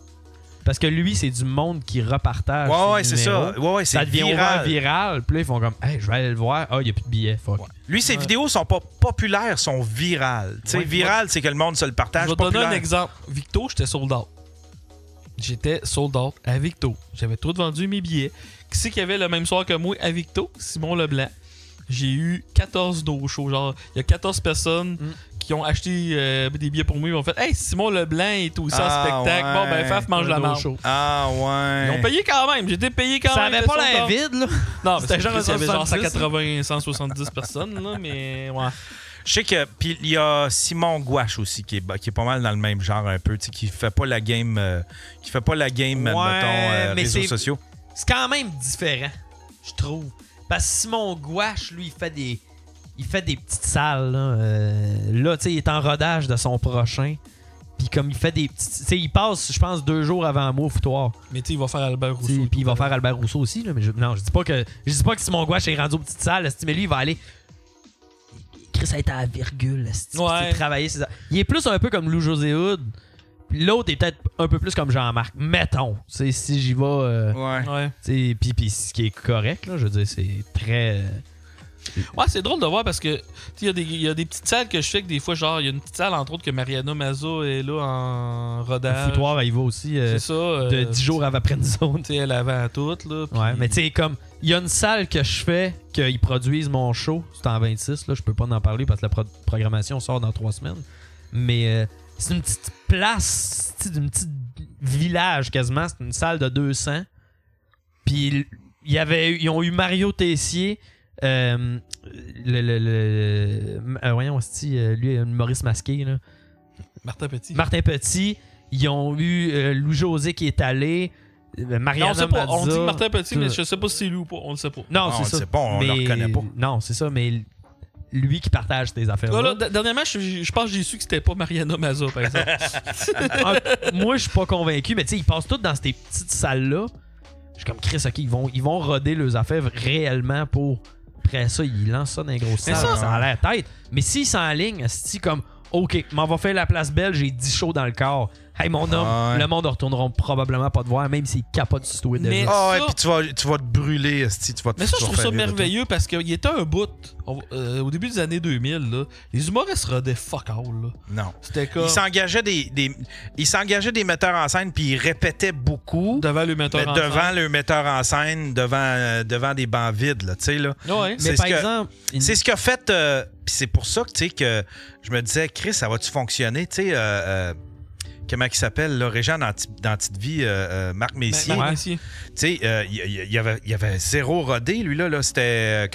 Parce que lui, c'est du monde qui repartage. Ouais, c'est ça. Ouais, c'est ça devient viral. Puis là, ils font comme, hey, je vais aller le voir. Ah, il n'y a plus de billets. Fuck. Ouais. Lui, ses vidéos sont pas populaires, sont virales. Tu sais, viral, c'est que le monde se le partage. Je vais te donner un exemple. Victo, j'étais sold out. J'étais sold out à Victo. J'avais tout vendu mes billets. Qui c'est qui avait le même soir que moi à Victo? Simon Leblanc. J'ai eu 14 no-shows. Genre, il y a 14 personnes qui ont acheté des billets pour moi. Ils m'ont fait, hey, Simon Leblanc est aussi en spectacle. Ouais. Bon, ben, Faf mange la marche. Ah, ouais. Ils ont payé quand même. J'étais payé quand même. Ça avait pas l'air vide, là. Non, c'était genre il y avait genre 180, 170 personnes, là, mais ouais. Je sais que. Puis il y a Simon Gouache aussi qui est pas mal dans le même genre un peu, qui fait pas la game. Mettons, réseaux sociaux. C'est quand même différent, je trouve. Parce que Simon Gouache, lui, il fait des petites salles. Là, tu sais, il est en rodage de son prochain. Puis comme il fait des petites... Tu sais, il passe, je pense, 2 jours avant moi au foutoir. Mais tu sais, il va faire Albert Rousseau. Puis il va faire Albert Rousseau aussi. Là, mais je dis pas que Simon Gouache est rendu aux petites salles. Mais lui, il va aller... Chris, ça a été à la virgule. Ouais. Travailler il est plus un peu comme Lou José Hood. Puis l'autre est peut-être un peu plus comme Jean-Marc. Mettons. Si j'y vais... ouais. Puis ce qui est correct, là, je veux dire, c'est très... Ouais, c'est drôle de voir parce que il y a des petites salles que je fais que des fois, genre, il y a une petite salle, entre autres, que Mariana Mazza est là en rodage. Le foutoir, elle y va aussi c'est ça, de 10 jours avant Friendzone. Tu sais, elle avant toute, là. Pis... Ouais, mais tu sais, comme, il y a une salle que je fais, qu'ils produisent mon show, c'est en 26, là, je peux pas en parler parce que la programmation sort dans 3 semaines. Mais c'est une petite place, d'une petite village quasiment, c'est une salle de 200. Puis ils ont eu Mario Tessier. Voyons, lui, un humoriste masqué. Là. Martin Petit. Ils ont eu Louis-José qui est allé. Mariana non, on sait pas. Mazza, on dit Martin Petit, mais je sais pas si c'est lui ou pas. On le sait pas. Non, c'est ça. On le sait pas, on le reconnaît pas. Non, c'est ça, mais lui qui partage tes affaires. Là, dernièrement, je pense que j'ai su que c'était pas Mariana Mazza, par exemple. Moi, je suis pas convaincu, mais tu sais, ils passent tous dans ces petites salles-là. Je suis comme Chris, ok, ils vont roder leurs affaires réellement pour. Après ça, ils lancent ça dans les grosses salles. Ça a l'air tête. Mais s'ils s'enlignent, c'est comme, ok, m'en va faire la place belle, j'ai 10 shows dans le corps. Hey, mon homme, le monde ne retournera probablement pas te voir, même s'ils capotent sur Twitter. Mais ouais, puis tu vas te brûler, tu vas te Mais ça, je trouve ça merveilleux parce qu'il était un bout. Au début des années 2000, là, les humoristes rodaient fuck all. Là. Non. C'était comme... Ils s'engageaient des metteurs en scène, puis ils répétaient beaucoup. Devant le metteur en scène. Devant le metteur en scène, devant des bancs vides, là, tu sais, là. Ouais. Mais par exemple... C'est ce qu'a fait... puis c'est pour ça que je me disais, Chris, ça va-tu fonctionner, tu sais... comment il s'appelle, là, Régent dans Petite Vie, Marc Messier. Marc Messier. Tu sais, il y avait zéro rodé, lui, là. C'était,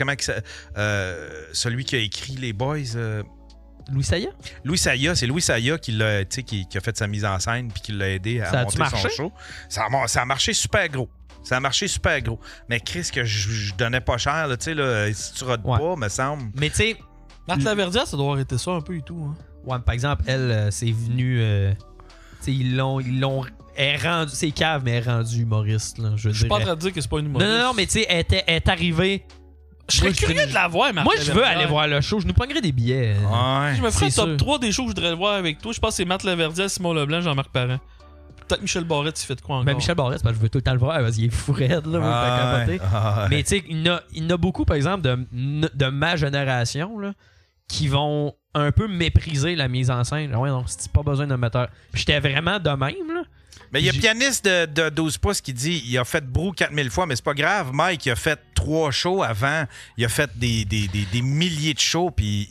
celui qui a écrit Les Boys. Louis Saya? Louis Saya, c'est Louis Saya qui a fait sa mise en scène puis qui l'a aidé à monter son show. Ça a marché super gros. Ça a marché super gros. Mais Chris, que je donnais pas cher, tu sais, là, si tu rodes pas, me semble. Mais tu sais... Marthe Laverdière, ça doit avoir été ça un peu et tout. Hein. Ouais, par exemple, elle, c'est venu... ils l'ont elle est rendue, c'est cave, mais elle est rendue humoriste. Là, je suis pas en train de dire que c'est pas une humoriste. Non, mais tu sais, elle est arrivée. Je serais curieux de la voir, Marthe. Moi, je veux aller voir le show. Je nous prendrais des billets. Ouais, je me ferais le top 3 des shows que je voudrais voir avec toi. Je pense que c'est Marthe Laverdière, Simon Leblanc, Jean-Marc Parent. Peut-être Michel Barrette, il fait de quoi encore? Ben, Michel Barrette, c'est parce que je veux tout le temps le voir parce qu'il est fou raide, là. Mais tu sais, il y en a beaucoup, par exemple, de ma génération, là, qui vont un peu mépriser la mise en scène. Ouais, non, c'est pas besoin d'un metteur. J'étais vraiment de même, là. Mais il y a un pianiste de 12 pouces qui dit il a fait Brou 4000 fois, mais c'est pas grave. Mike, il a fait 3 shows avant. Il a fait des milliers de shows, puis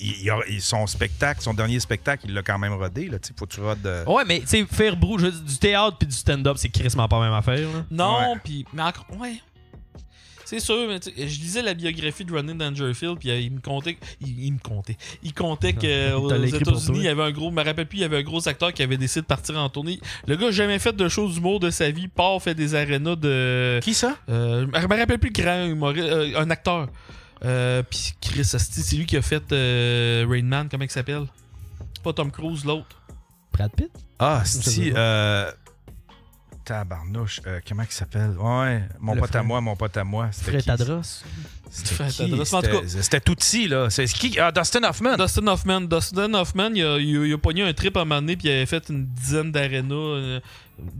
son spectacle, son dernier spectacle, il l'a quand même rodé. Là, faut que tu rodes. Ouais, mais tu sais, faire Brou, du théâtre puis du stand-up, c'est crissement pas la même affaire. Là. Non, puis. Mais encore. Ouais. C'est sûr, mais je lisais la biographie de Rodney Dangerfield, puis il contait qu'aux États-Unis, il y avait un gros. Je me rappelle plus, il y avait un gros acteur qui avait décidé de partir en tournée. Le gars n'a jamais fait de show d'humour de sa vie, fait des arénas de. Qui ça? Je me rappelle plus le grand humoriste, un acteur. Puis Chris Asti, c'est lui qui a fait Rain Man, comment il s'appelle? C'est pas Tom Cruise, l'autre. Brad Pitt? Ah, si. Tabarnouche, comment il s'appelle? Ouais, mon pote à moi. Fred Tadros. C'était Tootsie, là. C'est qui? Ah, Dustin Hoffman. Dustin Hoffman, il a pogné un trip à un moment donné, puis il avait fait une dizaine d'arénas,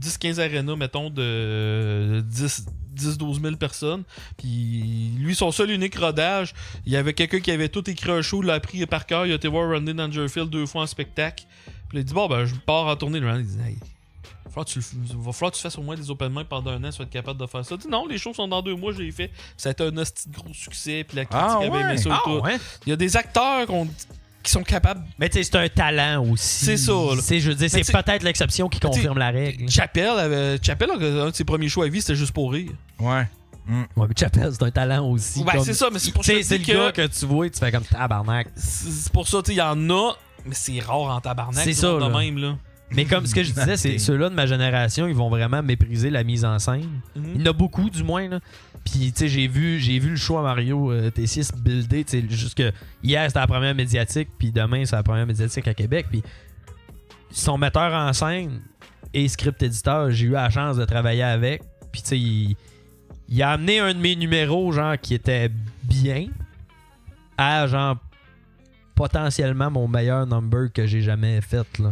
10-15 arénas, mettons, de 10-12 000 personnes. Puis lui, son seul unique rodage, il y avait quelqu'un qui avait tout écrit un show, l'a appris par cœur, il a été voir Rodney Dangerfield 2 fois en spectacle. Puis il a dit, bon, ben, je pars en tournée. Il dit, hey, va falloir que tu fasses au moins des open mic pendant un an si tu vas être capable de faire ça. Dis, non, les shows sont dans 2 mois, j'ai fait. Ça a été un hostie de gros succès, puis la critique avait aimé ça et tout. Ouais. Il y a des acteurs qui sont capables. Mais tu sais, c'est un talent aussi. C'est ça. Je veux dire, c'est peut-être l'exception qui confirme la règle. Chappelle, un de ses premies shows à vie, c'était juste pour rire. Ouais. Ouais, mais Chappelle, c'est un talent aussi. Ouais, c'est ça, mais c'est pour ça que c'est le gars que tu vois et tu fais comme tabarnak. C'est pour ça, tu sais, il y en a, mais c'est rare en tabarnak. C'est ça, de même, là. Mais comme ce que je disais, c'est ceux-là de ma génération, ils vont vraiment mépriser la mise en scène. Il y en a beaucoup, du moins, là. Puis, tu sais, j'ai vu le show à Mario Tessier se builder. Tu sais, juste que hier, c'était la première médiatique, puis demain, c'est la première médiatique à Québec. Puis, son metteur en scène et script éditeur, j'ai eu la chance de travailler avec. Puis, tu sais, il a amené un de mes numéros, genre, qui était bien, à, genre, potentiellement mon meilleur number que j'ai jamais fait, là.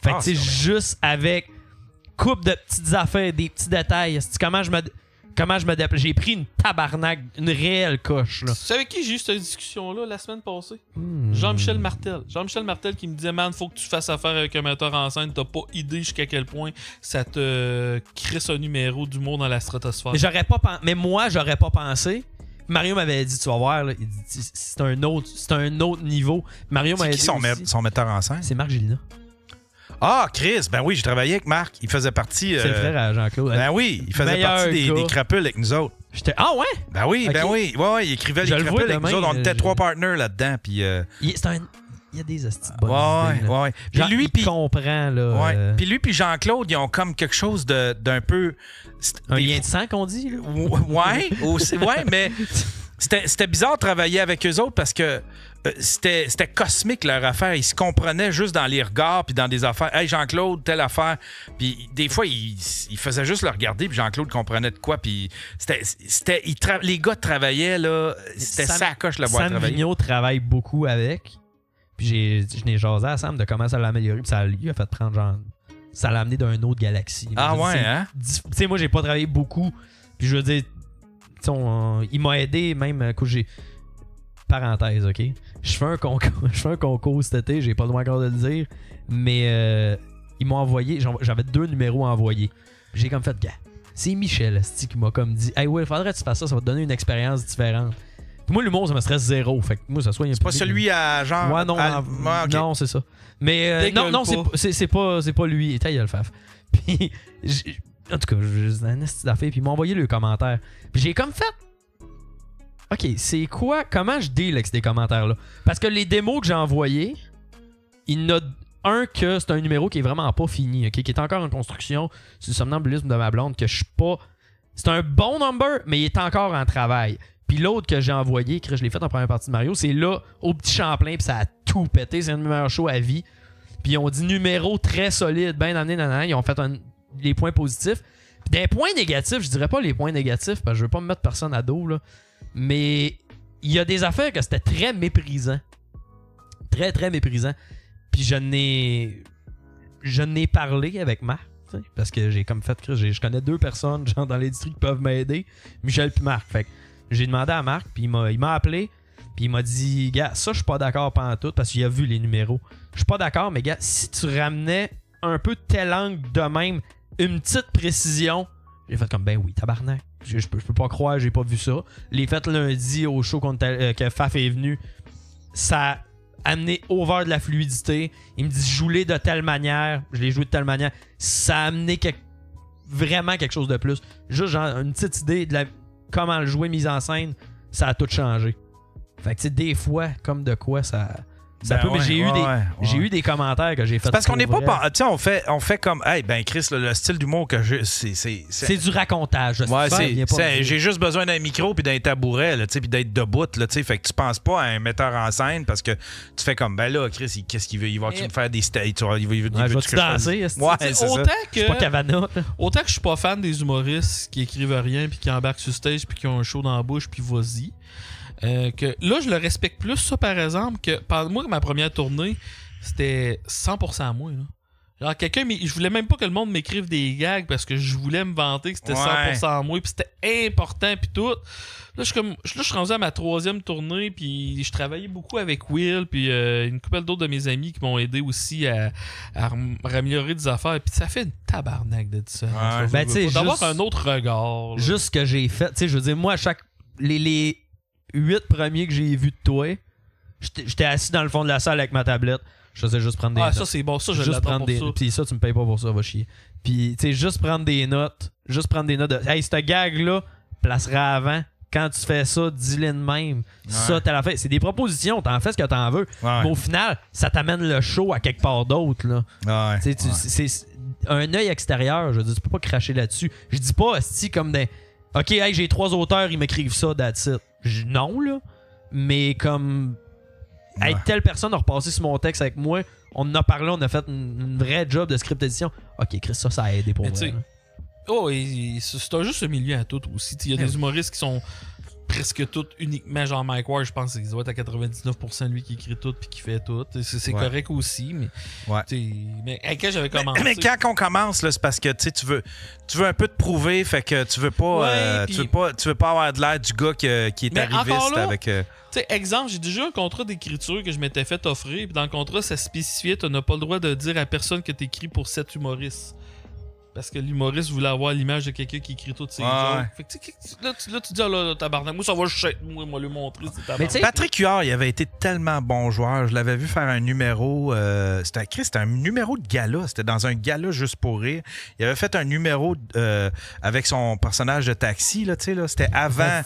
Fait que, tu sais, juste avec coupe de petites affaires, des petits détails. Comment je me déplace. J'ai pris une tabarnak, une réelle coche, là. Tu sais avec qui j'ai eu cette discussion-là la semaine passée? Jean-Michel Martel. Jean-Michel Martel qui me disait, man, faut que tu fasses affaire avec un metteur en scène. T'as pas idée jusqu'à quel point ça te crisse un numéro d'humour dans la stratosphère. Mais moi, j'aurais pas pensé. Mario m'avait dit, tu vas voir, là, il dit, c'est un autre niveau. Mario m'avait dit. C'est qui son metteur en scène? C'est Marc Gélina. Ah, Chris, ben oui, j'ai travaillé avec Marc. Il faisait partie. C'est le frère à Jean-Claude. Ben oui, il faisait partie des crapules avec nous autres. Ah ouais? Ben oui, okay. Ouais, il écrivait les crapules avec nous autres. On était 3 partners là-dedans. Puis. Il y a des hosties de bonnes idées. Ouais. Puis lui, il comprend, là. Ouais. Puis lui, puis Jean-Claude, ils ont comme quelque chose d'un peu. Un lien de sang qu'on dit, là. Ouais, mais. C'était bizarre de travailler avec eux autres parce que c'était cosmique leur affaire. Ils se comprenaient juste dans les regards puis dans des affaires. Hey, Jean-Claude, telle affaire. Puis des fois, ils faisaient juste le regarder puis Jean-Claude comprenait de quoi. Puis les gars travaillaient, là. C'était ça coche le voir travailler. Sam Vigneault travaille beaucoup avec. Puis je n'ai jasé à Sam de comment ça l'a amélioré. Puis ça lui a fait prendre genre. Ça l'a amené d'une autre galaxie. Ah ouais, hein? Tu sais, moi, j'ai pas travaillé beaucoup. Puis je veux dire. Il m'a aidé même quand j'ai. Parenthèse, ok? Je fais un concours cet été, j'ai pas le droit encore de le dire. Mais ils m'ont envoyé. J'avais 2 numéros à envoyer. J'ai comme fait, gars. C'est Michel qui m'a comme dit, hey, ouais, faudrait que tu fasses ça, ça va te donner une expérience différente. Puis moi, l'humour, ça me stresse 0. Fait que moi, ça soit. C'est pas celui à genre. Ouais, non, okay. Non, c'est ça. Mais non, c'est pas lui. Il le faf. Puis. En tout cas, j'ai un esti d'affaires. Puis ils m'ont envoyé le commentaire. Puis j'ai comme fait. Ok, c'est quoi? Comment je deal avec ces commentaires-là? Parce que les démos que j'ai envoyés, il y en a un que c'est un numéro qui est vraiment pas fini, ok? Qui est encore en construction. C'est le somnambulisme de ma blonde que je suis pas. C'est un bon number, mais il est encore en travail. Puis l'autre que j'ai envoyé, que je l'ai fait en première partie de Mario, c'est là, au Petit Champlain, puis ça a tout pété. C'est un numéro show à vie. Puis ils ont dit numéro très solide, bien amené, nanana. Ils ont fait les points positifs. Puis des points négatifs, je dirais pas les points négatifs, parce que je veux pas me mettre personne à dos, là. Mais il y a des affaires que c'était très méprisant. Très, très méprisant. Puis je n'ai parlé avec Marc, parce que j'ai comme fait que je connais 2 personnes dans l'industrie qui peuvent m'aider, Michel puis Marc. Fait que j'ai demandé à Marc, puis il m'a appelé, puis Puis il m'a dit, gars, ça, je suis pas d'accord pantoute parce qu'il a vu les numéros. Je suis pas d'accord, mais gars, si tu ramenais un peu tel angle de même, une petite précision, j'ai fait comme, ben oui, tabarnak. Je peux pas croire, j'ai pas vu ça. Les fêtes lundi au show que Faf est venu, ça a amené over de la fluidité. Il me dit, joue-les de telle manière. Je l'ai joué de telle manière. Ça a amené vraiment quelque chose de plus. Juste genre une petite idée de comment le jouer, mise en scène, ça a tout changé. Fait que tu sais, des fois, comme de quoi ça peut, mais j'ai eu des commentaires que j'ai fait. Parce qu'on n'est pas. Tu sais, on fait comme. Hey, ben Chris, le style d'humour que j'ai. C'est du racontage. Ouais, j'ai juste besoin d'un micro puis d'un tabouret, là, puis d'être debout. Là, fait que tu penses pas à un metteur en scène parce que tu fais comme. Ben là, Chris, qu'est-ce qu'il veut? Il va-tu me faire des stages? Il va-tu danser? Ouais, c'est autant ça. Que, pas Cavana. Autant que je suis pas fan des humoristes qui écrivent rien puis qui embarquent sur stage puis qui ont un show dans la bouche puis vas-y. Que là, je le respecte plus, ça, par exemple, que pendant moi, ma première tournée, c'était 100% à moi. Là. Genre, je voulais même pas que le monde m'écrive des gags parce que je voulais me vanter que c'était 100% à moi, puis c'était important, puis tout. Là, je suis rendu à ma 3e tournée, puis je travaillais beaucoup avec Will, puis une couple d'autres de mes amis qui m'ont aidé aussi à améliorer des affaires, puis ça fait une tabarnak de ça. Ben, d'avoir un autre regard. Là. Juste ce que j'ai fait, tu sais, je veux dire, moi, les 8 premiers que j'ai vus de toi, j'étais assis dans le fond de la salle avec ma tablette. Je faisais juste prendre des notes. Ça, c'est bon. Ça, je juste l'adore pour ça. Puis ça, tu me payes pas pour ça, va chier. Puis, tu sais, juste prendre des notes de « Hey, cette gag-là, placera avant. Quand tu fais ça, dis-le de même. Ouais. Ça, t'as la fait. » C'est des propositions. T'en fais ce que t'en veux. Ouais. Mais au final, ça t'amène le show à quelque part d'autre, là. Ouais. C'est un œil extérieur. Je veux dire, tu peux pas cracher là-dessus. Je dis pas, comme des... OK, hey, j'ai 3 auteurs, ils m'écrivent ça, that's it. Non, là. Mais comme... Hey, telle personne a repassé sur mon texte avec moi, on en a parlé, on a fait une vraie job de script édition. OK, Chris, ça a aidé pour moi. C'est juste un milieu à tout aussi. Il y a des humoristes qui sont presque tous uniquement genre Mike Ward, je pense qu'il doit être à 99% lui qui écrit tout puis qui fait tout. C'est correct aussi, mais quand j'avais commencé. Mais quand on commence, là, c'est parce que tu veux un peu te prouver, fait que tu veux pas tu veux pas avoir de l'air du gars qui est arriviste là, avec. Exemple, j'ai déjà un contrat d'écriture que je m'étais fait offrir, puis dans le contrat, ça spécifiait tu n'as pas le droit de dire à personne que tu écris pour cet humoriste. Parce que l'humoriste voulait avoir l'image de quelqu'un qui écrit toutes ses jokes. Fait que là, tu dis, là, tabarnak, moi, ça va, moi, lui montrer. Patrick Huard, il avait été tellement bon joueur. Je l'avais vu faire un numéro. C'était un numéro de gala. C'était dans un gala juste pour rire. Il avait fait un numéro avec son personnage de taxi. Là, là, c'était avant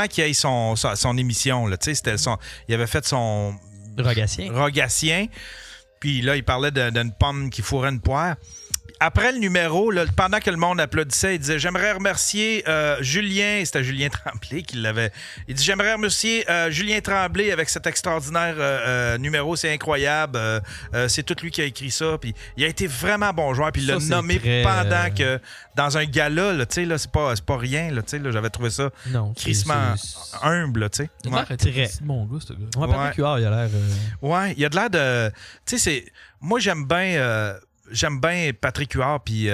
qu'il ait son émission. Là, il avait fait son. Rogatien. Puis là, il parlait d'une pomme qui fourrait une poire. Après le numéro, là, pendant que le monde applaudissait, il disait « J'aimerais remercier Julien... » C'était Julien Tremblay qui l'avait. Il dit « J'aimerais remercier Julien Tremblay avec cet extraordinaire numéro. C'est incroyable. C'est tout lui qui a écrit ça. » Puis il a été vraiment bon joueur. Puis il l'a nommé pendant que... Dans un gala, là, là, c'est pas rien. Là, là, j'avais trouvé ça crissement humble. Il a l'air très bon gars, ce gars. Ouais, Patrick Huard, il a l'air... Ouais, il a de l'air de... Tu sais, moi, j'aime bien Patrick Huard puis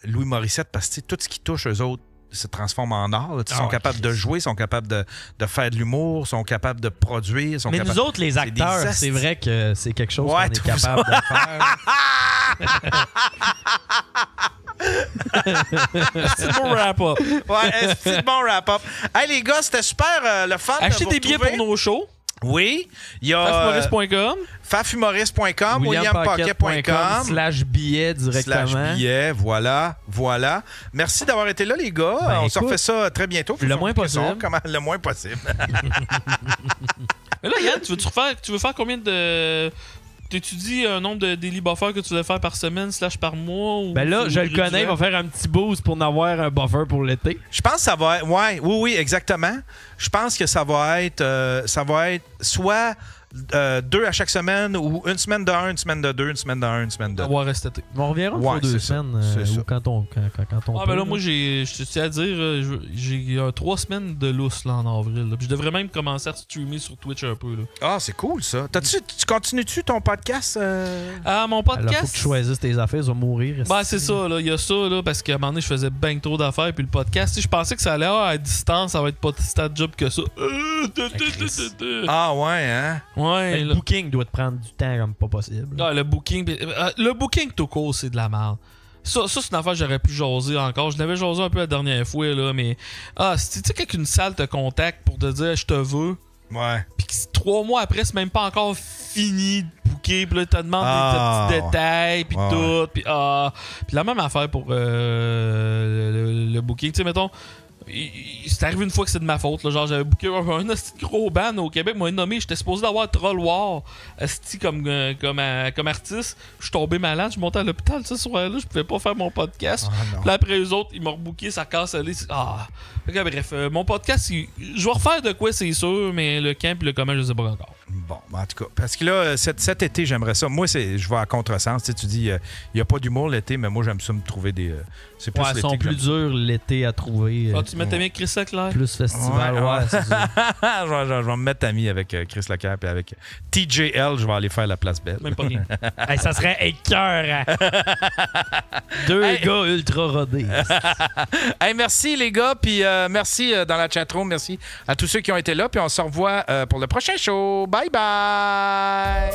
Louis Morissette parce que tout ce qui touche eux autres se transforme en art. Ils sont capables de jouer, sont capables de faire de l'humour, sont capables de produire. Mais nous autres, les acteurs, c'est vrai que c'est quelque chose qu'on est capable de faire. C'est un bon wrap-up. Ouais, c'est un bon wrap-up. Hey les gars, c'était super le fun. Achetez des billets pour nos shows. Oui, il y a fafhumoriste.com, williampaquet.com /billets directement. /billets, voilà. Merci d'avoir été là, les gars. On se refait ça très bientôt. Le moins possible. Le moins possible. Mais là, Yann, tu veux faire combien de... T'étudies un nombre de daily buffers que tu veux faire par semaine / par mois? Ou ben là, je le connais, il va faire un petit boost pour en avoir un buffer pour l'été. Je pense que ça va être... Oui, exactement. Je pense que ça va être soit 2 à chaque semaine ou une semaine de 1, une semaine de 2, une semaine de 1, une semaine de 2. On va rester été. On reviendra une fois 2 semaines. Ou quand on Ah, peut, ben là, moi, je tiens à dire, j'ai 3 semaines de lousse là, en avril. Là. Puis je devrais même commencer à streamer sur Twitch un peu. Là. Ah, c'est cool ça. Tu continues-tu ton podcast? Ah, mon Alors, podcast. faut que tu choisisses tes affaires, ils vont mourir. Ben, c'est ça, là. Il y a ça, là, parce qu'à un moment donné, je faisais bien trop d'affaires. Puis le podcast, tu sais, je pensais que ça allait à distance, ça va être pas si de job que ça. Ah, ouais, hein? Ouais. Le booking doit te prendre du temps comme pas possible. Ah, le booking tout court, c'est de la merde. Ça c'est une affaire que j'aurais pu jaser encore. Je l'avais jasé un peu la dernière fois, là, mais. Ah, si tu sais, qu'une salle te contacte pour te dire je te veux. Ouais. Puis 3 mois après, c'est même pas encore fini de booker. Puis là, tu te demandes des petits détails, puis tout. Puis la même affaire pour le booking. Tu sais, mettons. C'est arrivé une fois que c'est de ma faute. Là, genre, j'avais booké un gros band au Québec, m'a nommé. J'étais supposé d'avoir Troll War comme artiste. Je suis tombé malade. Je suis monté à l'hôpital ce soir-là. Je pouvais pas faire mon podcast. Puis là, après eux autres, ils m'ont rebooké. Ça casse allé. Okay, bref, mon podcast, je vais refaire de quoi, c'est sûr, mais le camp et le comment, je sais pas encore. Bon, en tout cas, parce que là, cet été, j'aimerais ça. Moi, je vais à contresens. Tu dis, il n'y a pas d'humour l'été, mais moi, j'aime ça me trouver des. C'est plus ouais, ils sont plus durs l'été à trouver. Tu mettais bien Chris Leclerc? Plus festival, ouais, c'est ça. je vais me mettre ami avec Chris Leclerc et avec TJL. Je vais aller faire la place belle. Même pas rien. Hey, ça serait écœurant. Deux gars ultra rodés. Hey, merci, les gars. Puis merci dans la chatroom. Merci à tous ceux qui ont été là. Puis on se revoit pour le prochain show. Bye bye!